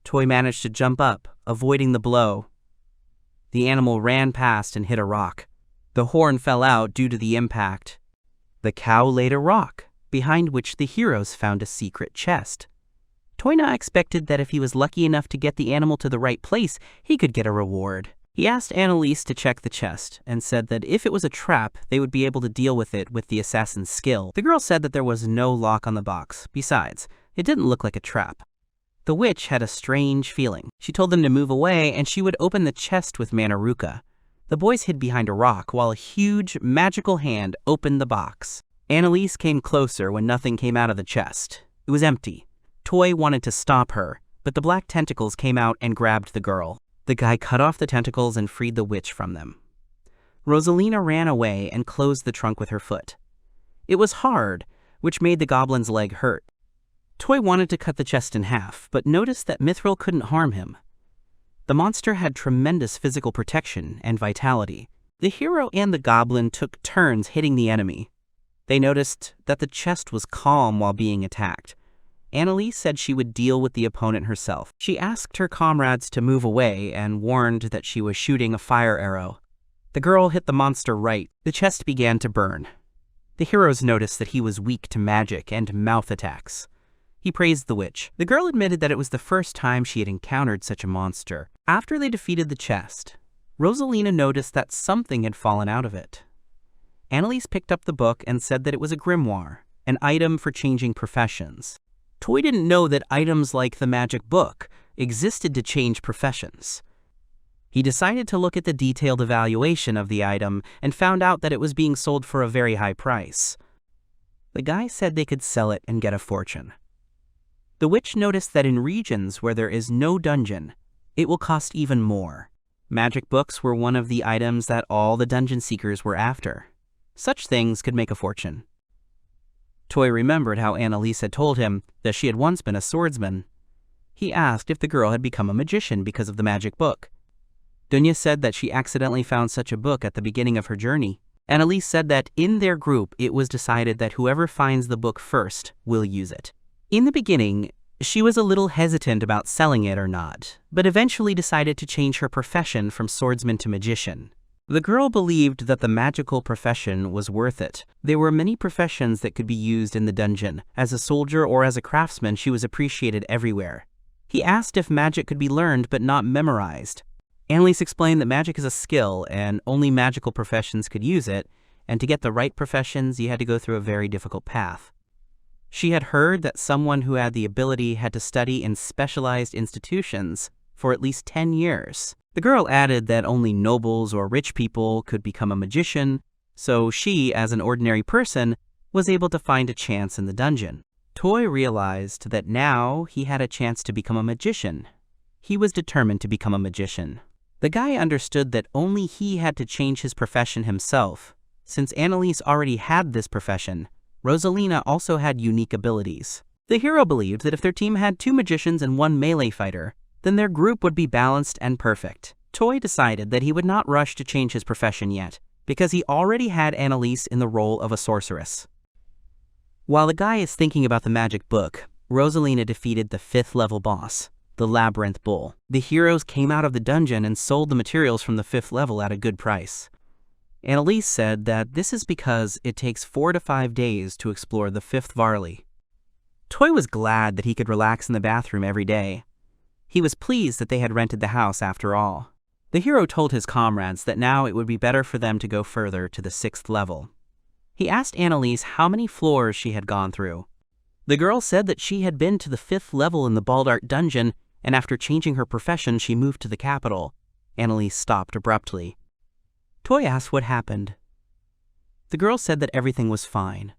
Toy managed to jump up, avoiding the blow. The animal ran past and hit a rock. The horn fell out due to the impact. The cow laid a rock, behind which the heroes found a secret chest. Toy now expected that if he was lucky enough to get the animal to the right place, he could get a reward. He asked Annalise to check the chest, and said that if it was a trap, they would be able to deal with it with the assassin's skill. The girl said that there was no lock on the box. Besides, it didn't look like a trap. The witch had a strange feeling. She told them to move away, and she would open the chest with Manaruka. The boys hid behind a rock while a huge, magical hand opened the box. Annalise came closer when nothing came out of the chest. It was empty. Toy wanted to stop her, but the black tentacles came out and grabbed the girl. The guy cut off the tentacles and freed the witch from them. Rosalina ran away and closed the trunk with her foot. It was hard, which made the goblin's leg hurt. Toy wanted to cut the chest in half, but noticed that Mithril couldn't harm him. The monster had tremendous physical protection and vitality. The hero and the goblin took turns hitting the enemy. They noticed that the chest was calm while being attacked. Annalise said she would deal with the opponent herself. She asked her comrades to move away and warned that she was shooting a fire arrow. The girl hit the monster right. The chest began to burn. The heroes noticed that he was weak to magic and mouth attacks. He praised the witch. The girl admitted that it was the first time she had encountered such a monster. After they defeated the chest, Rosalina noticed that something had fallen out of it. Annalise picked up the book and said that it was a grimoire, an item for changing professions. Toy didn't know that items like the magic book existed to change professions. He decided to look at the detailed evaluation of the item and found out that it was being sold for a very high price. The guy said they could sell it and get a fortune. The witch noticed that in regions where there is no dungeon, it will cost even more. Magic books were one of the items that all the dungeon seekers were after. Such things could make a fortune. Toy remembered how Annalise had told him that she had once been a swordsman. He asked if the girl had become a magician because of the magic book. Dunya said that she accidentally found such a book at the beginning of her journey. Annalise said that in their group it was decided that whoever finds the book first will use it. In the beginning, she was a little hesitant about selling it or not, but eventually decided to change her profession from swordsman to magician. The girl believed that the magical profession was worth it. There were many professions that could be used in the dungeon. As a soldier or as a craftsman, she was appreciated everywhere. He asked if magic could be learned but not memorized. Annalise explained that magic is a skill and only magical professions could use it, and to get the right professions, you had to go through a very difficult path. She had heard that someone who had the ability had to study in specialized institutions for at least 10 years. The girl added that only nobles or rich people could become a magician, so she, as an ordinary person, was able to find a chance in the dungeon. Toy realized that now he had a chance to become a magician. He was determined to become a magician. The guy understood that only he had to change his profession himself. Since Annalise already had this profession, Rosalina also had unique abilities. The hero believed that if their team had 2 magicians and 1 melee fighter, then their group would be balanced and perfect. Toy decided that he would not rush to change his profession yet, because he already had Annalise in the role of a sorceress. While the guy is thinking about the magic book, Rosalina defeated the 5th level boss, the Labyrinth Bull. The heroes came out of the dungeon and sold the materials from the 5th level at a good price. Annalise said that this is because it takes 4 to 5 days to explore the 5th Varley. Toy was glad that he could relax in the bathroom every day. He was pleased that they had rented the house after all. The hero told his comrades that now it would be better for them to go further to the 6th level. He asked Annalise how many floors she had gone through. The girl said that she had been to the 5th level in the Baldart dungeon, and after changing her profession she moved to the capital. Annalise stopped abruptly. Toy asked what happened. The girl said that everything was fine.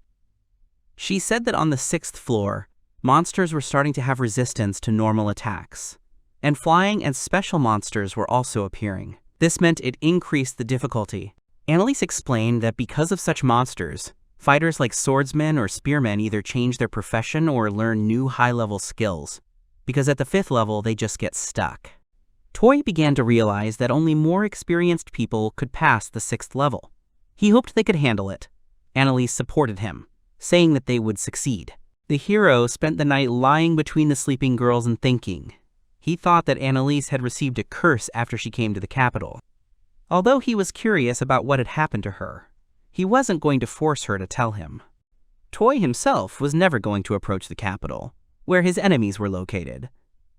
She said that on the 6th floor, monsters were starting to have resistance to normal attacks, and flying and special monsters were also appearing. This meant it increased the difficulty. Annalise explained that because of such monsters, fighters like swordsmen or spearmen either change their profession or learn new high-level skills, because at the 5th level they just get stuck. Toy began to realize that only more experienced people could pass the 6th level. He hoped they could handle it. Annalise supported him, saying that they would succeed. The hero spent the night lying between the sleeping girls and thinking. He thought that Annalise had received a curse after she came to the capital. Although he was curious about what had happened to her, he wasn't going to force her to tell him. Toy himself was never going to approach the capital, where his enemies were located.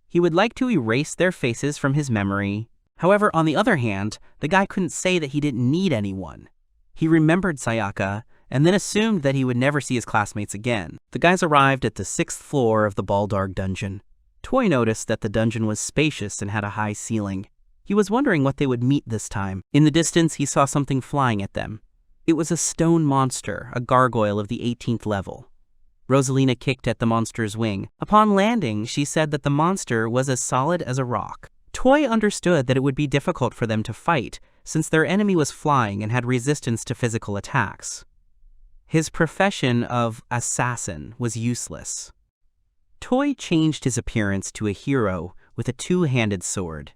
He would like to erase their faces from his memory. However, on the other hand, the guy couldn't say that he didn't need anyone. He remembered Sayaka, and then assumed that he would never see his classmates again. The guys arrived at the 6th floor of the Baldarg dungeon. Toy noticed that the dungeon was spacious and had a high ceiling. He was wondering what they would meet this time. In the distance, he saw something flying at them. It was a stone monster, a gargoyle of the 18th level. Rosalina kicked at the monster's wing. Upon landing, she said that the monster was as solid as a rock. Toy understood that it would be difficult for them to fight, since their enemy was flying and had resistance to physical attacks. His profession of assassin was useless. Toy changed his appearance to a hero with a two-handed sword.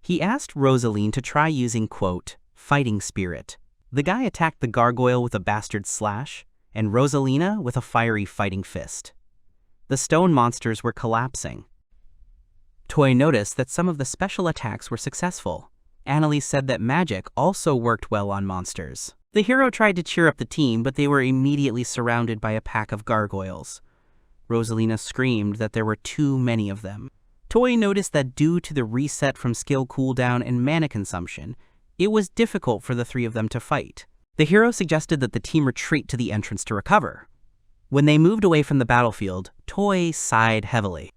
He asked Rosaline to try using, quote, fighting spirit. The guy attacked the gargoyle with a bastard slash, and Rosalina with a fiery fighting fist. The stone monsters were collapsing. Toy noticed that some of the special attacks were successful. Annalise said that magic also worked well on monsters. The hero tried to cheer up the team, but they were immediately surrounded by a pack of gargoyles. Rosalina screamed that there were too many of them. Toy noticed that due to the reset from skill cooldown and mana consumption, it was difficult for the three of them to fight. The hero suggested that the team retreat to the entrance to recover. When they moved away from the battlefield, Toy sighed heavily.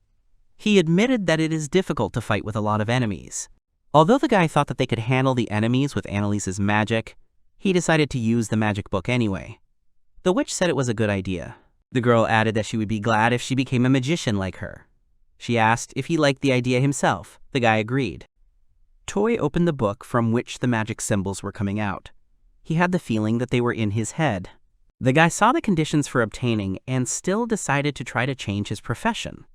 He admitted that it is difficult to fight with a lot of enemies. Although the guy thought that they could handle the enemies with Annalise's magic, he decided to use the magic book anyway. The witch said it was a good idea. The girl added that she would be glad if she became a magician like her. She asked if he liked the idea himself. The guy agreed. Toy opened the book from which the magic symbols were coming out. He had the feeling that they were in his head. The guy saw the conditions for obtaining and still decided to try to change his profession.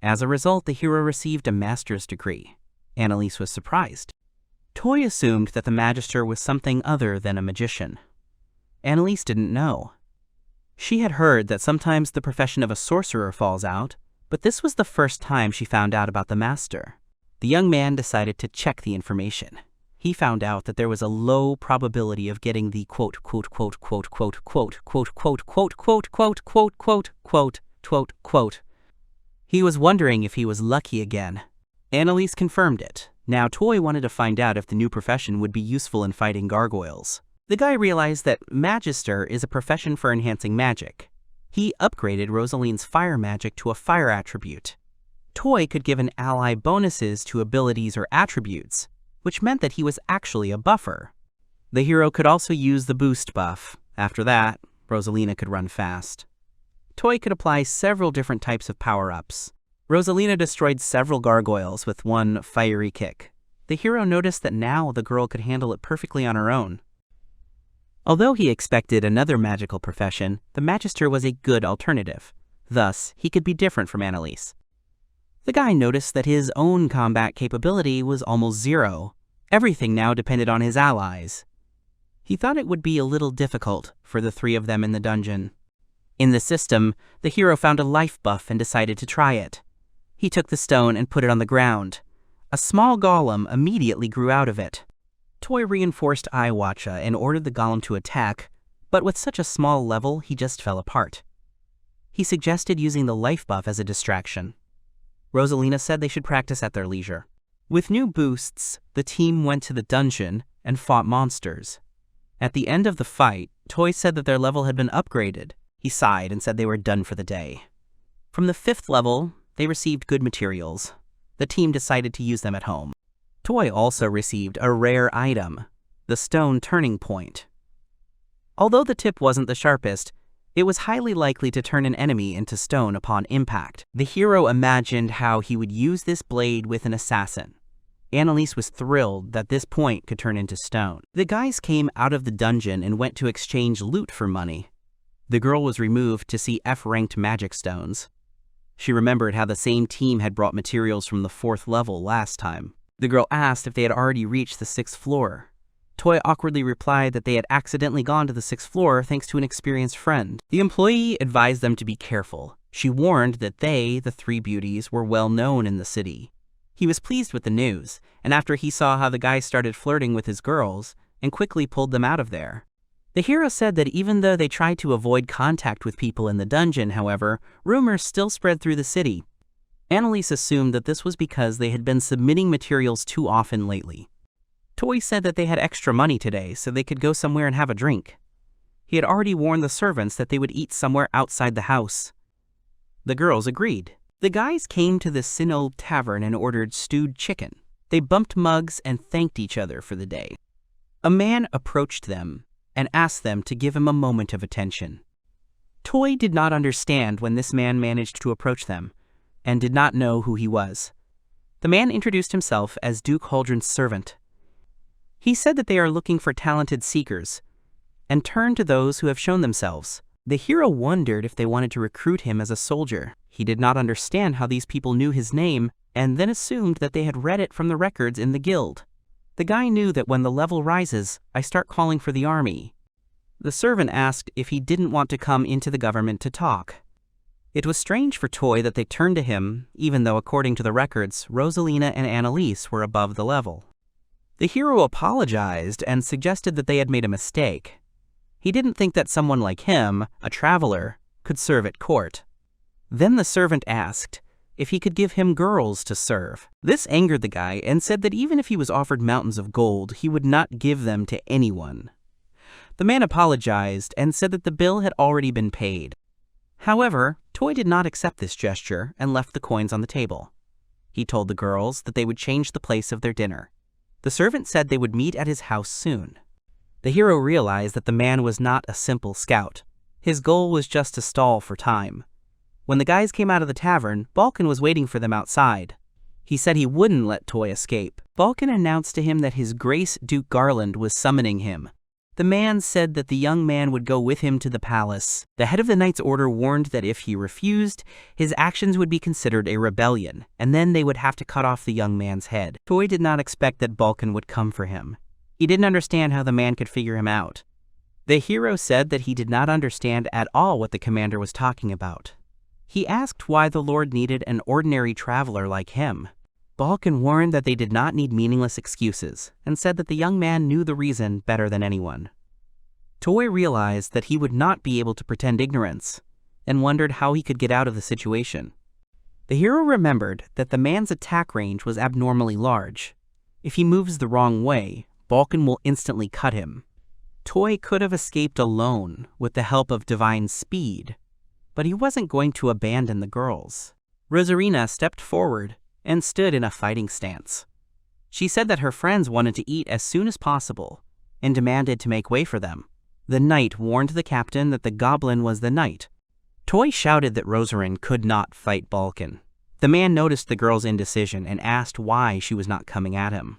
As a result, the hero received a master's degree. Annalise was surprised. Toy assumed that the magister was something other than a magician. Annalise didn't know. She had heard that sometimes the profession of a sorcerer falls out, but this was the first time she found out about the master. The young man decided to check the information. He found out that there was a low probability of getting the quote, quote, quote, quote, quote, quote, quote, quote, quote, quote, quote, quote, quote, quote, quote, quote. He was wondering if he was lucky again. Annalise confirmed it. Now Toy wanted to find out if the new profession would be useful in fighting gargoyles. The guy realized that Magister is a profession for enhancing magic. He upgraded Rosaline's fire magic to a fire attribute. Toy could give an ally bonuses to abilities or attributes, which meant that he was actually a buffer. The hero could also use the boost buff. After that, Rosalina could run fast. Toy could apply several different types of power-ups. Rosalina destroyed several gargoyles with one fiery kick. The hero noticed that now the girl could handle it perfectly on her own. Although he expected another magical profession, the Magister was a good alternative. Thus, he could be different from Annalise. The guy noticed that his own combat capability was almost zero. Everything now depended on his allies. He thought it would be a little difficult for the three of them in the dungeon. In the system, the hero found a life buff and decided to try it. He took the stone and put it on the ground. A small golem immediately grew out of it. Toy reinforced Iwacha and ordered the golem to attack, but with such a small level, he just fell apart. He suggested using the life buff as a distraction. Rosalina said they should practice at their leisure. With new boosts, the team went to the dungeon and fought monsters. At the end of the fight, Toy said that their level had been upgraded. He sighed and said they were done for the day. From the 5th level, they received good materials. The team decided to use them at home. Toy also received a rare item, the stone turning point. Although the tip wasn't the sharpest, it was highly likely to turn an enemy into stone upon impact. The hero imagined how he would use this blade with an assassin. Annalise was thrilled that this point could turn into stone. The guys came out of the dungeon and went to exchange loot for money. The girl was removed to see F-ranked magic stones. She remembered how the same team had brought materials from the 4th level last time. The girl asked if they had already reached the 6th floor. Toy awkwardly replied that they had accidentally gone to the 6th floor thanks to an experienced friend. The employee advised them to be careful. She warned that they, the three beauties, were well known in the city. He was pleased with the news, and after he saw how the guy started flirting with his girls, and quickly pulled them out of there. The hero said that even though they tried to avoid contact with people in the dungeon, however, rumors still spread through the city. Annalise assumed that this was because they had been submitting materials too often lately. Toy said that they had extra money today, so they could go somewhere and have a drink. He had already warned the servants that they would eat somewhere outside the house. The girls agreed. The guys came to the Sinnoh tavern and ordered stewed chicken. They bumped mugs and thanked each other for the day. A man approached them and asked them to give him a moment of attention. Toy did not understand when this man managed to approach them, and did not know who he was. The man introduced himself as Duke Huldren's servant. He said that they are looking for talented seekers, and turned to those who have shown themselves. The hero wondered if they wanted to recruit him as a soldier. He did not understand how these people knew his name, and then assumed that they had read it from the records in the guild. The guy knew that when the level rises, I start calling for the army. The servant asked if he didn't want to come into the government to talk. It was strange for Toy that they turned to him, even though according to the records, Rosalina and Annalise were above the level. The hero apologized and suggested that they had made a mistake. He didn't think that someone like him, a traveler, could serve at court. Then the servant asked if he could give him girls to serve. This angered the guy and said that even if he was offered mountains of gold, he would not give them to anyone. The man apologized and said that the bill had already been paid. However, Toy did not accept this gesture and left the coins on the table. He told the girls that they would change the place of their dinner. The servant said they would meet at his house soon. The hero realized that the man was not a simple scout. His goal was just to stall for time. When the guys came out of the tavern, Balkan was waiting for them outside. He said he wouldn't let Toy escape. Balkan announced to him that his Grace Duke Garland was summoning him. The man said that the young man would go with him to the palace. The head of the Knight's Order warned that if he refused, his actions would be considered a rebellion, and then they would have to cut off the young man's head. Toy did not expect that Balkan would come for him. He didn't understand how the man could figure him out. The hero said that he did not understand at all what the commander was talking about. He asked why the Lord needed an ordinary traveler like him. Balkan warned that they did not need meaningless excuses, and said that the young man knew the reason better than anyone. Toy realized that he would not be able to pretend ignorance, and wondered how he could get out of the situation. The hero remembered that the man's attack range was abnormally large. If he moves the wrong way, Balkan will instantly cut him. Toy could have escaped alone with the help of divine speed, but he wasn't going to abandon the girls. Rosarina stepped forward and stood in a fighting stance. She said that her friends wanted to eat as soon as possible and demanded to make way for them. The knight warned the captain that the goblin was the knight. Toy shouted that Rosarin could not fight Balkan. The man noticed the girl's indecision and asked why she was not coming at him.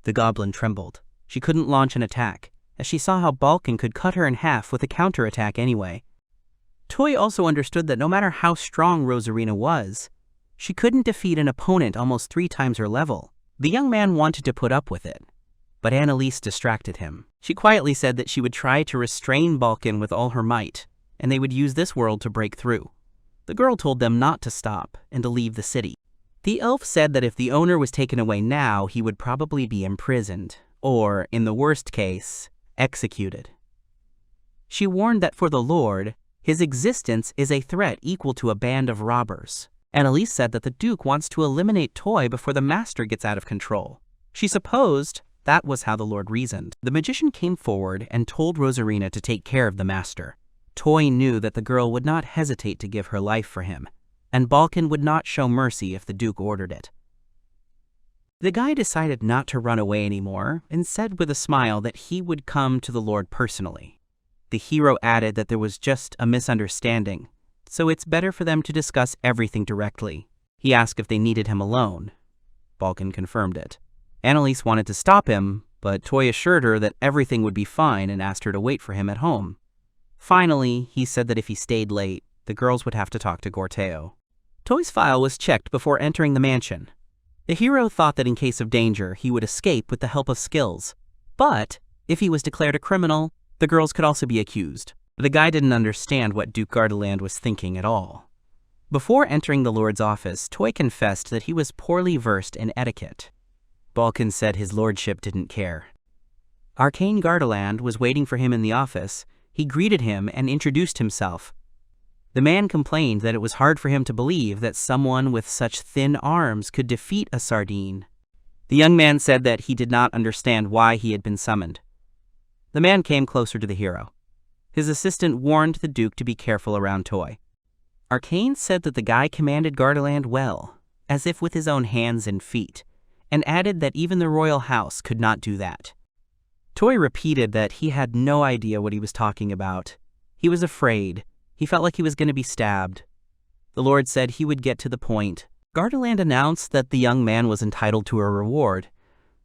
The goblin trembled. She couldn't launch an attack, as she saw how Balkan could cut her in half with a counterattack anyway. Toy also understood that no matter how strong Rosarina was, she couldn't defeat an opponent almost 3 times her level. The young man wanted to put up with it, but Annalise distracted him. She quietly said that she would try to restrain Balkan with all her might, and they would use this world to break through. The girl told them not to stop and to leave the city. The elf said that if the owner was taken away now, he would probably be imprisoned, or, in the worst case, executed. She warned that for the Lord, his existence is a threat equal to a band of robbers. Annalise said that the Duke wants to eliminate Toy before the Master gets out of control. She supposed that was how the Lord reasoned. The magician came forward and told Rosarina to take care of the Master. Toy knew that the girl would not hesitate to give her life for him, and Balkan would not show mercy if the Duke ordered it. The guy decided not to run away anymore and said with a smile that he would come to the Lord personally. The hero added that there was just a misunderstanding, so it's better for them to discuss everything directly. He asked if they needed him alone. Balkan confirmed it. Annalise wanted to stop him, but Toy assured her that everything would be fine and asked her to wait for him at home. Finally, he said that if he stayed late, the girls would have to talk to Gorteo. Toy's file was checked before entering the mansion. The hero thought that in case of danger, he would escape with the help of skills, But if he was declared a criminal, the girls could also be accused. The guy didn't understand what Duke Gardaland was thinking at all. Before entering the Lord's office, Toy confessed that he was poorly versed in etiquette. Balkan said his lordship didn't care. Arcane Gardaland was waiting for him in the office. He greeted him and introduced himself. The man complained that it was hard for him to believe that someone with such thin arms could defeat a sardine. The young man said that he did not understand why he had been summoned. The man came closer to the hero. His assistant warned the Duke to be careful around Toy. Arcane said that the guy commanded Gardaland well, as if with his own hands and feet, and added that even the royal house could not do that. Toy repeated that he had no idea what he was talking about. He was afraid. He felt like he was going to be stabbed. The Lord said he would get to the point. Gardaland announced that the young man was entitled to a reward.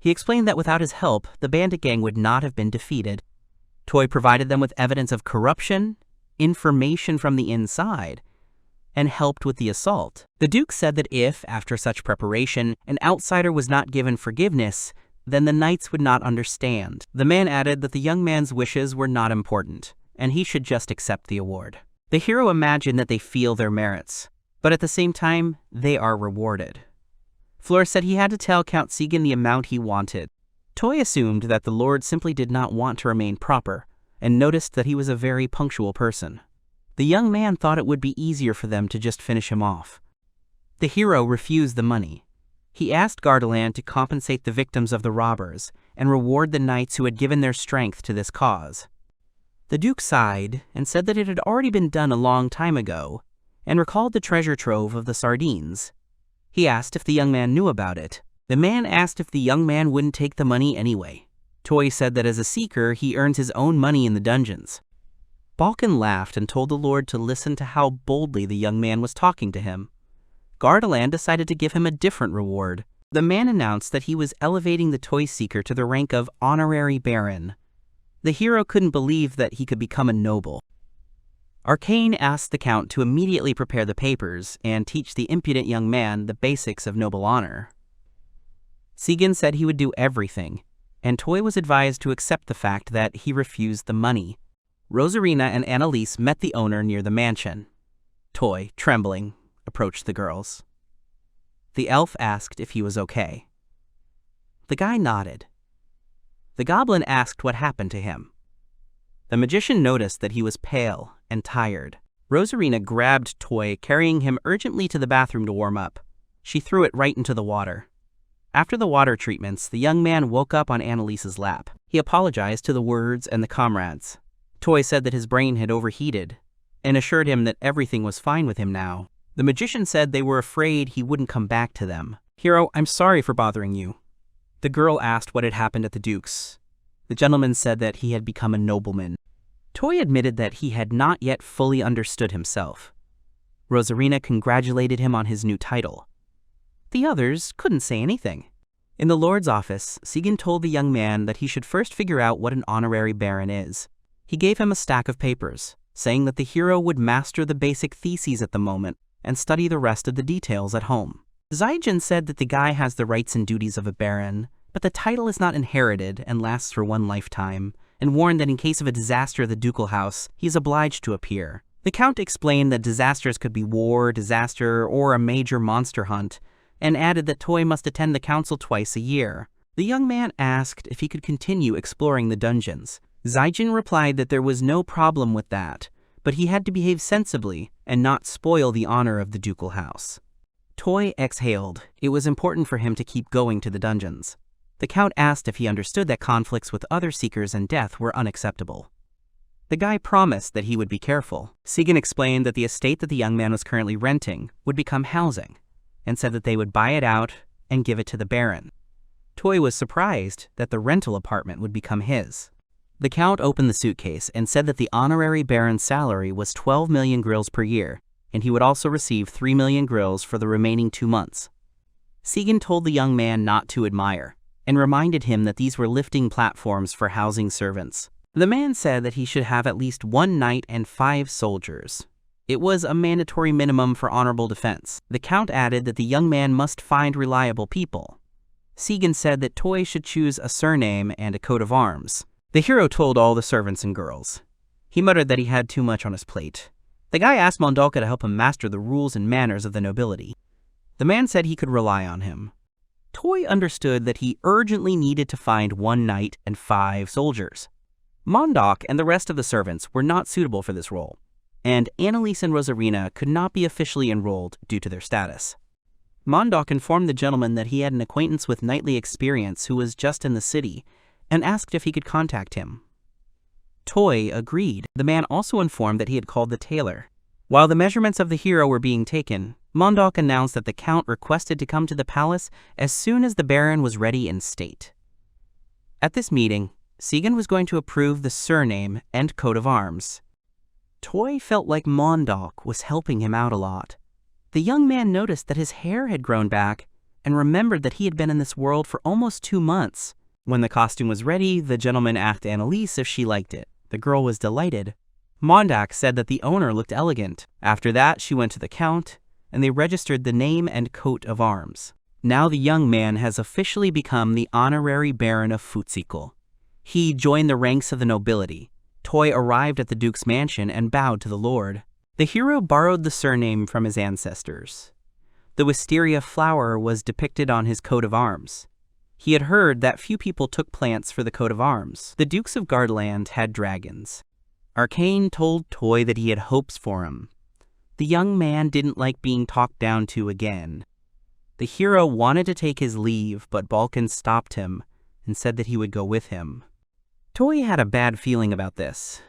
He explained that without his help, the bandit gang would not have been defeated. Toy provided them with evidence of corruption, information from the inside, and helped with the assault. The Duke said that if, after such preparation, an outsider was not given forgiveness, then the knights would not understand. The man added that the young man's wishes were not important, and he should just accept the award. The hero imagined that they feel their merits, but at the same time, they are rewarded. Fleur said he had to tell Count Segan the amount he wanted. Toy assumed that the Lord simply did not want to remain proper, and noticed that he was a very punctual person. The young man thought it would be easier for them to just finish him off. The hero refused the money. He asked Gardaland to compensate the victims of the robbers and reward the knights who had given their strength to this cause. The Duke sighed and said that it had already been done a long time ago, and recalled the treasure trove of the sardines. He asked if the young man knew about it. The man asked if the young man wouldn't take the money anyway. Toy said that as a seeker, he earns his own money in the dungeons. Balkan laughed and told the Lord to listen to how boldly the young man was talking to him. Gardaland decided to give him a different reward. The man announced that he was elevating the Toy Seeker to the rank of honorary baron. The hero couldn't believe that he could become a noble. Arcane asked the Count to immediately prepare the papers and teach the impudent young man the basics of noble honor. Segan said he would do everything, and Toy was advised to accept the fact that he refused the money. Rosarina and Annalise met the owner near the mansion. Toy, trembling, approached the girls. The elf asked if he was okay. The guy nodded. The goblin asked what happened to him. The magician noticed that he was pale and tired. Rosarina grabbed Toy, carrying him urgently to the bathroom to warm up. She threw it right into the water. After the water treatments, the young man woke up on Annalise's lap. He apologized to the words and the comrades. Toy said that his brain had overheated, and assured him that everything was fine with him now. The magician said they were afraid he wouldn't come back to them. Hero, I'm sorry for bothering you. The girl asked what had happened at the Duke's. The gentleman said that he had become a nobleman. Toy admitted that he had not yet fully understood himself. Rosarina congratulated him on his new title. The others couldn't say anything. In the Lord's office, Segan told the young man that he should first figure out what an honorary baron is. He gave him a stack of papers, saying that the hero would master the basic theses at the moment and study the rest of the details at home. Zaijin said that the guy has the rights and duties of a baron, but the title is not inherited and lasts for one lifetime, and warned that in case of a disaster at the ducal house, he is obliged to appear. The Count explained that disasters could be war, disaster, or a major monster hunt, and added that Toy must attend the council twice a year. The young man asked if he could continue exploring the dungeons. Zaijin replied that there was no problem with that, but he had to behave sensibly and not spoil the honor of the ducal house. Toy exhaled. It was important for him to keep going to the dungeons. The Count asked if he understood that conflicts with other seekers and death were unacceptable. The guy promised that he would be careful. Segan explained that the estate that the young man was currently renting would become housing, and said that they would buy it out and give it to the Baron. Toy was surprised that the rental apartment would become his. The Count opened the suitcase and said that the honorary Baron's salary was 12 million grills per year, and he would also receive 3 million grills for the remaining 2 months. Segan told the young man not to admire, and reminded him that these were lifting platforms for housing servants. The man said that he should have at least 1 knight and 5 soldiers. It was a mandatory minimum for honorable defense. The Count added that the young man must find reliable people. Seigan said that Toy should choose a surname and a coat of arms. The hero told all the servants and girls. He muttered that he had too much on his plate. The guy asked Mondalka to help him master the rules and manners of the nobility. The man said he could rely on him. Toy understood that he urgently needed to find 1 knight and 5 soldiers. Mondok and the rest of the servants were not suitable for this role, and Annalise and Rosarina could not be officially enrolled due to their status. Mondok informed the gentleman that he had an acquaintance with knightly experience who was just in the city, and asked if he could contact him. Toy agreed. The man also informed that he had called the tailor. While the measurements of the hero were being taken, Mondok announced that the count requested to come to the palace as soon as the baron was ready in state. At this meeting, Seigan was going to approve the surname and coat of arms. Toy felt like Mondok was helping him out a lot. The young man noticed that his hair had grown back and remembered that he had been in this world for almost 2 months. When the costume was ready, the gentleman asked Annalise if she liked it. The girl was delighted. Mondok said that the owner looked elegant. After that, she went to the count, and they registered the name and coat of arms. Now the young man has officially become the honorary Baron of Futsikul. He joined the ranks of the nobility. Toy arrived at the Duke's mansion and bowed to the Lord. The hero borrowed the surname from his ancestors. The wisteria flower was depicted on his coat of arms. He had heard that few people took plants for the coat of arms. The Dukes of Guardland had dragons. Arcane told Toy that he had hopes for him. The young man didn't like being talked down to again. The hero wanted to take his leave, but Balkan stopped him and said that he would go with him. Toy had a bad feeling about this.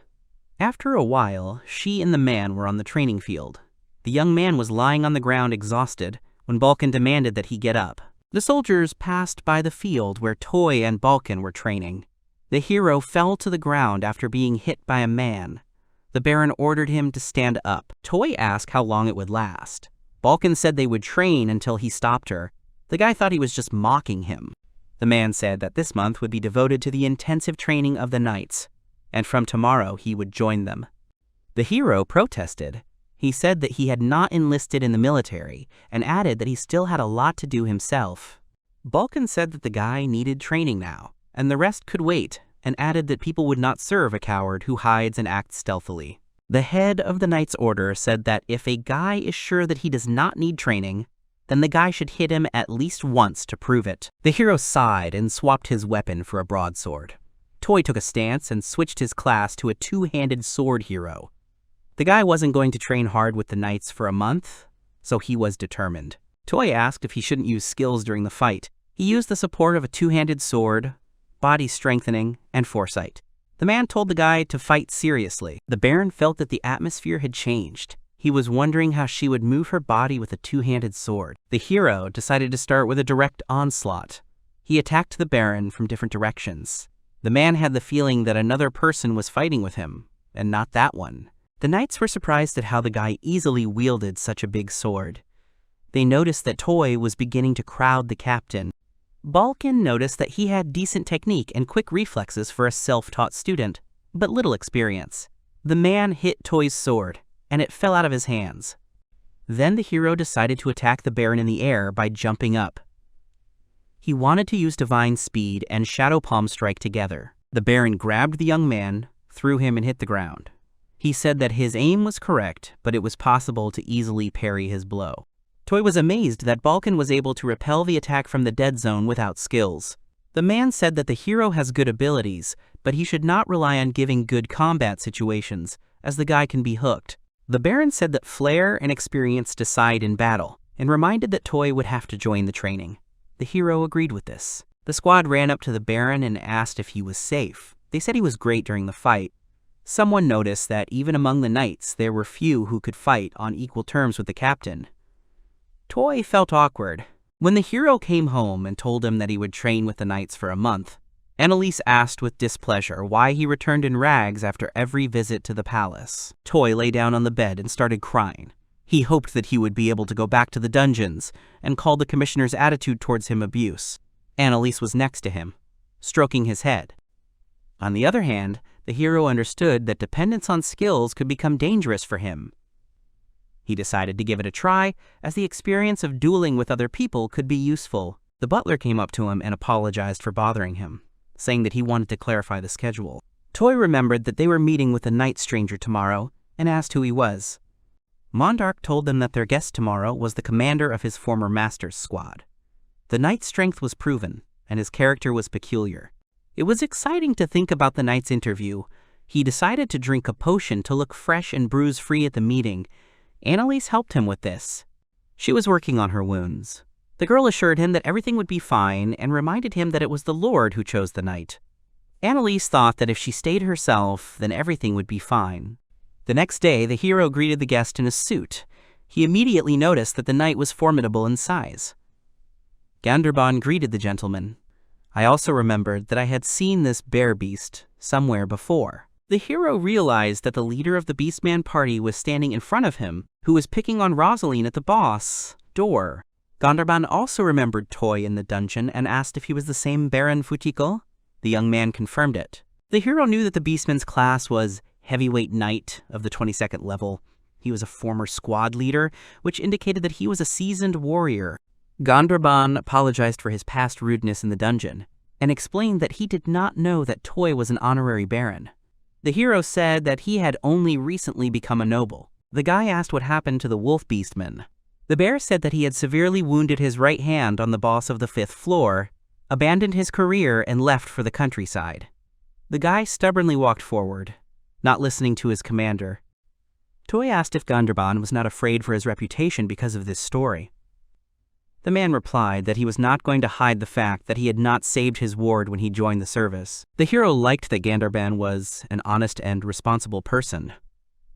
After a while, she and the man were on the training field. The young man was lying on the ground exhausted when Balkan demanded that he get up. The soldiers passed by the field where Toy and Balkan were training. The hero fell to the ground after being hit by a man. The Baron ordered him to stand up. Toy asked how long it would last. Balkan said they would train until he stopped her. The guy thought he was just mocking him. The man said that this month would be devoted to the intensive training of the knights, and from tomorrow he would join them. The hero protested. He said that he had not enlisted in the military and added that he still had a lot to do himself. Balkan said that the guy needed training now, and the rest could wait, and added that people would not serve a coward who hides and acts stealthily. The head of the Knight's Order said that if a guy is sure that he does not need training, then the guy should hit him at least once to prove it. The hero sighed and swapped his weapon for a broadsword. Toy took a stance and switched his class to a 2-handed sword hero. The guy wasn't going to train hard with the knights for a month, so he was determined. Toy asked if he shouldn't use skills during the fight. He used the support of a 2-handed sword, body strengthening, and foresight. The man told the guy to fight seriously. The Baron felt that the atmosphere had changed. He was wondering how she would move her body with a 2-handed sword. The hero decided to start with a direct onslaught. He attacked the Baron from different directions. The man had the feeling that another person was fighting with him, and not that one. The knights were surprised at how the guy easily wielded such a big sword. They noticed that Toy was beginning to crowd the captain. Balkan noticed that he had decent technique and quick reflexes for a self-taught student, but little experience. The man hit Toy's sword, and it fell out of his hands. Then the hero decided to attack the Baron in the air by jumping up. He wanted to use Divine Speed and Shadow Palm Strike together. The Baron grabbed the young man, threw him, and hit the ground. He said that his aim was correct, but it was possible to easily parry his blow. Toy was amazed that Balkan was able to repel the attack from the dead zone without skills. The man said that the hero has good abilities, but he should not rely on giving good combat situations, as the guy can be hooked. The Baron said that flair and experience decide in battle, and reminded that Toy would have to join the training. The hero agreed with this. The squad ran up to the Baron and asked if he was safe. They said he was great during the fight. Someone noticed that even among the knights, there were few who could fight on equal terms with the captain. Toy felt awkward. When the hero came home and told him that he would train with the knights for a month, Annalise asked with displeasure why he returned in rags after every visit to the palace. Toy lay down on the bed and started crying. He hoped that he would be able to go back to the dungeons and called the commissioner's attitude towards him abuse. Annalise was next to him, stroking his head. On the other hand, the hero understood that dependence on skills could become dangerous for him. He decided to give it a try, as the experience of dueling with other people could be useful. The butler came up to him and apologized for bothering him, saying that he wanted to clarify the schedule. Toy remembered that they were meeting with a night stranger tomorrow and asked who he was. Mondarch told them that their guest tomorrow was the commander of his former master's squad. The knight's strength was proven, and his character was peculiar. It was exciting to think about the knight's interview. He decided to drink a potion to look fresh and bruise-free at the meeting. Annalise helped him with this. She was working on her wounds. The girl assured him that everything would be fine and reminded him that it was the Lord who chose the knight. Annalise thought that if she stayed herself, then everything would be fine. The next day, the hero greeted the guest in a suit. He immediately noticed that the knight was formidable in size. Ganderbaan greeted the gentleman. I also remembered that I had seen this bear beast somewhere before. The hero realized that the leader of the Beastman party was standing in front of him, who was picking on Rosaline at the boss door. Ganderbaan also remembered Toy in the dungeon and asked if he was the same Baron Futiko. The young man confirmed it. The hero knew that the Beastman's class was Heavyweight Knight of the 22nd level. He was a former squad leader, which indicated that he was a seasoned warrior. Ganderbaan apologized for his past rudeness in the dungeon, and explained that he did not know that Toy was an honorary baron. The hero said that he had only recently become a noble. The guy asked what happened to the wolf beastman. The bear said that he had severely wounded his right hand on the boss of the 5th floor, abandoned his career, and left for the countryside. The guy stubbornly walked forward, not listening to his commander. Toy asked if Ganderbaan was not afraid for his reputation because of this story. The man replied that he was not going to hide the fact that he had not saved his ward when he joined the service. The hero liked that Ganderbaan was an honest and responsible person.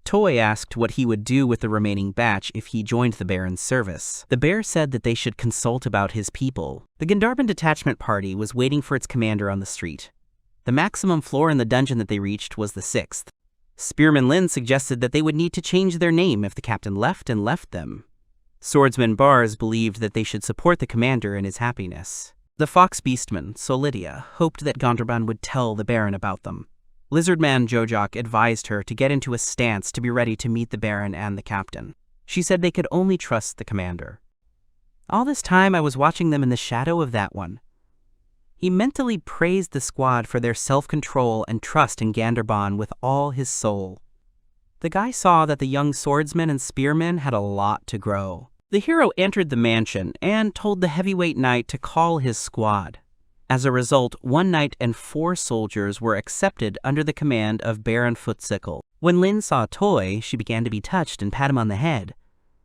Toy asked what he would do with the remaining batch if he joined the Baron's service. The bear said that they should consult about his people. The Ganderbaan detachment party was waiting for its commander on the street. The maximum floor in the dungeon that they reached was the 6th. Spearman Lin suggested that they would need to change their name if the captain left them. Swordsman Bars believed that they should support the commander in his happiness. The fox beastman, Solidia, hoped that Ganderbaan would tell the Baron about them. Lizardman Jojok advised her to get into a stance to be ready to meet the Baron and the captain. She said they could only trust the commander. All this time I was watching them in the shadow of that one. He mentally praised the squad for their self-control and trust in Ganderbaan with all his soul. The guy saw that the young swordsman and spearmen had a lot to grow. The hero entered the mansion and told the heavyweight knight to call his squad. As a result, 1 knight and 4 soldiers were accepted under the command of Baron Footsickle. When Lin saw Toy, she began to be touched and pat him on the head.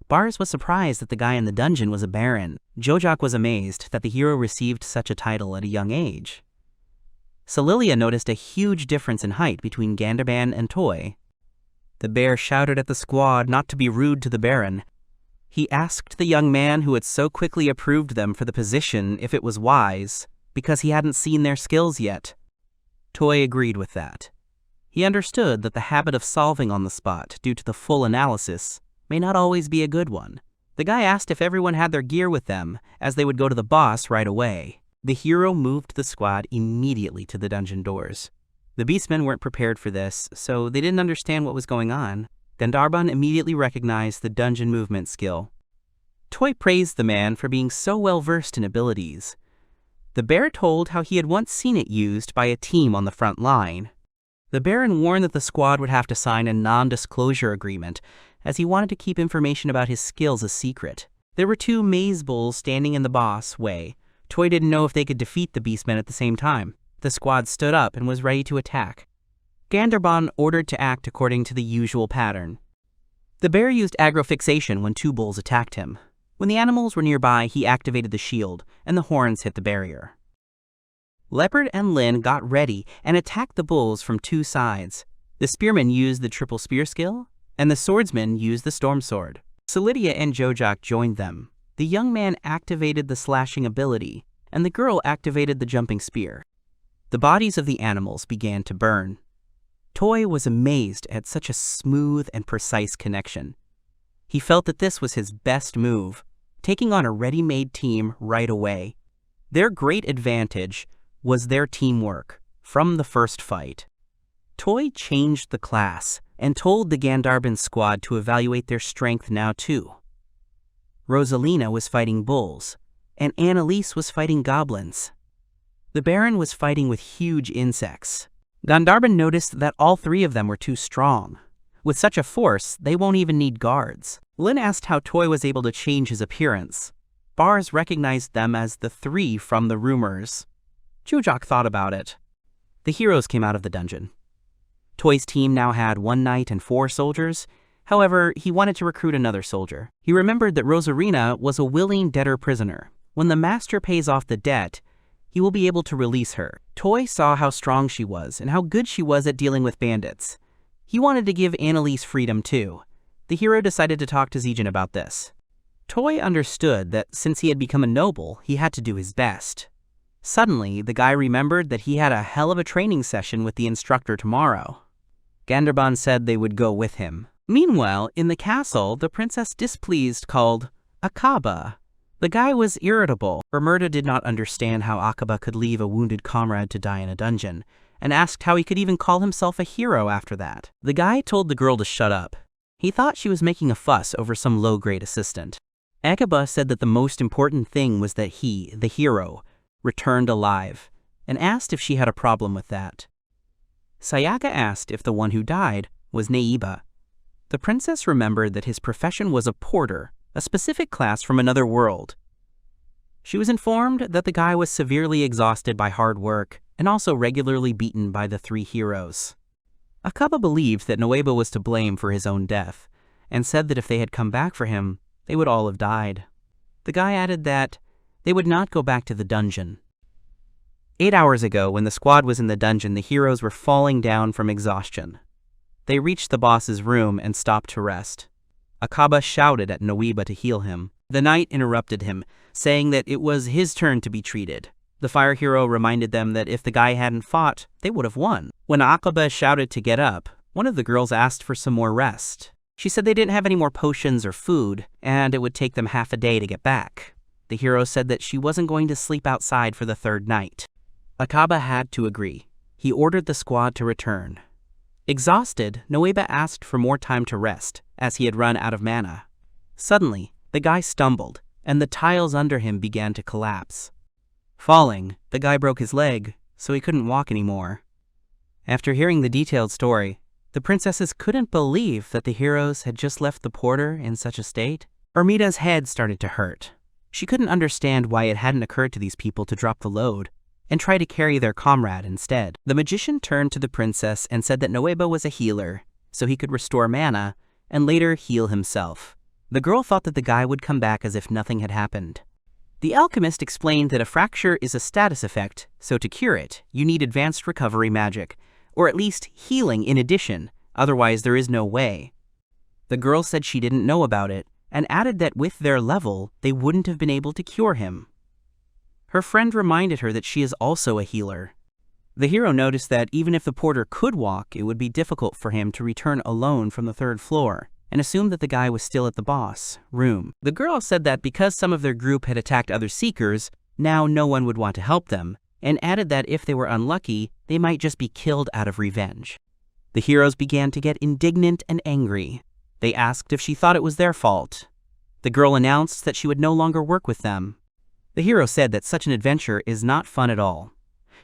Bars was surprised that the guy in the dungeon was a baron. Jojok was amazed that the hero received such a title at a young age. Solilia noticed a huge difference in height between Ganderbaan and Toy. The bear shouted at the squad not to be rude to the baron. He asked the young man who had so quickly approved them for the position if it was wise, because he hadn't seen their skills yet. Toy agreed with that. He understood that the habit of solving on the spot due to the full analysis may not always be a good one. The guy asked if everyone had their gear with them, as they would go to the boss right away. The hero moved the squad immediately to the dungeon doors. The beastmen weren't prepared for this, so they didn't understand what was going on. Ganderbaan immediately recognized the dungeon movement skill. Toy praised the man for being so well versed in abilities. The bear told how he had once seen it used by a team on the front line. The Baron warned that the squad would have to sign a non-disclosure agreement, as he wanted to keep information about his skills a secret. There were 2 maze bulls standing in the boss way. Toy didn't know if they could defeat the beastmen at the same time. The squad stood up and was ready to attack. Ganderbaan ordered to act according to the usual pattern. The bear used aggro-fixation when 2 bulls attacked him. When the animals were nearby, he activated the shield, and the horns hit the barrier. Leopard and Lin got ready and attacked the bulls from 2 sides. The spearman used the triple spear skill, and the swordsman used the storm sword. Solidia and Jojok joined them. The young man activated the slashing ability, and the girl activated the jumping spear. The bodies of the animals began to burn. Toy was amazed at such a smooth and precise connection. He felt that this was his best move, taking on a ready-made team right away. Their great advantage was their teamwork from the first fight. Toy changed the class and told the Ganderbaan squad to evaluate their strength now too. Rosalina was fighting bulls. and Annalise was fighting goblins. The Baron was fighting with huge insects. Gandharban noticed that all three of them were too strong. With such a force, they won't even need guards. Lin asked how Toy was able to change his appearance. Bars recognized them as the three from the rumors. Chujok thought about it. The heroes came out of the dungeon. Toy's team now had 1 knight and 4 soldiers. However, he wanted to recruit another soldier. He remembered that Rosarina was a willing debtor prisoner. When the master pays off the debt, he will be able to release her. Toy saw how strong she was and how good she was at dealing with bandits. He wanted to give Annalise freedom too. The hero decided to talk to Zijin about this. Toy understood that since he had become a noble, he had to do his best. Suddenly, the guy remembered that he had a hell of a training session with the instructor tomorrow. Gandharban said they would go with him. Meanwhile, in the castle, the princess displeased called Akaba. The guy was irritable. Ermerda did not understand how Akaba could leave a wounded comrade to die in a dungeon, and asked how he could even call himself a hero after that. The guy told the girl to shut up. He thought she was making a fuss over some low-grade assistant. Akaba said that the most important thing was that he, the hero, returned alive, and asked if she had a problem with that. Sayaka asked if the one who died was Neiba. The princess remembered that his profession was a porter, a specific class from another world. She was informed that the guy was severely exhausted by hard work and also regularly beaten by the 3 heroes. Akaba believed that Noeba was to blame for his own death, and said that if they had come back for him, they would all have died. The guy added that they would not go back to the dungeon. 8 hours ago, when the squad was in the dungeon, the heroes were falling down from exhaustion. They reached the boss's room and stopped to rest. Akaba shouted at Noiba to heal him. The knight interrupted him, saying that it was his turn to be treated. The fire hero reminded them that if the guy hadn't fought, they would have won. When Akaba shouted to get up, one of the girls asked for some more rest. She said they didn't have any more potions or food, and it would take them half a day to get back. The hero said that she wasn't going to sleep outside for the 3rd night. Akaba had to agree. He ordered the squad to return. Exhausted, Noiba asked for more time to rest, as he had run out of mana. Suddenly, the guy stumbled, and the tiles under him began to collapse. Falling, the guy broke his leg, so he couldn't walk anymore. After hearing the detailed story, the princesses couldn't believe that the heroes had just left the porter in such a state. Ermida's head started to hurt. She couldn't understand why it hadn't occurred to these people to drop the load and try to carry their comrade instead. The magician turned to the princess and said that Noiba was a healer, so he could restore mana and later heal himself. The girl thought that the guy would come back as if nothing had happened. The alchemist explained that a fracture is a status effect, so to cure it, you need advanced recovery magic, or at least healing in addition, otherwise there is no way. The girl said she didn't know about it, and added that with their level, they wouldn't have been able to cure him. Her friend reminded her that she is also a healer. The hero noticed that even if the porter could walk, it would be difficult for him to return alone from the 3rd floor, and assumed that the guy was still at the boss room. The girl said that because some of their group had attacked other seekers, now no one would want to help them, and added that if they were unlucky, they might just be killed out of revenge. The heroes began to get indignant and angry. They asked if she thought it was their fault. The girl announced that she would no longer work with them. The hero said that such an adventure is not fun at all.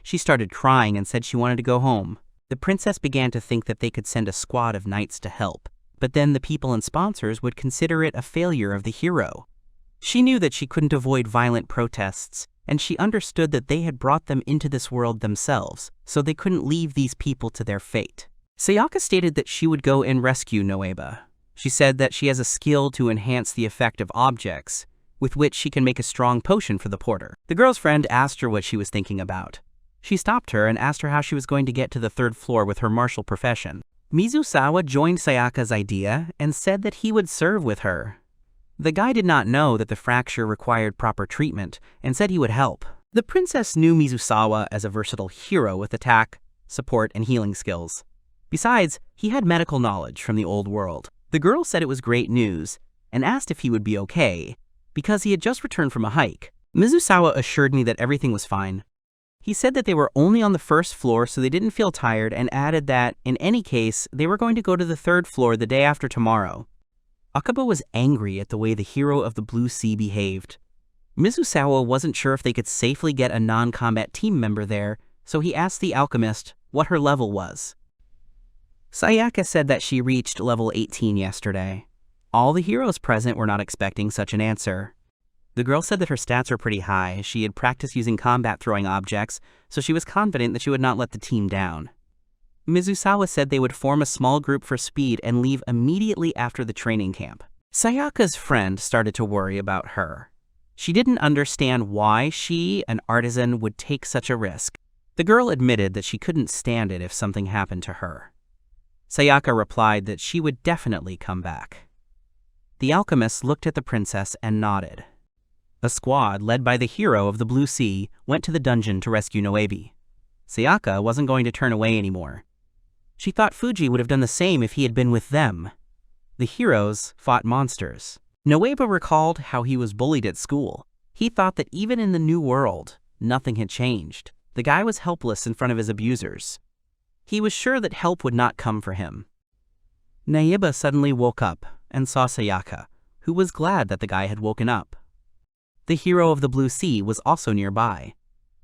She started crying and said she wanted to go home. The princess began to think that they could send a squad of knights to help, but then the people and sponsors would consider it a failure of the hero. She knew that she couldn't avoid violent protests, and she understood that they had brought them into this world themselves, so they couldn't leave these people to their fate. Sayaka stated that she would go and rescue Noiba. She said that she has a skill to enhance the effect of objects, with which she can make a strong potion for the porter. The girl's friend asked her what she was thinking about. She stopped her and asked her how she was going to get to the 3rd floor with her martial profession. Mizusawa joined Sayaka's idea and said that he would serve with her. The guy did not know that the fracture required proper treatment and said he would help. The princess knew Mizusawa as a versatile hero with attack, support, and healing skills. Besides, he had medical knowledge from the old world. The girl said it was great news and asked if he would be okay, because he had just returned from a hike. Mizusawa assured me that everything was fine. He said that they were only on the 1st floor so they didn't feel tired, and added that, in any case, they were going to go to the 3rd floor the day after tomorrow. Akaba was angry at the way the hero of the Blue Sea behaved. Mizusawa wasn't sure if they could safely get a non-combat team member there, so he asked the alchemist what her level was. Sayaka said that she reached level 18 yesterday. All the heroes present were not expecting such an answer. The girl said that her stats were pretty high. She had practiced using combat throwing objects, so she was confident that she would not let the team down. Mizusawa said they would form a small group for speed and leave immediately after the training camp. Sayaka's friend started to worry about her. She didn't understand why she, an artisan, would take such a risk. The girl admitted that she couldn't stand it if something happened to her. Sayaka replied that she would definitely come back. The alchemist looked at the princess and nodded. A squad led by the hero of the Blue Sea went to the dungeon to rescue Noebi. Sayaka wasn't going to turn away anymore. She thought Fujii would have done the same if he had been with them. The heroes fought monsters. Noeba recalled how he was bullied at school. He thought that even in the new world, nothing had changed. The guy was helpless in front of his abusers. He was sure that help would not come for him. Noeba suddenly woke up and saw Sayaka, who was glad that the guy had woken up. The hero of the Blue Sea was also nearby.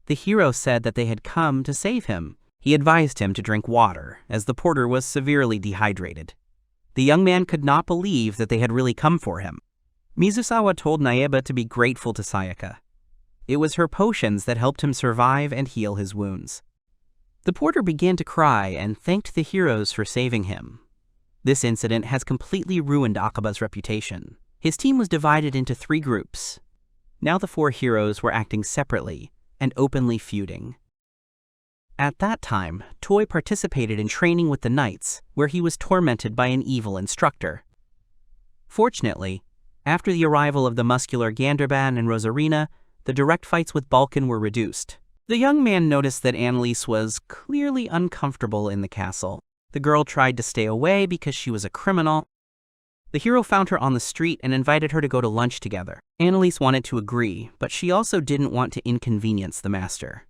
The hero said that they had come to save him. He advised him to drink water, as the porter was severely dehydrated. The young man could not believe that they had really come for him. Mizusawa told Noeba to be grateful to Sayaka. It was her potions that helped him survive and heal his wounds. The porter began to cry and thanked the heroes for saving him. This incident has completely ruined Akaba's reputation. His team was divided into 3 groups. Now the 4 heroes were acting separately and openly feuding. At that time, Toi participated in training with the knights, where he was tormented by an evil instructor. Fortunately, after the arrival of the muscular Ganderban and Rosarina, the direct fights with Balkan were reduced. The young man noticed that Annalise was clearly uncomfortable in the castle. The girl tried to stay away because she was a criminal. The hero found her on the street and invited her to go to lunch together. Annalise wanted to agree, but she also didn't want to inconvenience the master.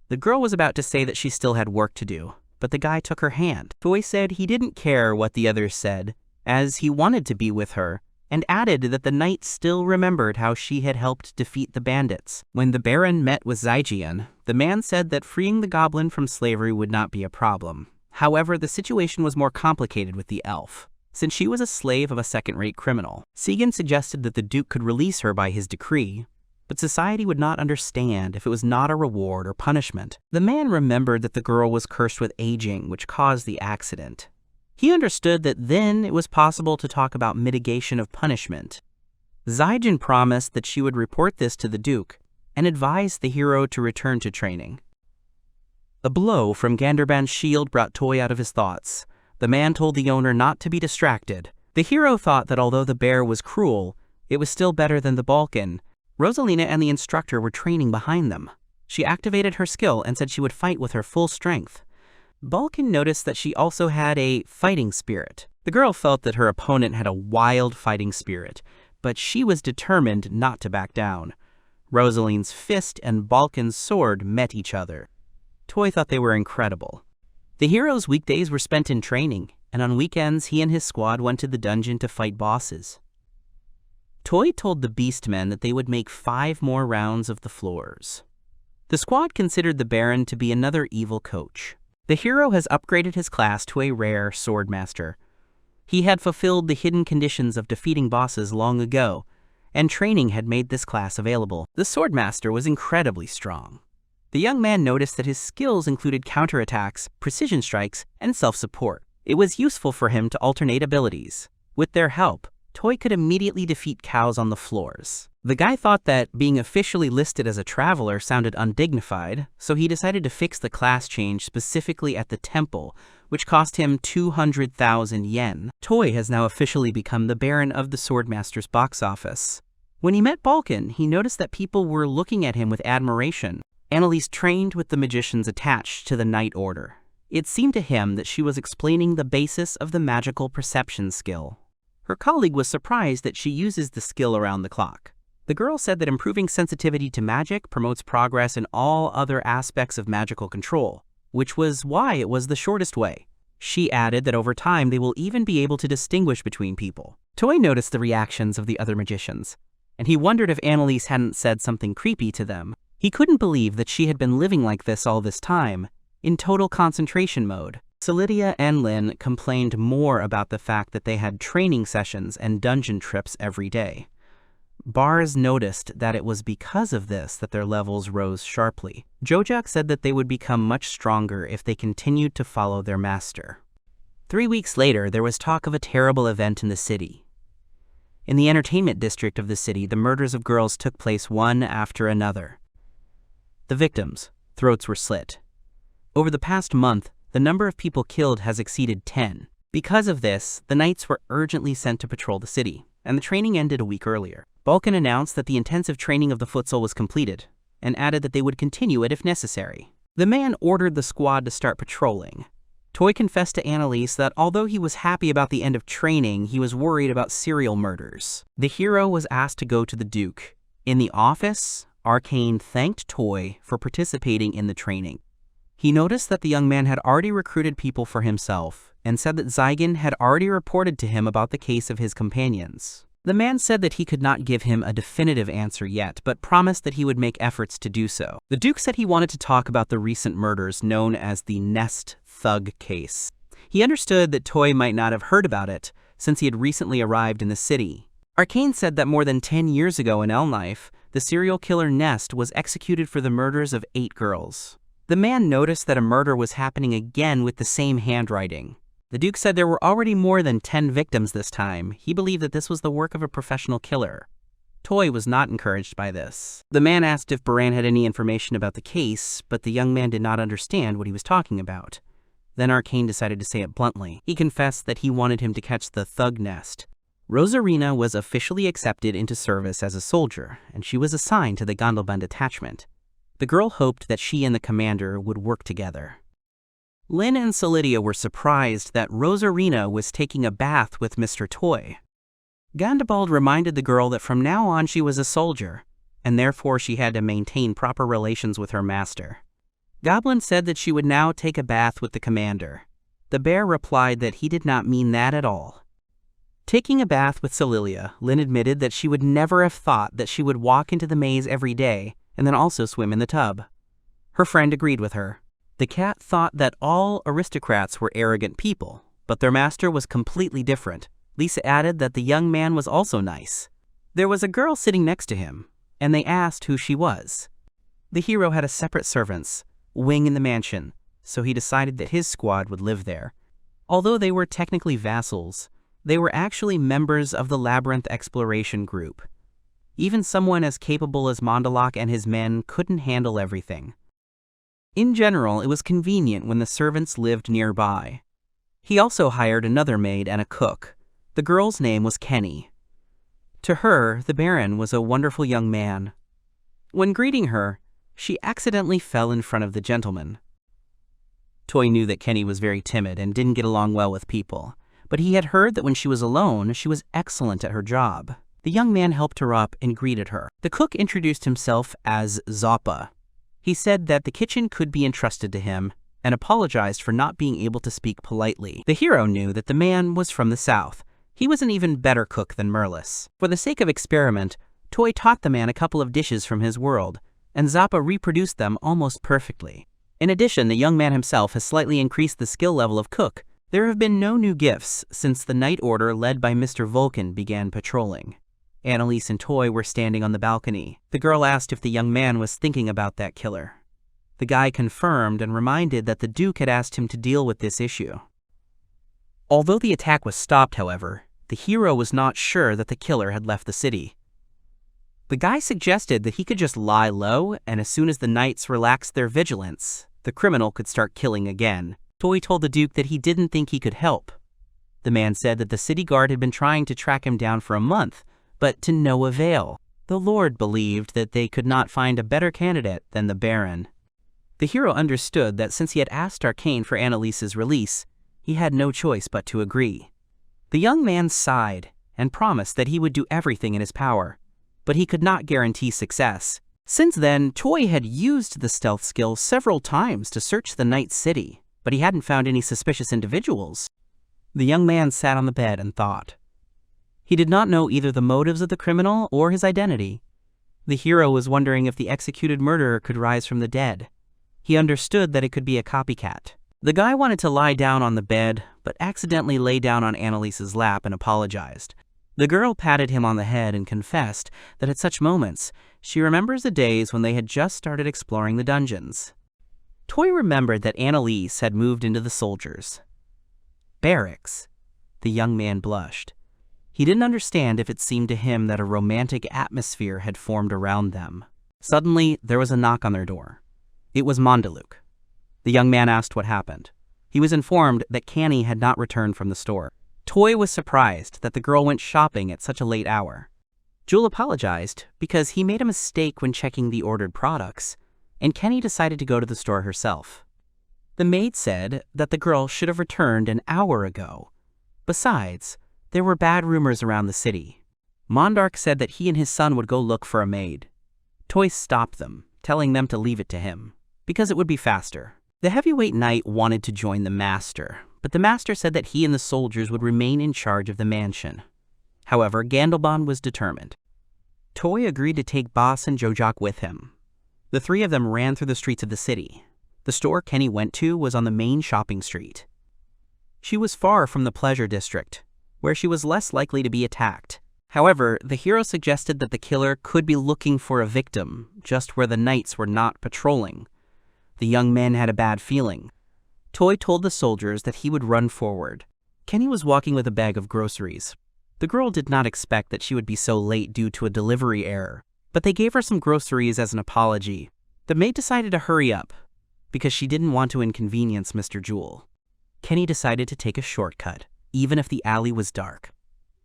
The girl was about to say that she still had work to do, but the guy took her hand. Toi said he didn't care what the others said, as he wanted to be with her, and added that the knight still remembered how she had helped defeat the bandits. When the Baron met with Zaijian, the man said that freeing the goblin from slavery would not be a problem. However, the situation was more complicated with the elf, since she was a slave of a second-rate criminal. Segan suggested that the Duke could release her by his decree, but society would not understand if it was not a reward or punishment. The man remembered that the girl was cursed with aging, which caused the accident. He understood that then it was possible to talk about mitigation of punishment. Zaijin promised that she would report this to the Duke and advised the hero to return to training. A blow from Ganderban's shield brought Toi out of his thoughts. The man told the owner not to be distracted. The hero thought that although the bear was cruel, it was still better than the Balkan. Rosalina and the instructor were training behind them. She activated her skill and said she would fight with her full strength. Balkan noticed that she also had a fighting spirit. The girl felt that her opponent had a wild fighting spirit, but she was determined not to back down. Rosaline's fist and Balkan's sword met each other. Toi thought they were incredible. The hero's weekdays were spent in training, and on weekends he and his squad went to the dungeon to fight bosses. Toi told the Beastmen that they would make 5 more rounds of the floors. The squad considered the Baron to be another evil coach. The hero has upgraded his class to a rare swordmaster. He had fulfilled the hidden conditions of defeating bosses long ago, and training had made this class available. The swordmaster was incredibly strong. The young man noticed that his skills included counterattacks, precision strikes, and self-support. It was useful for him to alternate abilities. With their help, Toi could immediately defeat cows on the floors. The guy thought that being officially listed as a traveler sounded undignified, so he decided to fix the class change specifically at the temple, which cost him 200,000 yen. Toi has now officially become the Baron of the Swordmaster's box office. When he met Balkan, he noticed that people were looking at him with admiration. Annalise trained with the magicians attached to the Knight Order. It seemed to him that she was explaining the basis of the magical perception skill. Her colleague was surprised that she uses the skill around the clock. The girl said that improving sensitivity to magic promotes progress in all other aspects of magical control, which was why it was the shortest way. She added that over time they will even be able to distinguish between people. Toi noticed the reactions of the other magicians. and he wondered if Annalise hadn't said something creepy to them. He couldn't believe that she had been living like this all this time, in total concentration mode. Solidia and Lin complained more about the fact that they had training sessions and dungeon trips every day. Bars noticed that it was because of this that their levels rose sharply. Jojak said that they would become much stronger if they continued to follow their master. 3 weeks later, there was talk of a terrible event in the city. In the entertainment district of the city, the murders of girls took place one after another. The victims' throats were slit. Over the past month, the number of people killed has exceeded 10. Because of this, the knights were urgently sent to patrol the city, and the training ended a week earlier. Balkan announced that the intensive training of the Futsal was completed, and added that they would continue it if necessary. The man ordered the squad to start patrolling. Toy confessed to Annalise that although he was happy about the end of training, he was worried about serial murders. The hero was asked to go to the Duke. In the office, Arcane thanked Toy for participating in the training. He noticed that the young man had already recruited people for himself, and said that Zygon had already reported to him about the case of his companions. The man said that he could not give him a definitive answer yet, but promised that he would make efforts to do so. The Duke said he wanted to talk about the recent murders known as the Nest Thug case. He understood that Toy might not have heard about it, since he had recently arrived in the city. Arcane said that more than 10 years ago in Elknife, the serial killer Nest was executed for the murders of 8 girls. The man noticed that a murder was happening again with the same handwriting. The Duke said there were already more than 10 victims this time. He believed that this was the work of a professional killer. Toy was not encouraged by this. The man asked if Baran had any information about the case, but the young man did not understand what he was talking about. Then Arcane decided to say it bluntly. He confessed that he wanted him to catch the thug Nest. Rosarina was officially accepted into service as a soldier, and she was assigned to the Gondelbund detachment. The girl hoped that she and the commander would work together. Lin and Solidia were surprised that Rosarina was taking a bath with Mr. Toy. Gondebald reminded the girl that from now on she was a soldier, and therefore she had to maintain proper relations with her master. Goblin said that she would now take a bath with the commander. The bear replied that he did not mean that at all. Taking a bath with Solilia, Lin admitted that she would never have thought that she would walk into the maze every day and then also swim in the tub. Her friend agreed with her. The cat thought that all aristocrats were arrogant people, but their master was completely different. Lisa added that the young man was also nice. There was a girl sitting next to him, and they asked who she was. The hero had a separate servants' wing in the mansion, so he decided that his squad would live there. Although they were technically vassals, they were actually members of the Labyrinth Exploration Group. Even someone as capable as Mondalok and his men couldn't handle everything. In general, it was convenient when the servants lived nearby. He also hired another maid and a cook. The girl's name was Kenny. To her, the Baron was a wonderful young man. When greeting her, she accidentally fell in front of the gentleman. Toy knew that Kenny was very timid and didn't get along well with people, but he had heard that when she was alone, she was excellent at her job. The young man helped her up and greeted her. The cook introduced himself as Zappa. He said that the kitchen could be entrusted to him and apologized for not being able to speak politely. The hero knew that the man was from the south. He was an even better cook than Merlis. For the sake of experiment, Toy taught the man a couple of dishes from his world, and Zappa reproduced them almost perfectly. In addition, the young man himself has slightly increased the skill level of cook. There have been no new gifts since the Night Order led by Mr. Vulcan began patrolling. Annalise and Toy were standing on the balcony. The girl asked if the young man was thinking about that killer. The guy confirmed and reminded that the Duke had asked him to deal with this issue. Although the attack was stopped, however, the hero was not sure that the killer had left the city. The guy suggested that he could just lie low, and as soon as the knights relaxed their vigilance, the criminal could start killing again. Toy told the Duke that he didn't think he could help. The man said that the city guard had been trying to track him down for a month, but to no avail. The Lord believed that they could not find a better candidate than the Baron. The hero understood that since he had asked Arcane for Annalise's release, he had no choice but to agree. The young man sighed and promised that he would do everything in his power, but he could not guarantee success. Since then, Toy had used the stealth skill several times to search the night city, but he hadn't found any suspicious individuals. The young man sat on the bed and thought. He did not know either the motives of the criminal or his identity. The hero was wondering if the executed murderer could rise from the dead. He understood that it could be a copycat. The guy wanted to lie down on the bed, but accidentally lay down on Annalise's lap and apologized. The girl patted him on the head and confessed that at such moments, she remembers the days when they had just started exploring the dungeons. Toy remembered that Annalise had moved into the soldiers' barracks. The young man blushed. He didn't understand if it seemed to him that a romantic atmosphere had formed around them. Suddenly, there was a knock on their door. It was Mondaluk. The young man asked what happened. He was informed that Canny had not returned from the store. Toy was surprised that the girl went shopping at such a late hour. Jewel apologized because he made a mistake when checking the ordered products, and Kenny decided to go to the store herself. The maid said that the girl should have returned an hour ago. Besides, there were bad rumors around the city. Mondarch said that he and his son would go look for a maid. Toy stopped them, telling them to leave it to him, because it would be faster. The heavyweight knight wanted to join the master, but the master said that he and the soldiers would remain in charge of the mansion. However, Gandelbon was determined. Toy agreed to take Boss and Jojak with him. The three of them ran through the streets of the city. The store Kenny went to was on the main shopping street. She was far from the pleasure district, where she was less likely to be attacked. However, the hero suggested that the killer could be looking for a victim, just where the knights were not patrolling. The young man had a bad feeling. Toy told the soldiers that he would run forward. Kenny was walking with a bag of groceries. The girl did not expect that she would be so late due to a delivery error, but they gave her some groceries as an apology. The maid decided to hurry up, because she didn't want to inconvenience Mr. Jewel. Kenny decided to take a shortcut, even if the alley was dark.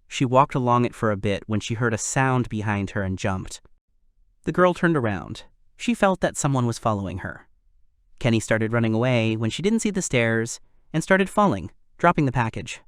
She walked along it for a bit when she heard a sound behind her and jumped. The girl turned around. She felt that someone was following her. Kenny started running away when she didn't see the stairs and started falling, dropping the package.